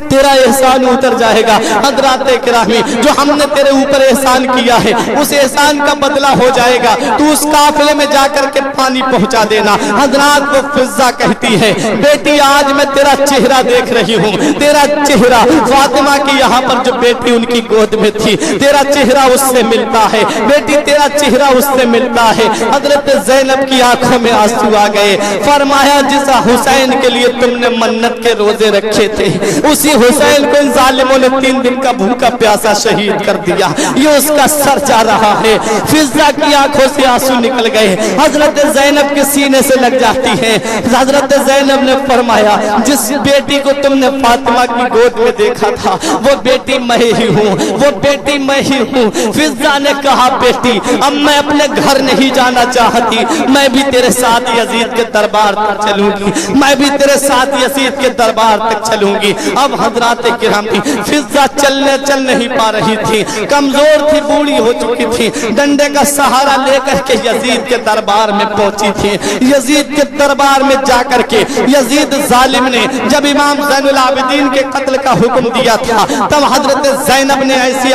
तेरा एहसान उतर जाएगा। हजरात किरामी जो हमने तेरे ऊपर एहसान किया है उस एहसान का बदला हो जाएगा, तू उस काफिले में जाकर के पानी पहुंचा देना। हजरात को फिजा कहती है, बेटी आज मैं तेरा चेहरा देख रही हूँ, तेरा चेहरा फातिमा की यहाँ पर जो बेटी उनकी गोद में थी, तेरा चेहरा उससे मिलता है, बेटी तेरा चेहरा उससे मिलता है। हजरत ज़ैनब की आंखों में आंसू आ गए, फरमाया जिस हुसैन के लिए तुमने मन्नत के रोजे रखे थे उसी हुसैन को इन जालिमों ने 3 दिन का भूखा प्यासा शहीद कर दिया, ये उसका सर जा रहा है। फिजा की आंखों से आंसू निकल गए, हजरत ज़ैनब के सीने से लग जाती है। हजरत ज़ैनब ने फरमाया जिस बेटी को तुमने फातिमा की गोद में देखा था वो बेटी मैं ही हूँ, वो बेटी मैं ही हूँ। फिजा ने कहा बेटी अब मैं अपने घर नहीं जाना चाहती, मैं भी तेरे साथ यजीद के दरबार तक चलूंगी, मैं भी तेरे साथ यजीद के दरबार तक चलूंगी। अब हजरात किरामी फिजा चल नहीं पा रही थी, कमजोर थी, बूढ़ी हो चुकी थी, डंडे का सहारा लेकर के यजीद के दरबार में पहुंची थी। यजीद के दरबार में जाकर के यजीद जालिम ने जब इमाम ज़ैनुल आबिदीन के कत्ल का हुक्म दिया था तब हजरत ज़ैनब ने ऐसी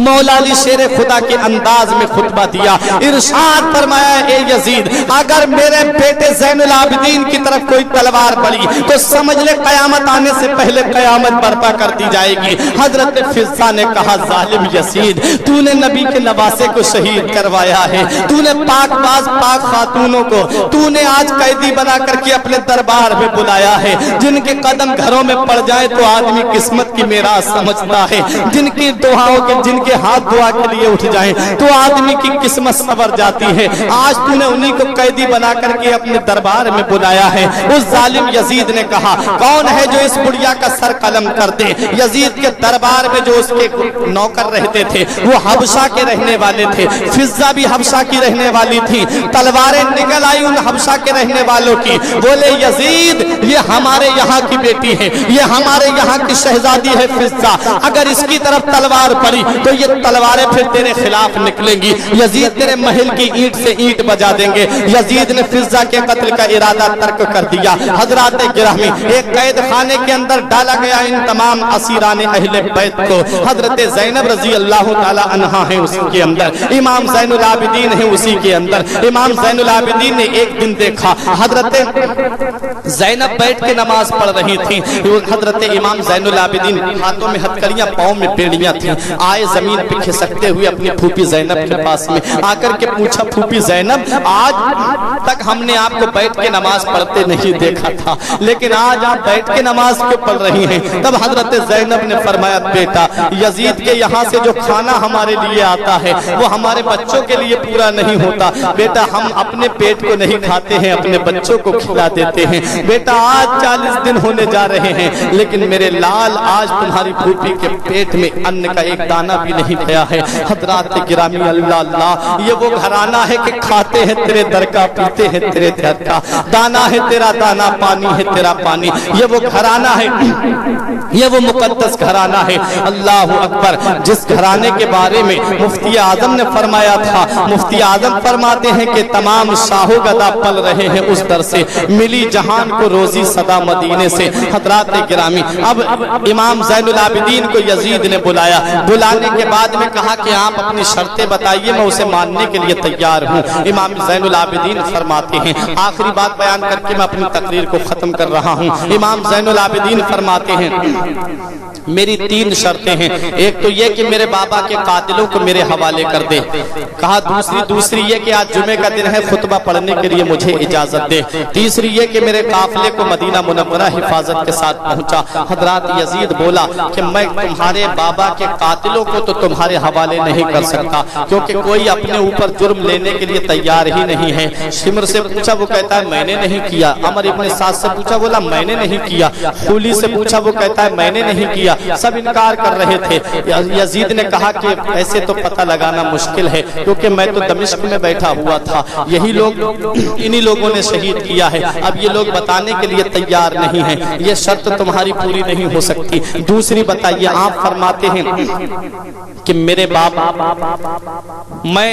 मौला अली शेर खुदा के अंदाज में खुतबा दिया, इरशाद फरमाया ए यजीद अगर मेरे बेटे ज़ैनुल आबिदीन की तरफ कोई तलवार पड़ी तो समझ ले कयामत आने से पहले कयामत बर्पा कर दी जाएगी। हजरत फिजा ने कहा जालिम यजीद तूने नबी के नवासे को शहीद करवाया है, तूने पाकबाज पाक खातूनों को तूने आज कैदी बना करके अपने दरबार में बुलाया है, जिनके कदम घरों में पड़ जाए तो आदमी किस्मत की मेराज समझता है, जिनकी दुआओं के जिनके हाथ दुआ के लिए उठ जाए तो आदमी की किस्मत संवर जाती है। आज तूने उन्हीं को कैदी बना करके अपने दरबार में बुलाया है। उस जालिम यजीद ने कहा कौन है जो इस बुढ़िया का सर कलम कर दे। यजीद के दरबार में जो उसके नौकर रहते थे वो हबशा के रहने वाले थे, फिजा भी हबशा की रहने वाली थी। तलवारें निकल आई उन हबशा के रहने वालों की, बोले यजीद ये हमारे यहाँ की बेटी है, ये हमारे यहाँ की शहजादी है फिजा, अगर इसकी तरफ तलवार पड़ी तो ये तलवारें फिर तेरे खिलाफ निकलेंगी, यजीद तेरे महल की ईंट से ईंट बजा देंगे। यजीद ने फिजा के कत्ल का इरादा तर्क कर दिया। हजरात गिरामी एक कैद खाने के अंदर डाला गया इन तमाम असीरान अहले बैत को। हजरत ज़ैनब रजी अल्लाह ताला अन्हा है उसी के अंदर, इमाम ज़ैनुल आबिदीन है उसी के अंदर। इमाम ज़ैनुल आबिदीन ने एक दिन देखा हजरत ज़ैनब बैठ के नमाज पढ़ रही थी, हजरत इमाम ज़ैनुल आबिदीन हाथों में हथकड़ियां पाँव में बेड़ियां थी, आए जमीन पे खिसकते हुए अपनी फूफी ज़ैनब के पास में आकर के पूछा फूफी ज़ैनब आज तक हमने आपको बैठ के नमाज पढ़ते नहीं देखा था, लेकिन आज आप बैठ के नमाज क्यों पढ़ रही हैं। तब हजरत ज़ैनब ने फरमाया बेटा यजीद के यहाँ से जो खाना हमारे लिए आता है वो हमारे बच्चों के लिए पूरा नहीं होता, बेटा हम अपने पेट को नहीं खाते हैं, अपने बच्चों को खिला देते हैं। बेटा आज 40 दिन होने जा रहे हैं लेकिन मेरे लाल आज तुम्हारी फूफी के पेट में अन्न का एक दाना भी नहीं गया है। हजरात गिरामी अल्लाह अल्लाह ये वो घराना है कि खाते हैं तेरे दर का, पीते हैं तेरे दर का, दाना है तेरा दाना, पानी है तेरा पानी, ये वो घराना है, ये वो मुकद्दस घराना है। अल्लाह अकबर। जिस घराने के बारे में मुफ्ती आजम ने फरमाया था, मुफ्ती आजम फरमाते हैं कि तमाम शाहो गदा पल रहे हैं उस दर से, मिली जहां जहान को रोजी सदा मदीने से। हजरात गिरामी, अब इमाम ज़ैनुल आबिदीन को यजीद ने बुलाया। बुलाने के बाद में कहा कि आप अपनी शर्तें बताइए, मैं उसे मानने के लिए तैयार हूँ। इमाम ज़ैनुल आबिदीन फरमाते हैं, आखिरी बात बयान करके मैं अपनी तकरीर को खत्म कर रहा हूँ। इमाम ज़ैनुल आबिदीन फरमाते हैं, मेरी 3 शर्तें हैं। एक तो ये कि मेरे बाबा के कातिलों को मेरे हवाले कर दे। कहा दूसरी ये कि आज जुमे का दिन है, खुतबा पढ़ने के लिए मुझे इजाजत दे। तीसरी ये कि मेरे काफिले को मदीना मुनव्वरा हिफाजत के साथ पहुंचा। हजरात यजीद बोला कि मैं तुम्हारे बाबा के कातिलों को तो तुम्हारे हवाले नहीं कर सकता, क्योंकि कोई अपने ऊपर जुर्म लेने के लिए तैयार ही नहीं है। शिमर से पूछा, वो कहता है मैंने नहीं किया। अमर इब्न साद से पूछा, बोला मैंने नहीं किया। खूली से पूछा, वो कहता है मैंने नहीं किया। सब इनकार कर रहे थे। यजीद ने कहा कि ऐसे तो पता लगाना मुश्किल है, क्योंकि मैं तो दमिश्क में बैठा हुआ था, यही लोग इन्हीं लोगों ने शहीद किया है। अब ये लोग बताने के लिए तैयार नहीं है, ये शर्त तुम्हारी पूरी नहीं हो सकती। दूसरी बताइए। आप फरमाते हैं कि मेरे बाप, मैं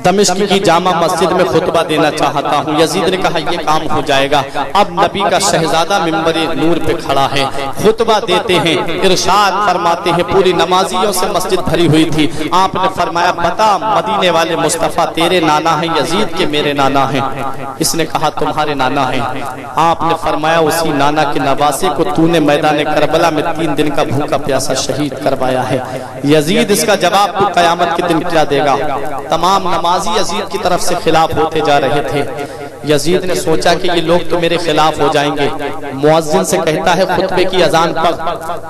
दमिश्क की जामा मस्जिद में खुतबा देना चाहता हूँ। यजीद ने कहा यह काम हो जाएगा। अब नबी का शहजादा मिंबर नूर पे खड़ा है, खुतबा देते हैं, इरशाद फरमाते हैं, पूरी नमाजियों से मस्जिद भरी हुई थी। आपने फरमाया, बता मदीने वाले मुस्तफा तेरे नाना हैं यजीद के मेरे नाना हैं? इसने कहा तुम्हारे नाना हैं। आपने फरमाया, उसी नाना के नवासे को तूने मैदान करबला में 3 दिन का भूखा प्यासा शहीद करवाया है। यजीद, इसका जवाब तू कयामत के दिन क्या देगा? तमाम नमाजी यजीद की तरफ से खिलाफ होते जा रहे थे। यजीद ने सोचा कि ये लोग तो मेरे खिलाफ हो जाएंगे। मुअज्जिन से कहता है खुतबे की अजान पढ़।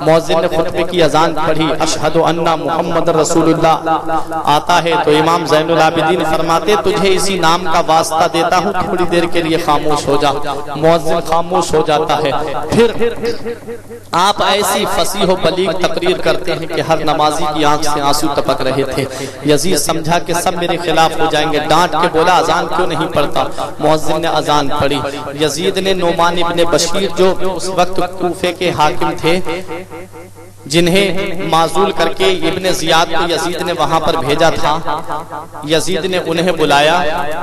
मुअज्जिन ने खुतबे की अजान पढ़ी, अशहदु अन्ना मुहम्मद रसूलुल्लाह। आता है तो इमाम ज़ैनुल आबिदीन फरमाते, तुझे इसी नाम का वास्ता देता हूँ, थोड़ी देर के लिए खामोश हो जा। मुअज्जिन खामोश हो जाता है। फिर आप ऐसी फसीह बलीग तकरीर करते हैं कि हर नमाजी की आंख से आंसू टपक रहे थे। यजीद समझा कि सब मेरे खिलाफ हो जाएंगे, डांट के बोला, अजान क्यों नहीं पढ़ता? मुअज्जिन ने अजान पढ़ी। यजीद ने नोमान इब्ने बशीर, जो उस वक्त कूफे के हाकिम थे, जिन्हें माजूल करके इब्ने जियाद को यजीद ने वहां पर भेजा था, यजीद ने उन्हें बुलाया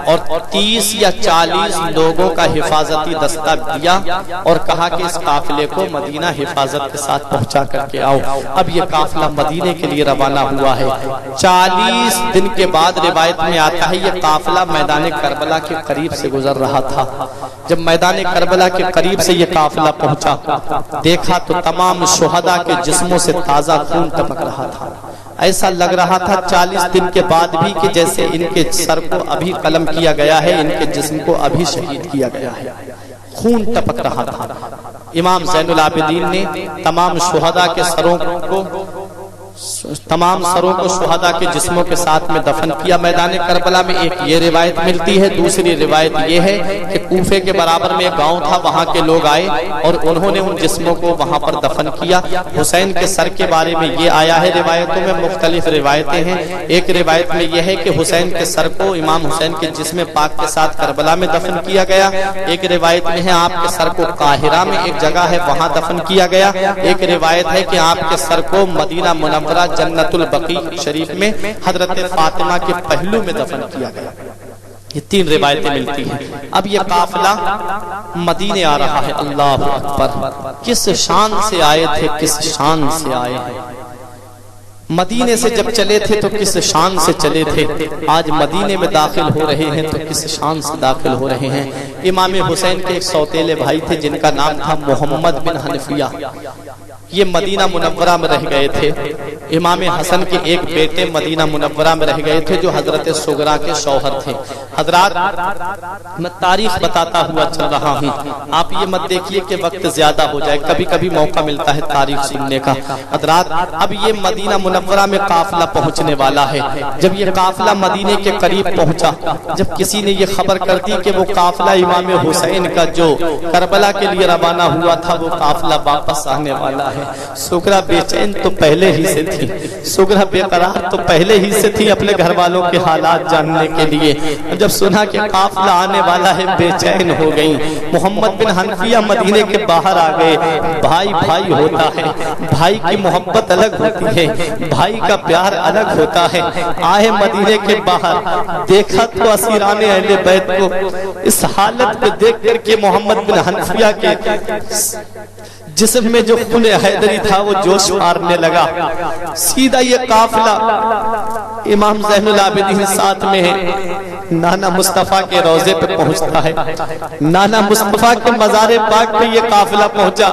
और 30 या 40 लोगों का हिफाजती दस्ता दिया और कहा कि इस काफिले को मदीना हिफाजत के साथ पहुंचा करके आओ। अब ये काफिला मदीने के लिए रवाना हुआ है। 40 दिन के बाद रिवायत में आता है, ये काफिला मैदान करबला के करीब से गुजर रहा था। जब मैदान करबला के करीब से ये काफिला पहुंचा, देखा तो तमाम शुहदा के जिस्मों से ताजा खून टपक रहा था। ऐसा लग रहा था 40 दिन के बाद भी कि जैसे इनके सर को अभी कलम किया गया है, इनके जिस्म को अभी शहीद किया गया है। खून टपक रहा था। इमाम ज़ैनुल आबिदीन ने तमाम शुहदा के सरों को शुहदा के जिस्मों के साथ में दफन किया मैदान करबला में। एक ये रिवायत मिलती है। दूसरी रिवायत ये है कि कूफे के बराबर में एक गांव था, वहां के लोग आए और उन्होंने उन जिस्मों को वहां पर दफन किया। हुसैन के सर के बारे में ये आया है, रिवायतों में मुख्तलिफ रिवायतें हैं। एक रिवायत में यह है कि हुसैन के सर को इमाम हुसैन के जिस्म पाक के साथ करबला में दफन किया गया। एक रिवायत में है आपके सर को काहिरा में एक जगह है वहां दफन किया गया। एक रिवायत है कि आपके सर को मदीना मुनव्वरा जन्नतुल बकी शरीफ में हजरत फातिमा के पहलू में दफन किया गया। ये 3 रिवायतें मिलती हैं। अब ये काफिला मदीने आ रहा है। अल्लाह अकबर, किस शान से आए थे, किस शान से आए हैं। मदीने से जब चले थे तो किस शान से चले थे, आज मदीने में दाखिल हो रहे हैं तो किस शान से दाखिल हो रहे हैं। इमाम हुसैन के एक सौतेले भाई थे जिनका नाम था मोहम्मद बिन हनफिया। ये मदीना मुनव्वरा में रह गए थे। इमाम हसन के एक बेटे मदीना मुनव्वरा में रह गए थे जो हजरत सुगरा के शौहर थे। हजरात, मैं तारीख बताता हुआ चल रहा हूँ, आप ये मत देखिए कि वक्त ज्यादा हो जाए, कभी कभी मौका मिलता है तारीख सुनने का। हजरात, अब ये मदीना मुनव्वरा में काफिला पहुंचने वाला है। जब ये काफिला मदीने के करीब पहुंचा, जब किसी ने ये खबर कर दी कि वो काफिला इमाम हुसैन का जो करबला के लिए रवाना हुआ था वो काफिला वापस आने वाला है, सुगरा बेचैन तो पहले ही से थी। تھی. سغرا بے قرار تو پہلے ہی سے تھی اپنے گھر والوں کے حالات جاننے کے لیے. جب سنا کہ قافلہ آنے والا ہے بے چین ہو گئی. محمد بن حنفیہ مدینے کے باہر آ گئے. بھائی بھائی ہوتا ہے, بھائی کی محبت الگ ہوتی ہے, بھائی کا پیار الگ ہوتا ہے. آئے مدینے کے باہر, دیکھا تو اسیران اہل بیت کو اس حالت کو دیکھ کر کے محمد بن حنفیہ کے جسم میں جو خون حیدری تھا وہ جوش مارنے لگا. سیدھا یہ قافلہ امام زین العابدین ساتھ میں ہے, نانا مصطفیٰ کے روضے پہ پہنچتا ہے. نانا مصطفیٰ کے مزار پاک پہ یہ قافلہ پہنچا.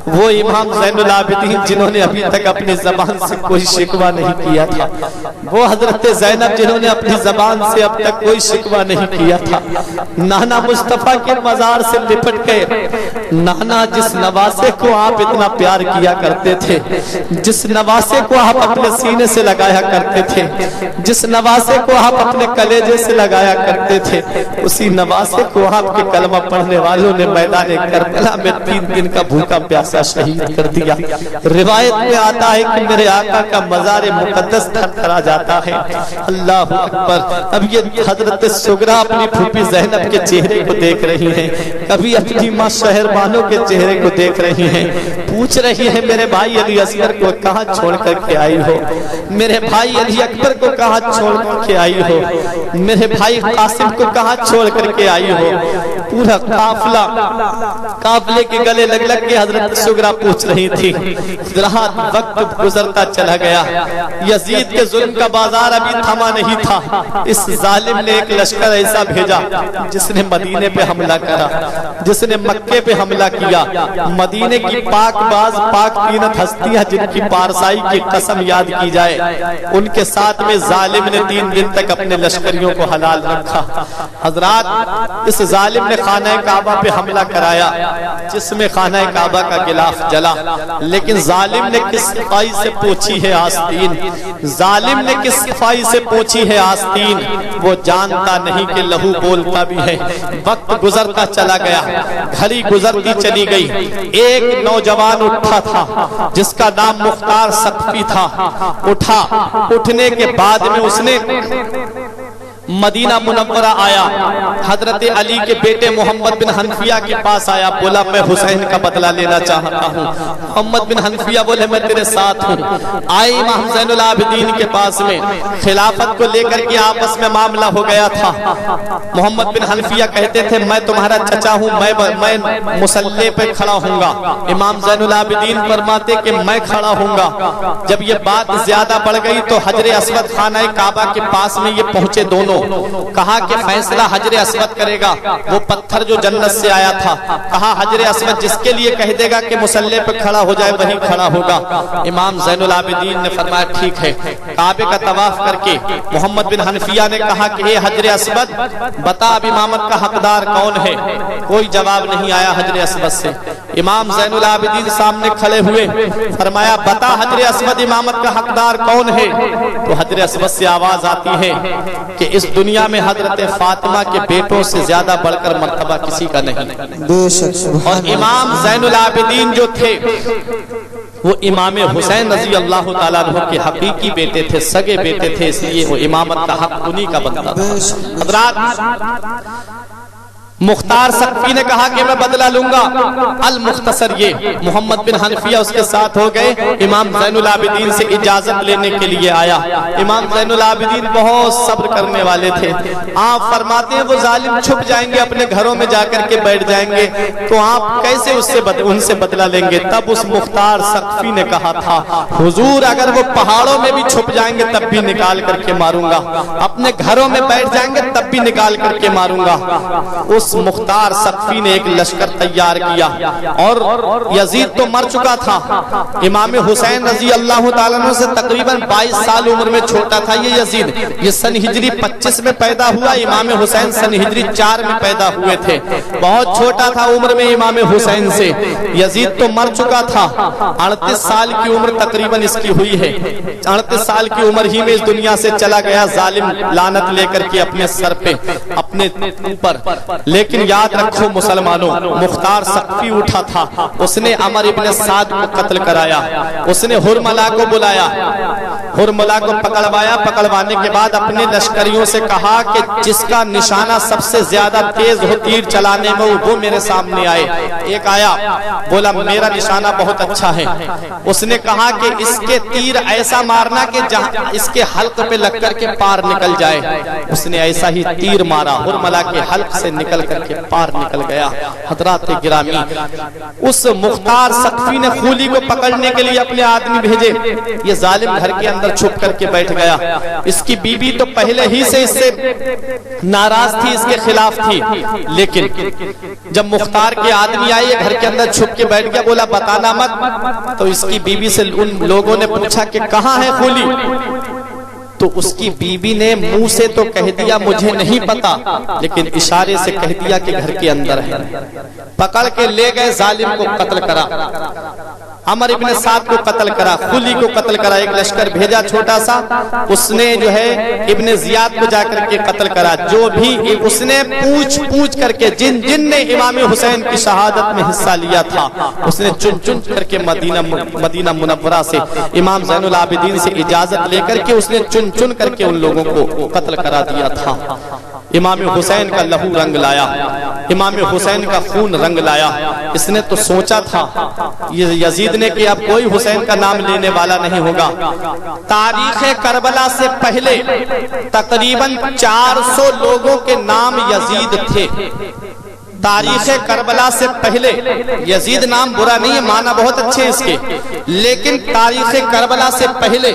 وہ امام زین العابدین جنہوں نے ابھی تک اپنی زبان سے کوئی شکوہ نہیں کیا تھا, وہ حضرت زینب جنہوں نے اپنی زبان سے اب تک کوئی شکوہ نہیں کیا تھا, نانا مصطفیٰ کے مزار سے لپٹ گئے. نانا جس نواسے کو آپ اتنا پیار کیا کرتے تھے, جس نواسے کو آپ اپنے سینے سے لگایا کرتے تھے, جس نواسے کو آپ اپنے کلیجے سے لگایا کرتے تھے, اسی نواسے کو آپ کے کلمہ پڑھنے والوں نے میدان کربلا میں 3 دن کا بھوکا پیاسا شہید کر دیا. روایت میں آتا ہے کہ میرے آقا کا مزار مقدس تھرتھرا جاتا ہے. اللہ اکبر. اب یہ حضرت سغرا اپنی پھوپھی زینب کے چہرے کو دیکھ رہی ہیں, کبھی اپنی ماں شہربانوں کے چہرے کو دیکھ رہی ہیں. پوچھ رہی ہے میرے بھائی علی اصغر کو کہاں چھوڑ کر کے آئی ہو, میرے بھائی علی اکبر کو کہاں چھوڑ کر کے آئی ہو, میرے بھائی قاسم کو کہاں چھوڑ کر کے آئی ہو. پورا قافلے کے گلے لگ لگ کے حضرت سغرا پوچھ رہی تھی. رات وقت گزرتا چلا گیا. یزید کے ظلم کا بازار ابھی تھما نہیں تھا. اس ظالم نے ایک لشکر ایسا بھیجا جس نے مدینے پہ حملہ کرا, جس نے مکے پہ حملہ کیا. مدینے کی پاک باز پاک تینت ہستیاں جن کی پارسائی کی قسم یاد کی جائے, ان کے ساتھ میں ظالم نے 3 دن تک اپنے لشکریوں کو حلال رکھا. حضرات اس ظالم نے خانہ کعبہ پہ حملہ کرایا جس میں خانہ کعبہ کا غلاف جلا, لیکن ظالم نے کس صفائی سے پوچھی ہے آستین, ظالم نے کس صفائی سے پوچھی ہے آستین. وہ جانتا نہیں کہ لہو بولتا بھی ہے. وقت گزرتا چلا گیا, گھڑی گزرتی چلی گئی. ایک نوجوان اٹھا تھا جس کا نام مختار سقفی تھا. اٹھا, اٹھنے کے بعد میں اس نے مدینہ منورہ آیا, حضرت علی کے بیٹے محمد بن حنفیہ کے پاس آیا. بولا میں حسین کا بدلہ لینا چاہتا ہوں. محمد بن حنفیہ بولے میں تیرے ساتھ ہوں. آئے امام زین العابدین کے پاس میں, خلافت کو لے کر کے آپس میں معاملہ ہو گیا تھا. محمد بن حنفیہ کہتے تھے میں تمہارا چچا ہوں, میں مسلح پہ کھڑا ہوں گا. امام زین العابدین فرماتے کہ میں کھڑا ہوں گا. جب یہ بات زیادہ بڑھ گئی تو حجر اسود خانہ کعبہ کے پاس میں یہ پہنچے دونوں. کہا کہ فیصلہ حجر اسود کرے گا, وہ پتھر جو جنت سے آیا تھا. کہا حجر اسود جس کے لیے کہہ دے گا کہ مسلح پہ کھڑا ہو جائے وہی کھڑا ہوگا. امام زین العابدین نے فرمایا ٹھیک ہے. کعبے کا طواف کر کے محمد بن حنفیہ نے کہا کہ اے حجر اسود بتا اب امامت کا حقدار کون ہے. کوئی جواب نہیں آیا حجر اسود سے. امام زین العابدین سامنے کھڑے ہوئے, فرمایا بتا حجر اسود امامت کا حقدار کون ہے. تو حجر اسود سے آواز آتی ہے کہ اس دنیا میں حضرت فاطمہ کے بیٹوں سے زیادہ بڑھ کر مرتبہ کسی کا نہیں. اور امام زین العابدین جو تھے وہ امام حسین رضی اللہ تعالیٰ عنہ کے حقیقی بیٹے تھے, سگے بیٹے تھے, اس لیے وہ امامت کا حق انہی کا بنتا تھا. حضرات مختار سقفی نے کہا کہ میں بدلہ لوں گا. المختصر یہ محمد بن حنفیہ اس کے ساتھ ہو گئے. امام زین العابدین سے اجازت لینے کے لیے آیا. امام زین العابدین بہت صبر کرنے والے تھے. آپ فرماتے ہیں وہ ظالم چھپ جائیں گے, اپنے گھروں میں جا کر کے بیٹھ جائیں گے, تو آپ کیسے ان سے بدلہ لیں گے. تب اس مختار سقفی نے کہا تھا حضور اگر وہ پہاڑوں میں بھی چھپ جائیں گے تب بھی نکال کر کے ماروں گا, اپنے گھروں میں بیٹھ جائیں گے تب بھی نکال کر کے ماروں گا. اس مختار سقفی نے ایک لشکر تیار کیا, اور یزید تو مر چکا تھا. امام حسین رضی اللہ تعالیٰ عنہ سے تقریباً 22 سال عمر میں چھوٹا تھا یہ یزید. یہ سن ہجری 25 میں پیدا ہوا, امام حسین سن ہجری 4 میں پیدا ہوئے تھے. بہت چھوٹا تھا عمر میں امام حسین سے. یزید تو مر چکا تھا, 38 سال کی عمر تقریباً اس کی ہوئی ہے. 38 سال کی عمر ہی میں اس دنیا سے چلا گیا ظالم, لعنت لے کر کے اپنے سر پہ, اپنے اوپر. لیکن یاد رکھو مسلمانوں، مختار سقفی اٹھا تھا، اس نے عمر ابن سعد کو قتل کرایا، اس نے ہرملا کو بلایا، ہرملا کو پکڑوایا، پکڑوانے کے بعد اپنے لشکریوں سے کہا کہ جس کا نشانہ سب سے زیادہ تیز ہو تیر چلانے میں وہ میرے سامنے آئے۔ ایک آیا، بولا میرا نشانہ بہت اچھا ہے، اس نے کہا کہ اس کے تیر ایسا مارنا کہ جہاں اس کے حلق پہ لگ کر کے پار نکل جائے۔ اس نے ایسا ہی تیر مارا، ہرملا کے حلق سے نکل کر کے پار نکل گیا۔ حضرات گرامی، اس مختار سقفی نے خولی کو پکڑنے کے لیے اپنے آدمی بھیجے، یہ ظالم گھر کے اندر چھپ کر کے بیٹھ گیا۔ اس کی بیوی تو پہلے ہی سے اس سے ناراض تھی، اس کے خلاف تھی، لیکن جب مختار کے آدمی آئے گھر کے اندر چھپ کے بیٹھ گیا، بولا بتانا مت۔ تو اس کی بیوی سے ان لوگوں نے پوچھا کہ کہاں ہے خولی؟ تو اس کی بیوی نے منہ سے تو کہہ دیا مجھے نہیں پتا، لیکن اشارے سے کہہ دیا کہ گھر کے اندر ہے۔ پکڑ کے لے گئے، ظالم کو قتل کرا، عمر ابن سعد کو قتل کرا، خولی کو قتل کرا۔ ایک لشکر بھیجا چھوٹا سا، اس نے جو ہے ابن زیاد کو جا کر کے قتل کرا۔ جو بھی اس نے پوچھ کر کے جن نے امام حسین کی شہادت میں حصہ لیا تھا، اس نے چن کر کے مدینہ منورہ سے امام زین العابدین سے اجازت لے کر کے اس نے چن کر کے ان لوگوں کو قتل کرا دیا تھا۔ امام حسین کا لہو رنگ لایا، امام حسین کا خون رنگ لایا۔ اس نے تو سوچا تھا یزید نے کہ اب کوئی حسین کا نام لینے والا نہیں ہوگا۔ تاریخ کربلا سے پہلے تقریباً 400 لوگوں کے نام یزید تھے۔ تاریخ کربلا سے پہلے، یزید نام برا نہیں ہے، معنی بہت اچھے ہیں اس کے، لیکن تاریخ کربلا سے پہلے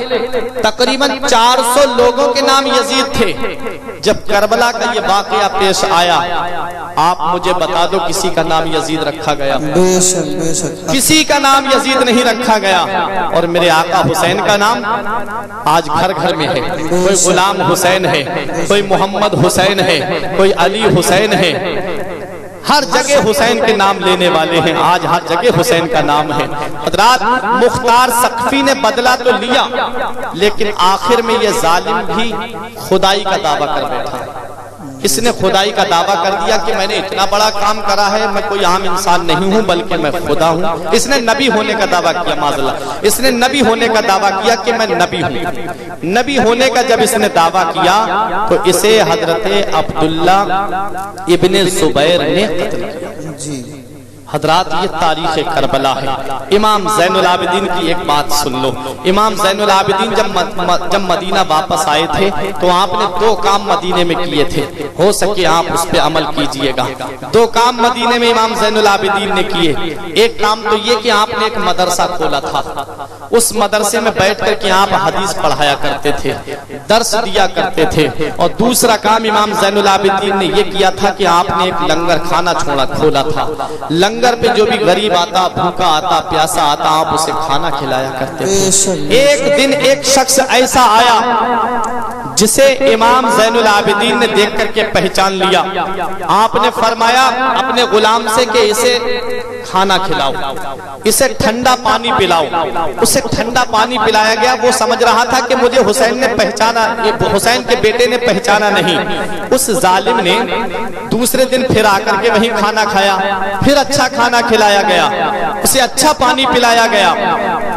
تقریباً 400 لوگوں کے نام یزید تھے۔ جب کربلا کا یہ واقعہ پیش آیا، آپ مجھے بتا دو کسی کا نام یزید رکھا گیا؟ بے شک کسی کا نام یزید نہیں رکھا گیا۔ اور میرے آقا حسین کا نام آج گھر گھر میں ہے، کوئی غلام حسین ہے، کوئی محمد حسین ہے، کوئی علی حسین ہے، ہر جگہ حسین کے نام لینے والے ہیں، آج ہر جگہ حسین کا نام ہے۔ حضرات، مختار سقفی نے بدلہ تو لیا، لیکن آخر میں یہ ظالم بھی خدائی کا دعویٰ کر بیٹھا۔ اس نے خدائی کا دعویٰ کر دیا کہ میں نے اتنا بڑا کام کرا ہے، میں کوئی عام انسان نہیں ہوں بلکہ میں خدا ہوں۔ اس نے نبی ہونے کا دعویٰ کیا، معاذ اللہ، اس نے نبی ہونے کا دعویٰ کیا کہ میں نبی ہوں۔ نبی ہونے کا جب اس نے دعویٰ کیا تو اسے حضرت عبداللہ ابن زبیر نے قتل کیا۔ حضرات، یہ تاریخ کربلا ہے۔ امام زین العابدین کی ایک بات سن لو۔ امام زین العابدین جب مدینہ واپس آئے تھے تو آپ نے 2 کام مدینے میں کیے تھے، ہو سکے آپ اس پہ عمل کیجئے گا۔ 2 کام مدینے میں امام زین العابدین نے کیے۔ ایک کام تو یہ کہ آپ نے ایک مدرسہ کھولا تھا، اس مدرسے میں بیٹھ کر کے آپ حدیث پڑھایا کرتے تھے، درس دیا کرتے تھے۔ اور دوسرا کام امام زین العابدین نے یہ کیا تھا کہ آپ نے ایک لنگر خانہ کھولا تھا۔ لنگر پہ جو بھی غریب آتا، بھوکا آتا، پیاسا آتا، آپ اسے کھانا کھلایا کرتے تھے۔ ایک دن ایک شخص ایسا آیا جسے امام زین العابدین نے دیکھ کر کے پہچان لیا۔ آپ نے فرمایا اپنے غلام سے کہ اسے کھانا کھلاؤ، اسے ٹھنڈا پانی پلاؤ۔ اسے ٹھنڈا پانی پلایا گیا۔ وہ سمجھ رہا تھا کہ مجھے حسین نے پہچانا، حسین کے بیٹے نے پہچانا نہیں۔ اس ظالم نے دوسرے دن پھر آ کر کے وہی کھانا کھایا، پھر اچھا کھانا کھلایا گیا، اسے اچھا پانی پلایا گیا۔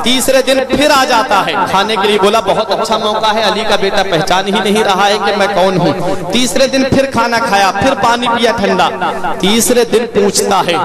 تیسرے دن پھر آ جاتا ہے کھانے کے لیے، بولا بہت اچھا موقع ہے، علی کا بیٹا پہچان ہی نہیں رہا ہے کہ میں کون ہوں۔ تیسرے دن پھر کھانا کھایا، پھر پانی پیا ٹھنڈا۔ تیسرے دن پوچھتا ہے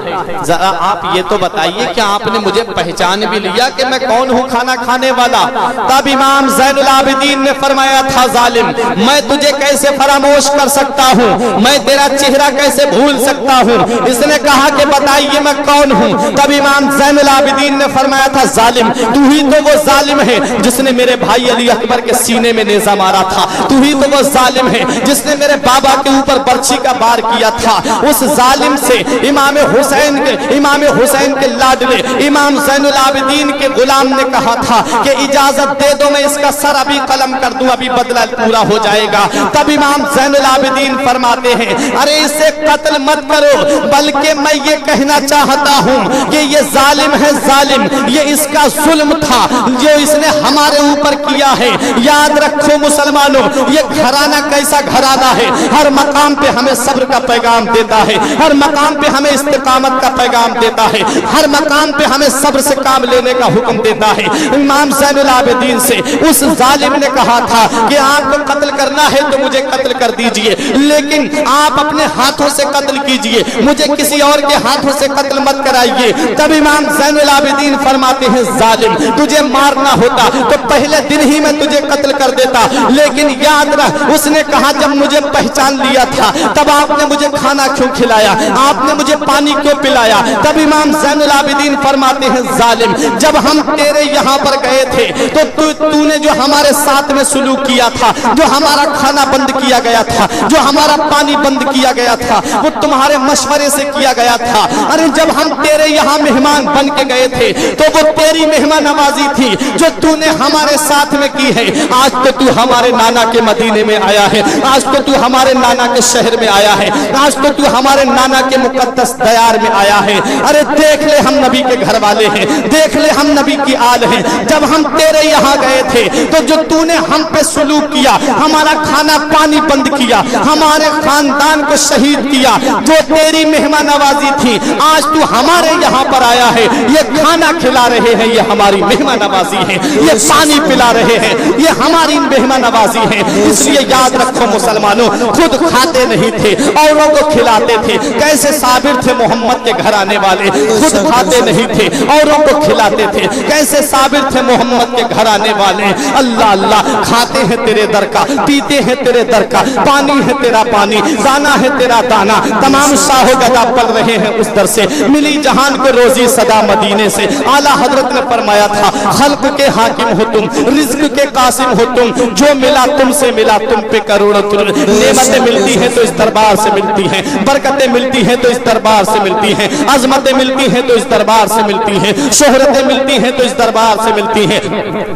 ذرا آپ یہ تو بتائیے کہ آپ نے مجھے پہچان بھی لیا کہ میں کون ہوں کھانا کھانے والا؟ تب امام زین العابدین نے فرمایا تھا ظالم، میں تجھے کیسے فراموش کر سکتا ہوں، میں تیرا چہرہ کیسے بھول سکتا ہوں؟ اس نے کہا کہ بتائیے میں کون ہوں؟ تب امام زین العابدین نے فرمایا تھا ظالم، تو ہی تو وہ ظالم ہے جس نے میرے بھائی علی اکبر کے سینے میں نیزہ مارا تھا، تو ہی تو وہ ظالم ہے جس نے میرے بابا کے اوپر برچھی کا بار کیا تھا۔ اس ظالم سے امام حسین کے لاڈلے امام زین العابدین کے غلام نے کہا تھا کہ اجازت دے دو میں اس کا سر ابھی قلم کر دوں، ابھی بدلہ پورا ہو جائے گا۔ تب امام زین العابدین فرماتے ہیں ارے اسے قتل مت کرو، بلکہ میں یہ کہنا چاہتا ہوں کہ یہ ظالم ہے، ظالم، یہ اس کا ظلم ظلم تھا جو اس نے ہمارے اوپر کیا ہے. یاد رکھو مسلمانوں, یہ گھرانہ کیسا گھرانہ ہے, ہر مقام پہ ہمیں صبر کا پیغام دیتا ہے, ہر مقام پہ ہمیں استقامت کا پیغام دیتا ہے, ہر مقام پہ ہمیں صبر سے کام لینے کا حکم دیتا ہے. امام زین العابدین سے اس ظالم نے کہا تھا کہ آپ کو قتل کرنا ہے تو مجھے قتل کر دیجئے, لیکن آپ اپنے ہاتھوں سے قتل کیجئے, مجھے کسی اور کے ہاتھوں سے قتل مت کرائیے. تب امام زین العابدین فرماتے ہیں ظالم تجھے مارنا ہوتا تو پہلے دن ہی میں تجھے قتل کر دیتا, لیکن یاد رکھ اس نے کہا جب مجھے پہچان لیا تھا تب آپ نے مجھے کھانا کیوں کھلایا, آپ نے مجھے پانی کیوں پلایا. تب امام زین العابدین فرماتے ہیں ظالم جب ہم تیرے یہاں پر گئے تھے تو تو نے جو ہمارے ساتھ میں سلوک کیا تھا, جو ہمارا کھانا بند کیا گیا تھا, جو ہمارا پانی بند کیا گیا تھا, وہ تمہارے مشورے سے کیا گیا تھا. ارے جب ہم تیرے یہاں مہمان بن کے گئے تھے تو وہ تیری مہمان نوازی تھی جو تو نے ہمارے ساتھ میں کی ہے. آج تو ہمارے نانا کے مدینے میں آیا ہے, آج تو ہمارے نانا کے شہر میں آیا ہے, آج تو ہمارے نانا کے مقدس دیار میں آیا ہے. ارے دیکھ لے ہم نبی کے گھر والے ہیں, دیکھ لے ہم نبی کی آل ہیں. جب ہم تیرے یہاں گئے تھے تو جو تو نے ہم پہ سلوک کیا, ہمارا کھانا پانی بند کیا, ہمارے خاندان کو شہید کیا, جو تیری مہمان نوازی تھی, آج تو ہمارے یہاں پر آیا ہے, یہ کھانا کھلا رہے ہیں, یہ ہماری مہمان نوازی ہے, یہ پانی پلا رہے ہیں, یہ ہماری مہمان نوازی ہے. اس لیے یاد رکھو مسلمانوں, خود کھاتے نہیں تھے اوروں کو کھلاتے تھے. کیسے صابر تھے محمد کے گھر آنے والے, خود کھاتے نہیں تھے اوروں کو کھلاتے تھے. کیسے صابر تھے محمد کے گھر آنے والے, اللہ اللہ کھاتے ہیں تیرے در کا, پیتے ہیں تیرے در کا, پانی ہے تیرا پانی, دانا ہے تیرا دانا. تمام شاہ و گدا پڑھ رہے ہیں اس در سے, ملی جہان کو روزی صدا مدینے سے. اعلیٰ حضرت نے فرمایا تھا خلق کے حاکم ہو تم, رزق کے قاسم ہو تم, جو ملا تم سے ملا تم پہ کروڑوں نعمتیں ملتی ہیں تو اس دربار سے ملتی ہیں, برکتیں ملتی ہیں تو اس دربار سے ملتی ہیں, عظمتیں ملتی ہیں تو اس دربار سے ملتی ہیں, شہرتیں ملتی ہیں تو اس دربار سے ملتی ہیں.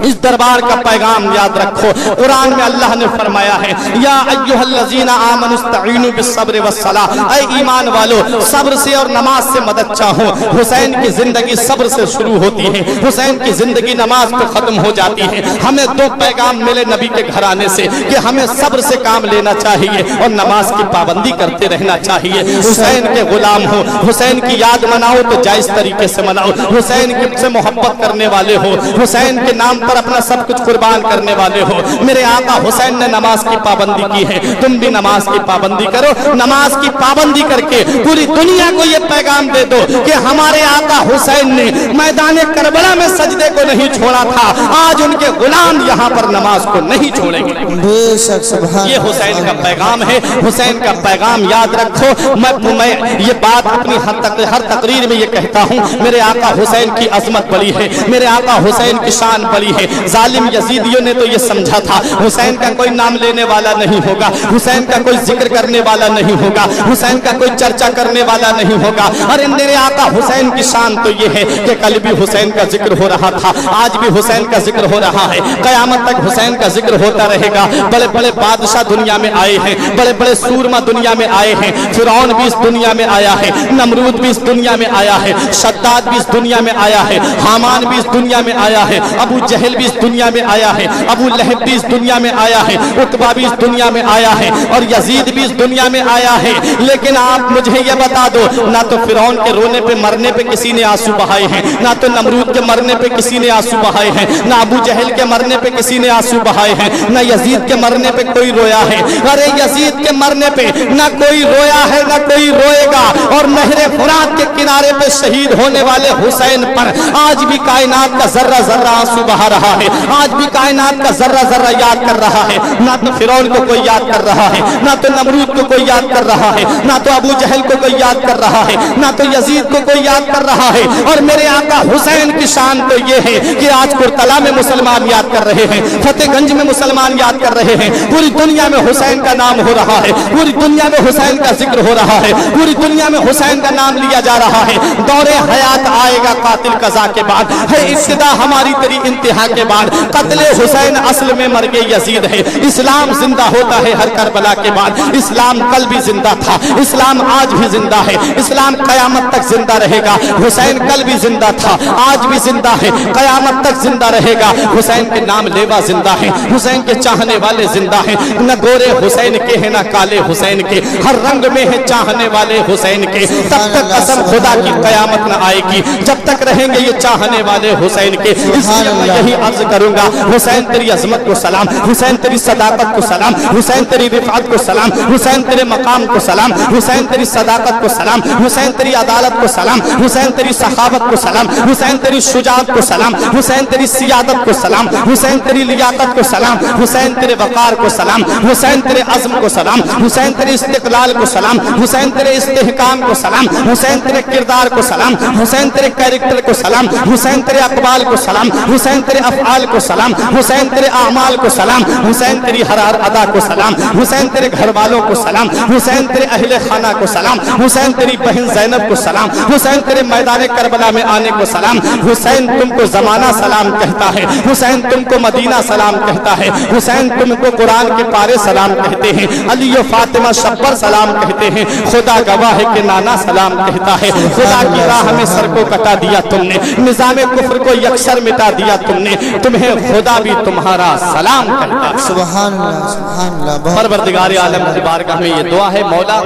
اس دربار کا پیغام یاد رکھو. قرآن میں اللہ نے فرمایا ہے یا ایھا الذین آمنوا استعینوا بالصبر والصلاۃ, اے ایمان والو صبر سے اور نماز سے مدد چاہو. حسین کی زندگی صبر سے شروع ہوتی ہے, حسین کی زندگی نماز پہ ختم ہو جاتی ہے. ہمیں دو پیغام ملے نبی کے گھرانے سے کہ ہمیں صبر سے کام لینا چاہیے اور نماز کی پابندی کرتے رہنا چاہیے. حسین کے غلام ہو, حسین کی یاد مناؤ تو جائز طریقے سے مناؤ, حسین سے محبت کرنے والے ہو, حسین کے نام پر اپنا سب کچھ قربان کرنے والے ہو. میرے آقا حسین نے نماز کی پابندی کی ہے, تم بھی نماز کی پابندی کرو. نماز کی پابندی کر کے پوری دنیا کو یہ پیغام دے دو کہ ہمارے آقا حسین نے میدان کربلا میں سجدے کو نہیں چھوڑا تھا, آج ان کے غلام یہاں پر نماز کو نہیں چھوڑیں گے. بے شک سبحان, یہ حسین کا پیغام ہے. حسین کا پیغام یاد رکھو. میں یہ بات اپنی ہر تقریر میں یہ کہتا ہوں, میرے آقا حسین کی عظمت بڑی ہے, میرے آقا حسین کی شان بڑی ہے. ظالم یزیدیوں نے تو یہ سمجھا تھا حسین کا کوئی نام لینے والا نہیں ہوگا, حسین کا کوئی ذکر کرنے والا نہیں ہوگا, حسین کا کوئی چرچا کرنے والا نہیں ہوگا. ارے میرے آقا حسین کی شان تو یہ ہے کہ کل بھی حسین کا ذکر ہو رہا تھا, آج بھی حسین کا ذکر ہو رہا ہے, قیامت تک حسین کا ذکر ہوتا رہے گا. بڑے بڑے بادشاہ دنیا میں آئے ہیں, بڑے بڑے سورما دنیا میں آئے ہیں, فرعون بھی اس دنیا میں آیا ہے, نمرود بھی اس دنیا میں آیا ہے, شداد بھی اس دنیا میں آیا ہے, حامان بھی اس دنیا میں آیا ہے, ابو جہل بھی اس دنیا میں آیا ہے, ابو لہب بھی اس دنیا میں آیا ہے, عتبہ بھی اس دنیا میں آیا ہے, اور یزید بھی اس دنیا میں آیا ہے. لیکن آپ مجھے یہ بتا دو, نہ تو فرعون کے رونے پہ مرنے پہ کسی نے آنسو بہائے ہیں, نہ تو نمرود کے مرنے پہ کسی نے آنسو بہائے ہیں, نہ ابو جہل کے مرنے پہ کسی نے آنسو بہائے ہیں, نہ یزید کے مرنے پہ کوئی رویا ہے. ارے یزید کے مرنے پہ نہ کوئی رویا ہے نہ کوئی روئے گا, اور نہر فرات کے کنارے پہ شہید ہونے والے حسین پر آج بھی کائنات کا ذرہ ذرہ آنسو بہا رہا ہے, آج بھی کائنات کا ذرہ ذرہ یاد کر رہا ہے. نہ تو فرعون کو کوئی یاد کر رہا ہے, نہ تو نمرود کو کوئی یاد کر رہا ہے, نہ تو ابو جہل کو کوئی یاد کر رہا ہے, نہ تو یزید کو کوئی یاد کر رہا ہے. اور میرے آقا حسین کی شان تو یہ ہے کہ آج کرتلا میں مسلمان یاد کر رہے ہیں, فتح گنج میں مسلمان یاد کر رہے ہیں, پوری دنیا میں حسین کا نام ہو رہا ہے, پوری دنیا میں حسین کا ذکر ہو رہا ہے, پوری دنیا میں حسین کا نام لیا جا رہا ہے. دور حیات آئے گا قاتل قضا کے بعد, ہے ابتدا ہماری تیری انتہا کے بعد. قتل حسین اصل میں مرگ یزید ہے. اسلام زندہ ہوتا ہے ہر کربلا کے بعد. اسلام کل بھی زندہ تھا, اسلام آج بھی زندہ ہے, اسلام قیامت تک زندہ رہے گا. حسین کل بھی زندہ تھا, آج بھی زندہ ہے قیامت تک زندہ رہے گا. حسین کے نام لیوا زندہ ہے, حسین کے چاہنے والے زندہ ہیں, نہ گورے حسین کے ہیں نہ کالے حسین کے, ہر رنگ میں ہے چاہنے والے حسین کے. تب تک قسم خدا کی قیامت نہ آئے گی جب تک رہیں گے یہ چاہنے والے حسین کے. اس لیے میں یہی عرض کروں گا, حسین تیری عظمت کو سلام, حسین تیری صداقت کو سلام, حسین تیری رفعت کو سلام, حسین تیرے مقام کو سلام, حسین تیری صداقت کو سلام, حسین تیری عدالت کو سلام, حسین تیری سخاوت کو سلام, حسین تیری شجاعت کو سلام, حسین تیری سیادت کو سلام, حسین تیری لیاقت کو سلام, حسین تیرے وقار کو سلام, حسین تیرے عزم کو سلام, حسین تیرے استقلال کو سلام, حسین تیرے استحکام کو سلام, حسین تیرے کردار کو سلام, حسین تیرے کیریکٹر کو سلام, حسین تیرے اقوال کو سلام, حسین تیرے افعال کو سلام, حسین تیرے اعمال کو سلام, حسین تیری ہر ادا کو سلام, حسین تیرے گھر والوں کو سلام, حسین تیرے اہل خانہ کو سلام, حسین تیری بہن زینب کو سلام, حسین تیرے میدان کربلا میں آنے کو سلام. حسین تم کو زمانہ سلام کہتا ہے, حسین تم کو مدینہ سلام کہتا ہے, حسین تم کو قرآن کے پارے سلام کہتے ہیں, علی و فاطمہ شبر سلام کہتے ہیں, خدا گواہ کے نانا سلام کہتا ہے. خدا کی راہ میں سر کو کٹا دیا تم نے, نظام کفر کو یکسر مٹا دیا تم نے, تمہیں خدا بھی تمہارا سلام کہتا ہے. سبحان اللہ سبحان اللہ. پروردگار عالم کی بارگاہ میں یہ دعا ہے, مولا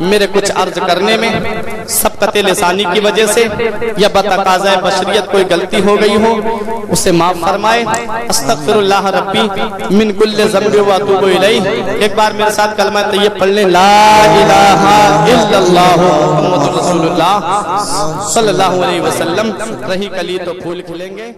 میرے کچھ عرض کرنے میں سبقت لسانی کی وجہ سے یا بتقاضۂ بشریت کوئی غلطی ہو گئی ہو اسے معاف فرمائے. استغفر اللہ ربی من کل ذنب و اتوب الیہ. ایک بار میرے ساتھ کلمہ طیب پڑھ لیں, لا الہ الا اللہ محمد رسول اللہ صلی اللہ علیہ وسلم. رہی کلی تو پھول کھلیں گے.